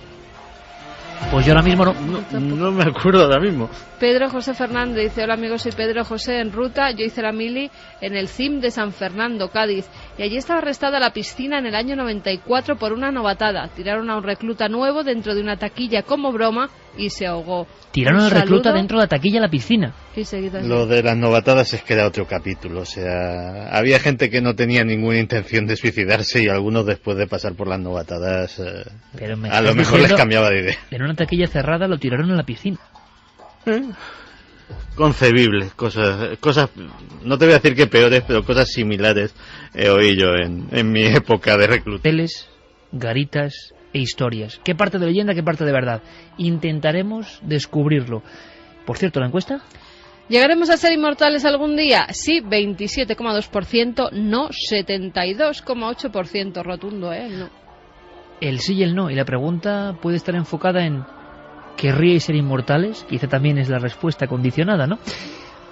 Pues yo ahora mismo no me acuerdo ahora mismo. Pedro José Fernández dice: hola amigos, soy Pedro José en ruta. Yo hice la mili en el CIM de San Fernando, Cádiz, y allí estaba arrestada la piscina en el año 94 por una novatada. Tiraron a un recluta nuevo dentro de una taquilla como broma y se ahogó. Tiraron al recluta dentro de la taquilla a la piscina. Lo de las novatadas es que era otro capítulo. O sea, había gente que no tenía ninguna intención de suicidarse y algunos, después de pasar por las novatadas, a lo mejor les cambiaba de idea. En una taquilla cerrada lo tiraron a la piscina. Concebible, cosas, no te voy a decir que peores, pero cosas similares he oído yo en mi época de recluta. Garitas e historias. ¿Qué parte de leyenda, qué parte de verdad? Intentaremos descubrirlo. Por cierto, ¿la encuesta? ¿Llegaremos a ser inmortales algún día? Sí, 27,2%, no 72,8%, rotundo, no. El sí y el no, y la pregunta puede estar enfocada en ¿querríais ser inmortales? Quizá también es la respuesta condicionada, ¿no?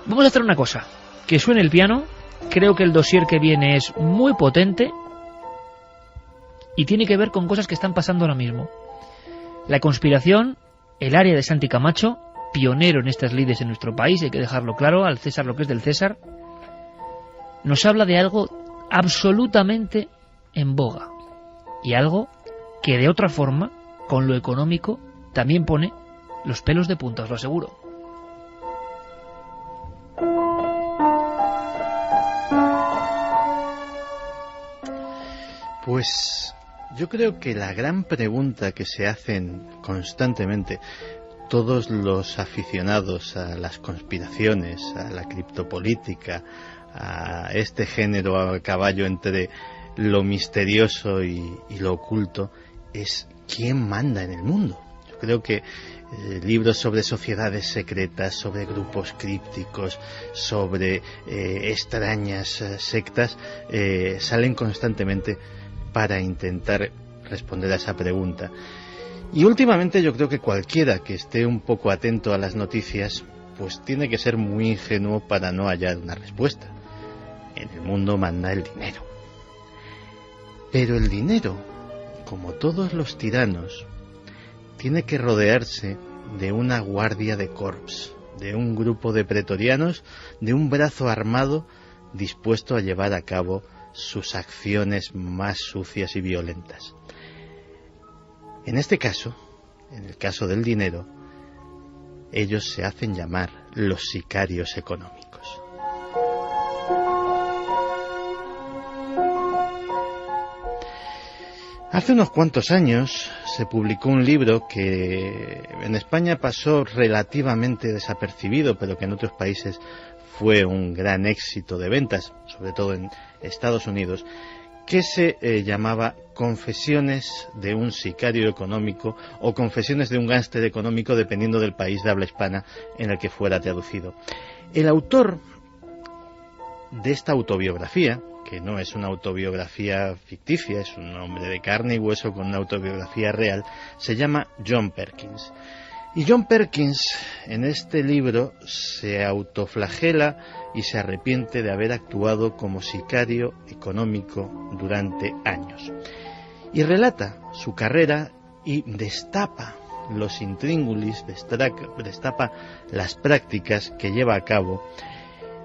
Vamos a hacer una cosa, que suene el piano. Creo que el dossier que viene es muy potente y tiene que ver con cosas que están pasando ahora mismo. La conspiración, el área de Santi Camacho, pionero en estas lides en nuestro país, hay que dejarlo claro, al César lo que es del César, nos habla de algo absolutamente en boga y algo que de otra forma, con lo económico, también pone los pelos de punta, os lo aseguro. Pues yo creo que la gran pregunta que se hacen constantemente todos los aficionados a las conspiraciones, a la criptopolítica, a este género a caballo entre lo misterioso y lo oculto, es ¿quién manda en el mundo? Yo creo que libros sobre sociedades secretas, sobre grupos crípticos, sobre extrañas sectas, salen constantemente para intentar responder a esa pregunta. Y últimamente yo creo que cualquiera que esté un poco atento a las noticias, pues tiene que ser muy ingenuo para no hallar una respuesta. En el mundo manda el dinero. Pero el dinero, como todos los tiranos, tiene que rodearse de una guardia de corps, de un grupo de pretorianos, de un brazo armado dispuesto a llevar a cabo sus acciones más sucias y violentas. En este caso, en el caso del dinero, ellos se hacen llamar los sicarios económicos. Hace unos cuantos años se publicó un libro que en España pasó relativamente desapercibido, pero que en otros países fue un gran éxito de ventas, sobre todo en Estados Unidos, que se llamaba Confesiones de un sicario económico o Confesiones de un gángster económico, dependiendo del país de habla hispana en el que fuera traducido. El autor de esta autobiografía, que no es una autobiografía ficticia, es un hombre de carne y hueso con una autobiografía real, se llama John Perkins. Y John Perkins en este libro se autoflagela y se arrepiente de haber actuado como sicario económico durante años. Y relata su carrera y destapa los intríngulis, destapa las prácticas que lleva a cabo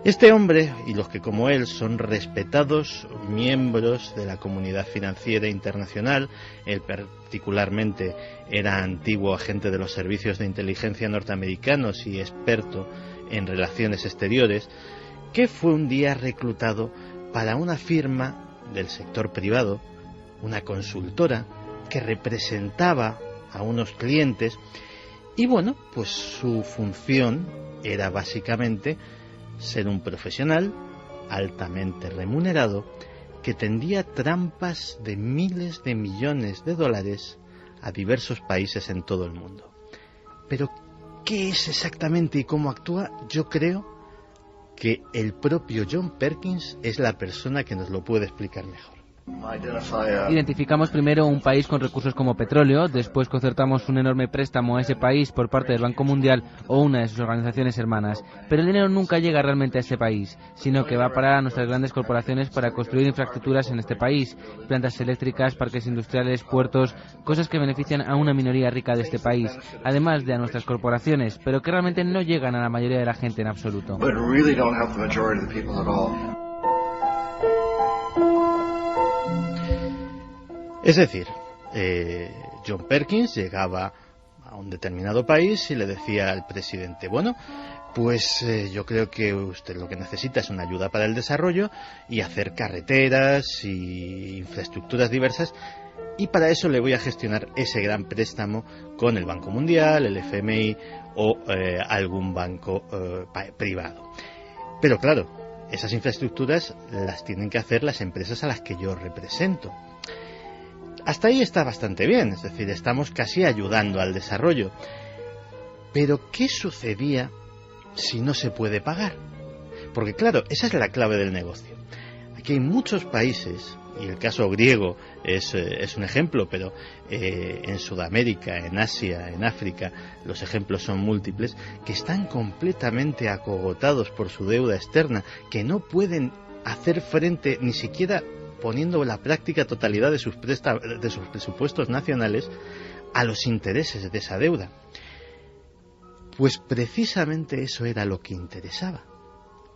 este hombre y los que como él son respetados miembros de la comunidad financiera internacional. Él particularmente era antiguo agente de los servicios de inteligencia norteamericanos y experto en relaciones exteriores, que fue un día reclutado para una firma del sector privado, una consultora que representaba a unos clientes, y bueno, pues su función era básicamente ser un profesional altamente remunerado que tendía trampas de miles de millones de dólares a diversos países en todo el mundo. Pero, ¿qué es exactamente y cómo actúa? Yo creo que el propio John Perkins es la persona que nos lo puede explicar mejor. Identificamos primero un país con recursos como petróleo, después concertamos un enorme préstamo a ese país por parte del Banco Mundial o una de sus organizaciones hermanas, pero el dinero nunca llega realmente a ese país, sino que va para nuestras grandes corporaciones para construir infraestructuras en este país, plantas eléctricas, parques industriales, puertos, cosas que benefician a una minoría rica de este país, además de a nuestras corporaciones, pero que realmente no llegan a la mayoría de la gente en absoluto. Es decir, John Perkins llegaba a un determinado país y le decía al presidente, bueno, pues yo creo que usted lo que necesita es una ayuda para el desarrollo y hacer carreteras y infraestructuras diversas, y para eso le voy a gestionar ese gran préstamo con el Banco Mundial, el FMI o algún banco privado. Pero claro, esas infraestructuras las tienen que hacer las empresas a las que yo represento. Hasta ahí está bastante bien, es decir, estamos casi ayudando al desarrollo. Pero, ¿qué sucedía si no se puede pagar? Porque claro, esa es la clave del negocio. Aquí hay muchos países, y el caso griego es un ejemplo, pero en Sudamérica, en Asia, en África, los ejemplos son múltiples, que están completamente acogotados por su deuda externa, que no pueden hacer frente ni siquiera poniendo la práctica totalidad de sus presupuestos nacionales a los intereses de esa deuda. Pues precisamente eso era lo que interesaba,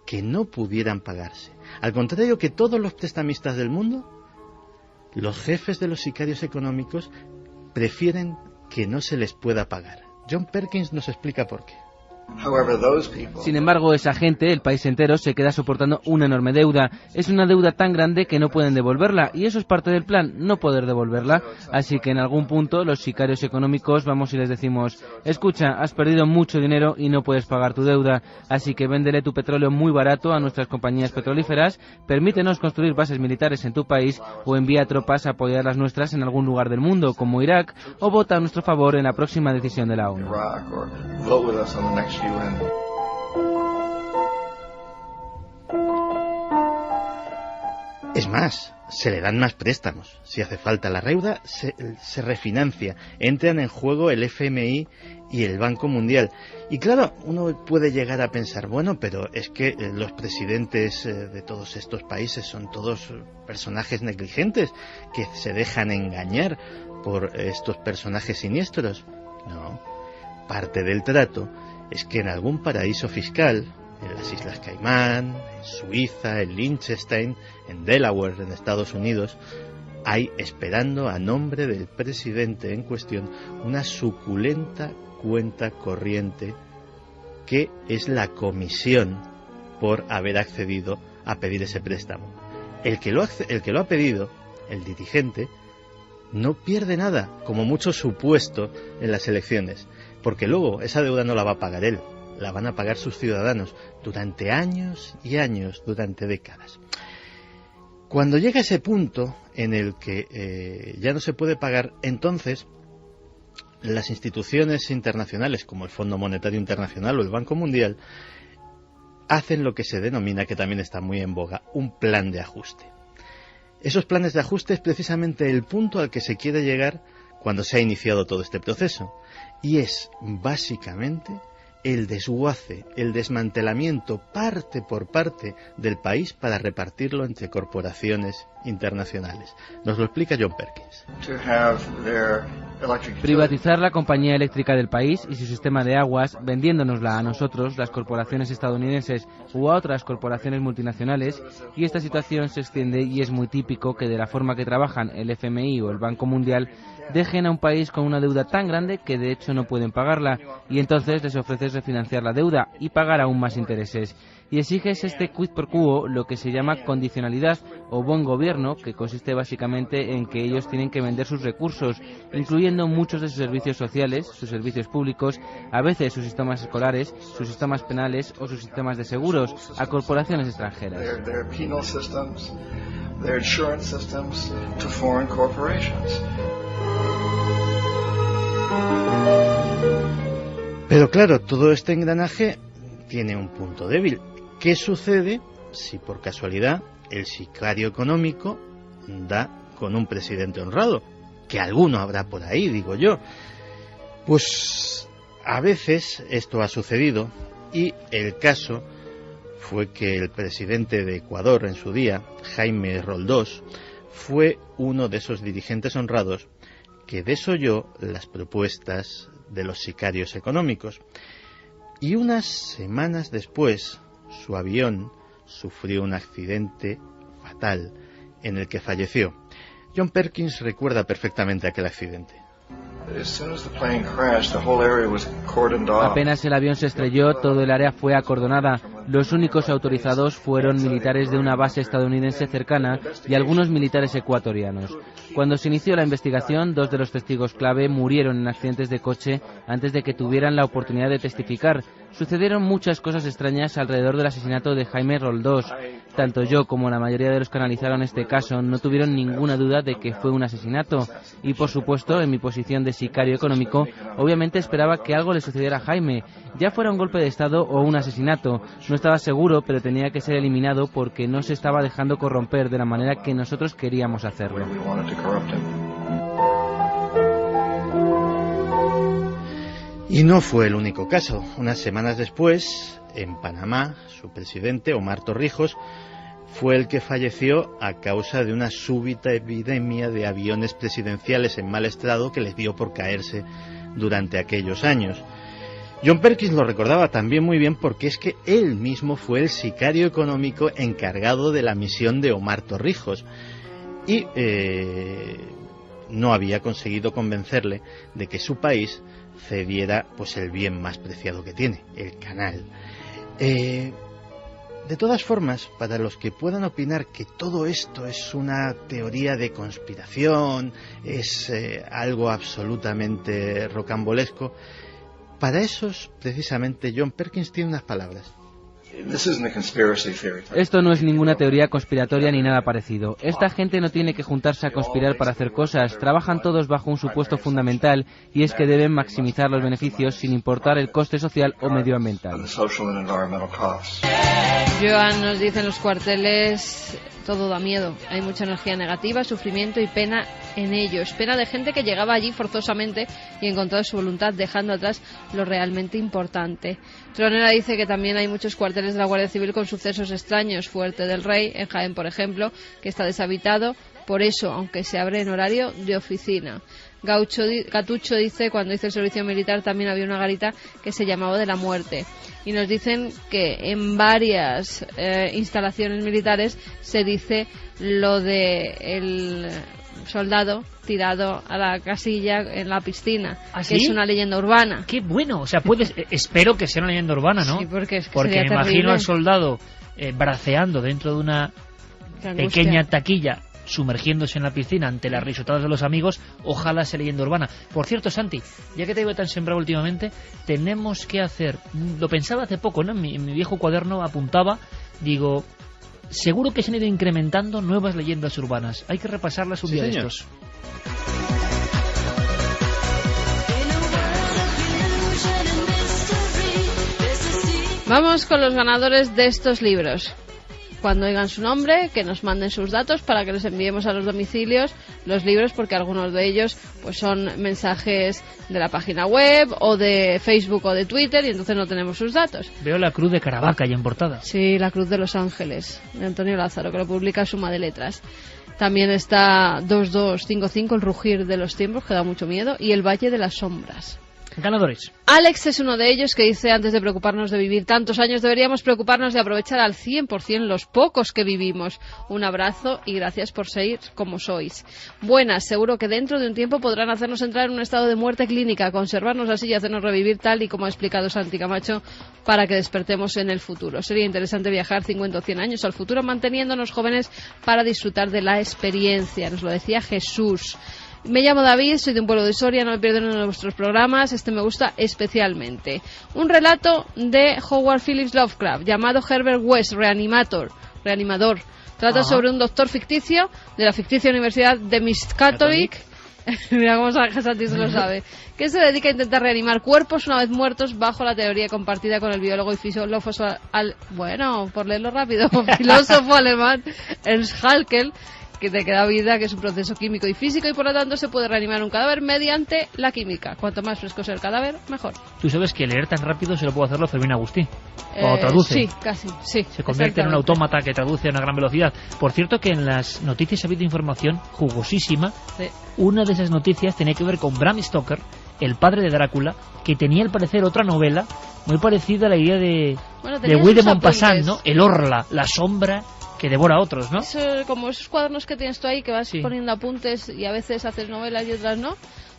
que no pudieran pagarse. Al contrario que todos los prestamistas del mundo, los jefes de los sicarios económicos prefieren que no se les pueda pagar. John Perkins nos explica por qué. Sin embargo, esa gente, el país entero, se queda soportando una enorme deuda. Es una deuda tan grande que no pueden devolverla, y eso es parte del plan, no poder devolverla. Así que en algún punto los sicarios económicos vamos y les decimos, escucha, has perdido mucho dinero y no puedes pagar tu deuda, así que véndele tu petróleo muy barato a nuestras compañías petrolíferas, permítenos construir bases militares en tu país o envía tropas a apoyar las nuestras en algún lugar del mundo, como Irak, o vota a nuestro favor en la próxima decisión de la ONU. Es más, se le dan más préstamos. Si hace falta la deuda, se refinancia. Entran en juego el FMI y el Banco Mundial. Y claro, uno puede llegar a pensar, bueno, pero es que los presidentes de todos estos países son todos personajes negligentes que se dejan engañar por estos personajes siniestros. No, parte del trato es que en algún paraíso fiscal, en las Islas Caimán, en Suiza, en Liechtenstein, en Delaware, en Estados Unidos, hay, esperando a nombre del presidente en cuestión, una suculenta cuenta corriente que es la comisión por haber accedido a pedir ese préstamo. El que lo ha pedido, el dirigente, no pierde nada, como mucho supuesto en las elecciones, porque luego esa deuda no la va a pagar él, la van a pagar sus ciudadanos durante años y años, durante décadas. Cuando llega ese punto en el que ya no se puede pagar, entonces las instituciones internacionales como el Fondo Monetario Internacional o el Banco Mundial hacen lo que se denomina, que también está muy en boga, un plan de ajuste. Esos planes de ajuste es precisamente el punto al que se quiere llegar cuando se ha iniciado todo este proceso, y es básicamente el desguace, el desmantelamiento parte por parte del país para repartirlo entre corporaciones internacionales. Nos lo explica John Perkins. Privatizar la compañía eléctrica del país y su sistema de aguas, vendiéndonosla a nosotros, las corporaciones estadounidenses u a otras corporaciones multinacionales, y esta situación se extiende y es muy típico que de la forma que trabajan el FMI o el Banco Mundial dejen a un país con una deuda tan grande que de hecho no pueden pagarla, y entonces les ofreces refinanciar la deuda y pagar aún más intereses. Y exiges este quid pro quo, lo que se llama condicionalidad o buen gobierno, que consiste básicamente en que ellos tienen que vender sus recursos, incluyendo muchos de sus servicios sociales, sus servicios públicos, a veces sus sistemas escolares, sus sistemas penales o sus sistemas de seguros, a corporaciones extranjeras. Pero claro, todo este engranaje tiene un punto débil. ¿Qué sucede si por casualidad el sicario económico da con un presidente honrado? Que alguno habrá por ahí, digo yo. Pues a veces esto ha sucedido, y el caso fue que el presidente de Ecuador en su día, Jaime Roldós, fue uno de esos dirigentes honrados que desoyó las propuestas de los sicarios económicos. Y unas semanas después, su avión sufrió un accidente fatal en el que falleció. John Perkins recuerda perfectamente aquel accidente. Apenas el avión se estrelló, todo el área fue acordonada. Los únicos autorizados fueron militares de una base estadounidense cercana y algunos militares ecuatorianos. Cuando se inició la investigación, 2 de los testigos clave murieron en accidentes de coche antes de que tuvieran la oportunidad de testificar. Sucedieron muchas cosas extrañas alrededor del asesinato de Jaime Roldós. Tanto yo como la mayoría de los que analizaron este caso no tuvieron ninguna duda de que fue un asesinato. Y por supuesto, en mi posición de sicario económico, obviamente esperaba que algo le sucediera a Jaime, ya fuera un golpe de estado o un asesinato. No estaba seguro, pero tenía que ser eliminado porque no se estaba dejando corromper de la manera que nosotros queríamos hacerlo. Y no fue el único caso. Unas semanas después, en Panamá, su presidente, Omar Torrijos, fue el que falleció a causa de una súbita epidemia de aviones presidenciales en mal estado que les dio por caerse durante aquellos años. John Perkins lo recordaba también muy bien porque es que él mismo fue el sicario económico encargado de la misión de Omar Torrijos y no había conseguido convencerle de que su país cediera pues el bien más preciado que tiene, el canal. De todas formas, para los que puedan opinar que todo esto es una teoría de conspiración, es algo absolutamente rocambolesco, para esos, precisamente, John Perkins tiene unas palabras. Esto no es ninguna teoría conspiratoria ni nada parecido. Esta gente no tiene que juntarse a conspirar para hacer cosas. Trabajan todos bajo un supuesto fundamental, y es que deben maximizar los beneficios sin importar el coste social o medioambiental. Joan nos dice en los cuarteles: todo da miedo, hay mucha energía negativa, sufrimiento y pena en ellos. Pena de gente que llegaba allí forzosamente y en contra de su voluntad, dejando atrás lo realmente importante. Tronera dice que también hay muchos cuarteles de la Guardia Civil con sucesos extraños. Fuerte del Rey, en Jaén, por ejemplo, que está deshabitado, por eso, aunque se abre en horario de oficina. Gatucho dice, cuando hice el servicio militar también había una garita que se llamaba de la muerte. Y nos dicen que en varias instalaciones militares se dice lo de el soldado tirado a la casilla en la piscina, ¿Ah, que sí? es una leyenda urbana. Qué bueno, o sea, espero que sea una leyenda urbana, ¿no? Sí, porque me imagino al soldado braceando dentro de una pequeña taquilla, sumergiéndose en la piscina ante las risotadas de los amigos. Ojalá sea leyenda urbana. Por cierto, Santi, ya que te veo tan sembrado últimamente, tenemos que hacer, lo pensaba hace poco, ¿no? En mi viejo cuaderno apuntaba, digo, seguro que se han ido incrementando nuevas leyendas urbanas. Hay que repasarlas un día de estos. Vamos con los ganadores de estos libros. Cuando oigan su nombre, que nos manden sus datos para que les enviemos a los domicilios los libros, porque algunos de ellos pues son mensajes de la página web o de Facebook o de Twitter, y entonces no tenemos sus datos. Veo la cruz de Caravaca ya en portada. Sí, la cruz de Los Ángeles, de Antonio Lázaro, que lo publica Suma de Letras. También está 2255, El rugir de los tiempos, que da mucho miedo, y El valle de las sombras. Ganadores. Alex es uno de ellos, que dice: antes de preocuparnos de vivir tantos años, deberíamos preocuparnos de aprovechar al 100% los pocos que vivimos. Un abrazo y gracias por ser como sois. Buenas, seguro que dentro de un tiempo podrán hacernos entrar en un estado de muerte clínica, conservarnos así y hacernos revivir tal y como ha explicado Santi Camacho, para que despertemos en el futuro. Sería interesante viajar 50 o 100 años al futuro manteniéndonos jóvenes para disfrutar de la experiencia. Nos lo decía Jesús. Me llamo David, soy de un pueblo de Soria, no me pierdo uno de vuestros programas, este me gusta especialmente. Un relato de Howard Phillips Lovecraft llamado Herbert West, Reanimador. Trata sobre un doctor ficticio de la ficticia Universidad de Miskatonic. Mira cómo Santi se lo sabe. Que se dedica a intentar reanimar cuerpos una vez muertos bajo la teoría compartida con el biólogo y filósofo por leerlo rápido, filósofo alemán Ernst Haeckel, que te queda vida, que es un proceso químico y físico, y por lo tanto se puede reanimar un cadáver mediante la química. Cuanto más fresco sea el cadáver, mejor. Tú sabes que leer tan rápido se lo puede hacerlo Fermín Agustí. O traduce. Sí, casi, sí. Se convierte en un autómata que traduce a una gran velocidad. Por cierto, que en las noticias ha habido información jugosísima. Sí. Una de esas noticias tenía que ver con Bram Stoker, el padre de Drácula, que tenía al parecer otra novela muy parecida a la idea de Guy de Maupassant, ¿no? El Orla, la sombra que devora a otros, ¿no? Como esos cuadernos que tienes tú ahí, que vas poniendo apuntes y a veces haces novelas y otras no,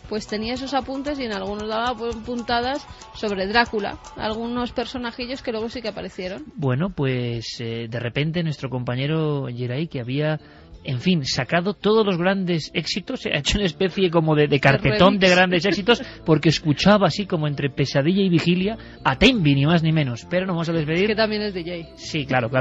pues tenía esos apuntes y en algunos daba puntadas sobre Drácula, algunos personajillos que luego sí que aparecieron. Bueno, pues de repente nuestro compañero Geray, que había, en fin, sacado todos los grandes éxitos, se ha hecho una especie como de carpetón de grandes éxitos, porque escuchaba así como entre pesadilla y vigilia a Tembi, ni más ni menos. Pero nos vamos a despedir. Es que también es DJ. Sí, claro.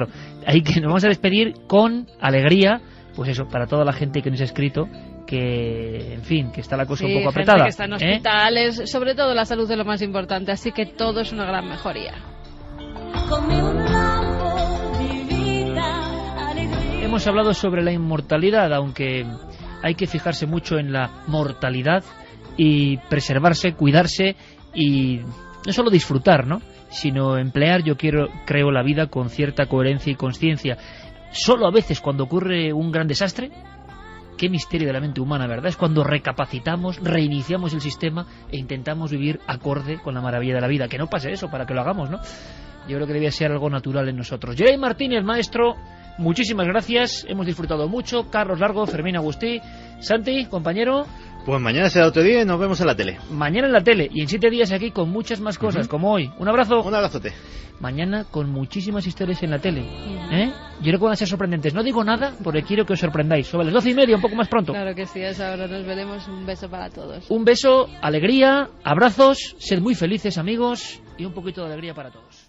Ahí que nos vamos a despedir con alegría, pues eso, para toda la gente que nos ha escrito, que, en fin, que está la cosa un poco apretada. Que está en hospitales, sobre todo la salud es lo más importante, así que todo es una gran mejoría. Hemos hablado sobre la inmortalidad, aunque hay que fijarse mucho en la mortalidad y preservarse, cuidarse y no solo disfrutar, ¿no?, sino emplear, creo, la vida con cierta coherencia y consciencia. Solo a veces cuando ocurre un gran desastre, qué misterio de la mente humana, ¿verdad?, es cuando recapacitamos, reiniciamos el sistema e intentamos vivir acorde con la maravilla de la vida. Que no pase eso para que lo hagamos, ¿no? Yo creo que debía ser algo natural en nosotros. Geray Martínez, maestro, muchísimas gracias, hemos disfrutado mucho. Carlos Largo, Fermín Agustí, Santi, compañero. Pues mañana será otro día y nos vemos en la tele. Mañana en la tele y en 7 días aquí con muchas más cosas, como hoy. Un abrazo. Un abrazote. Mañana con muchísimas historias en la tele. Yo creo que van a ser sorprendentes. No digo nada porque quiero que os sorprendáis. Sobre las 12:30, un poco más pronto. Claro que sí, a esa hora nos veremos. Un beso para todos. Un beso, alegría, abrazos, sed muy felices, amigos, y un poquito de alegría para todos.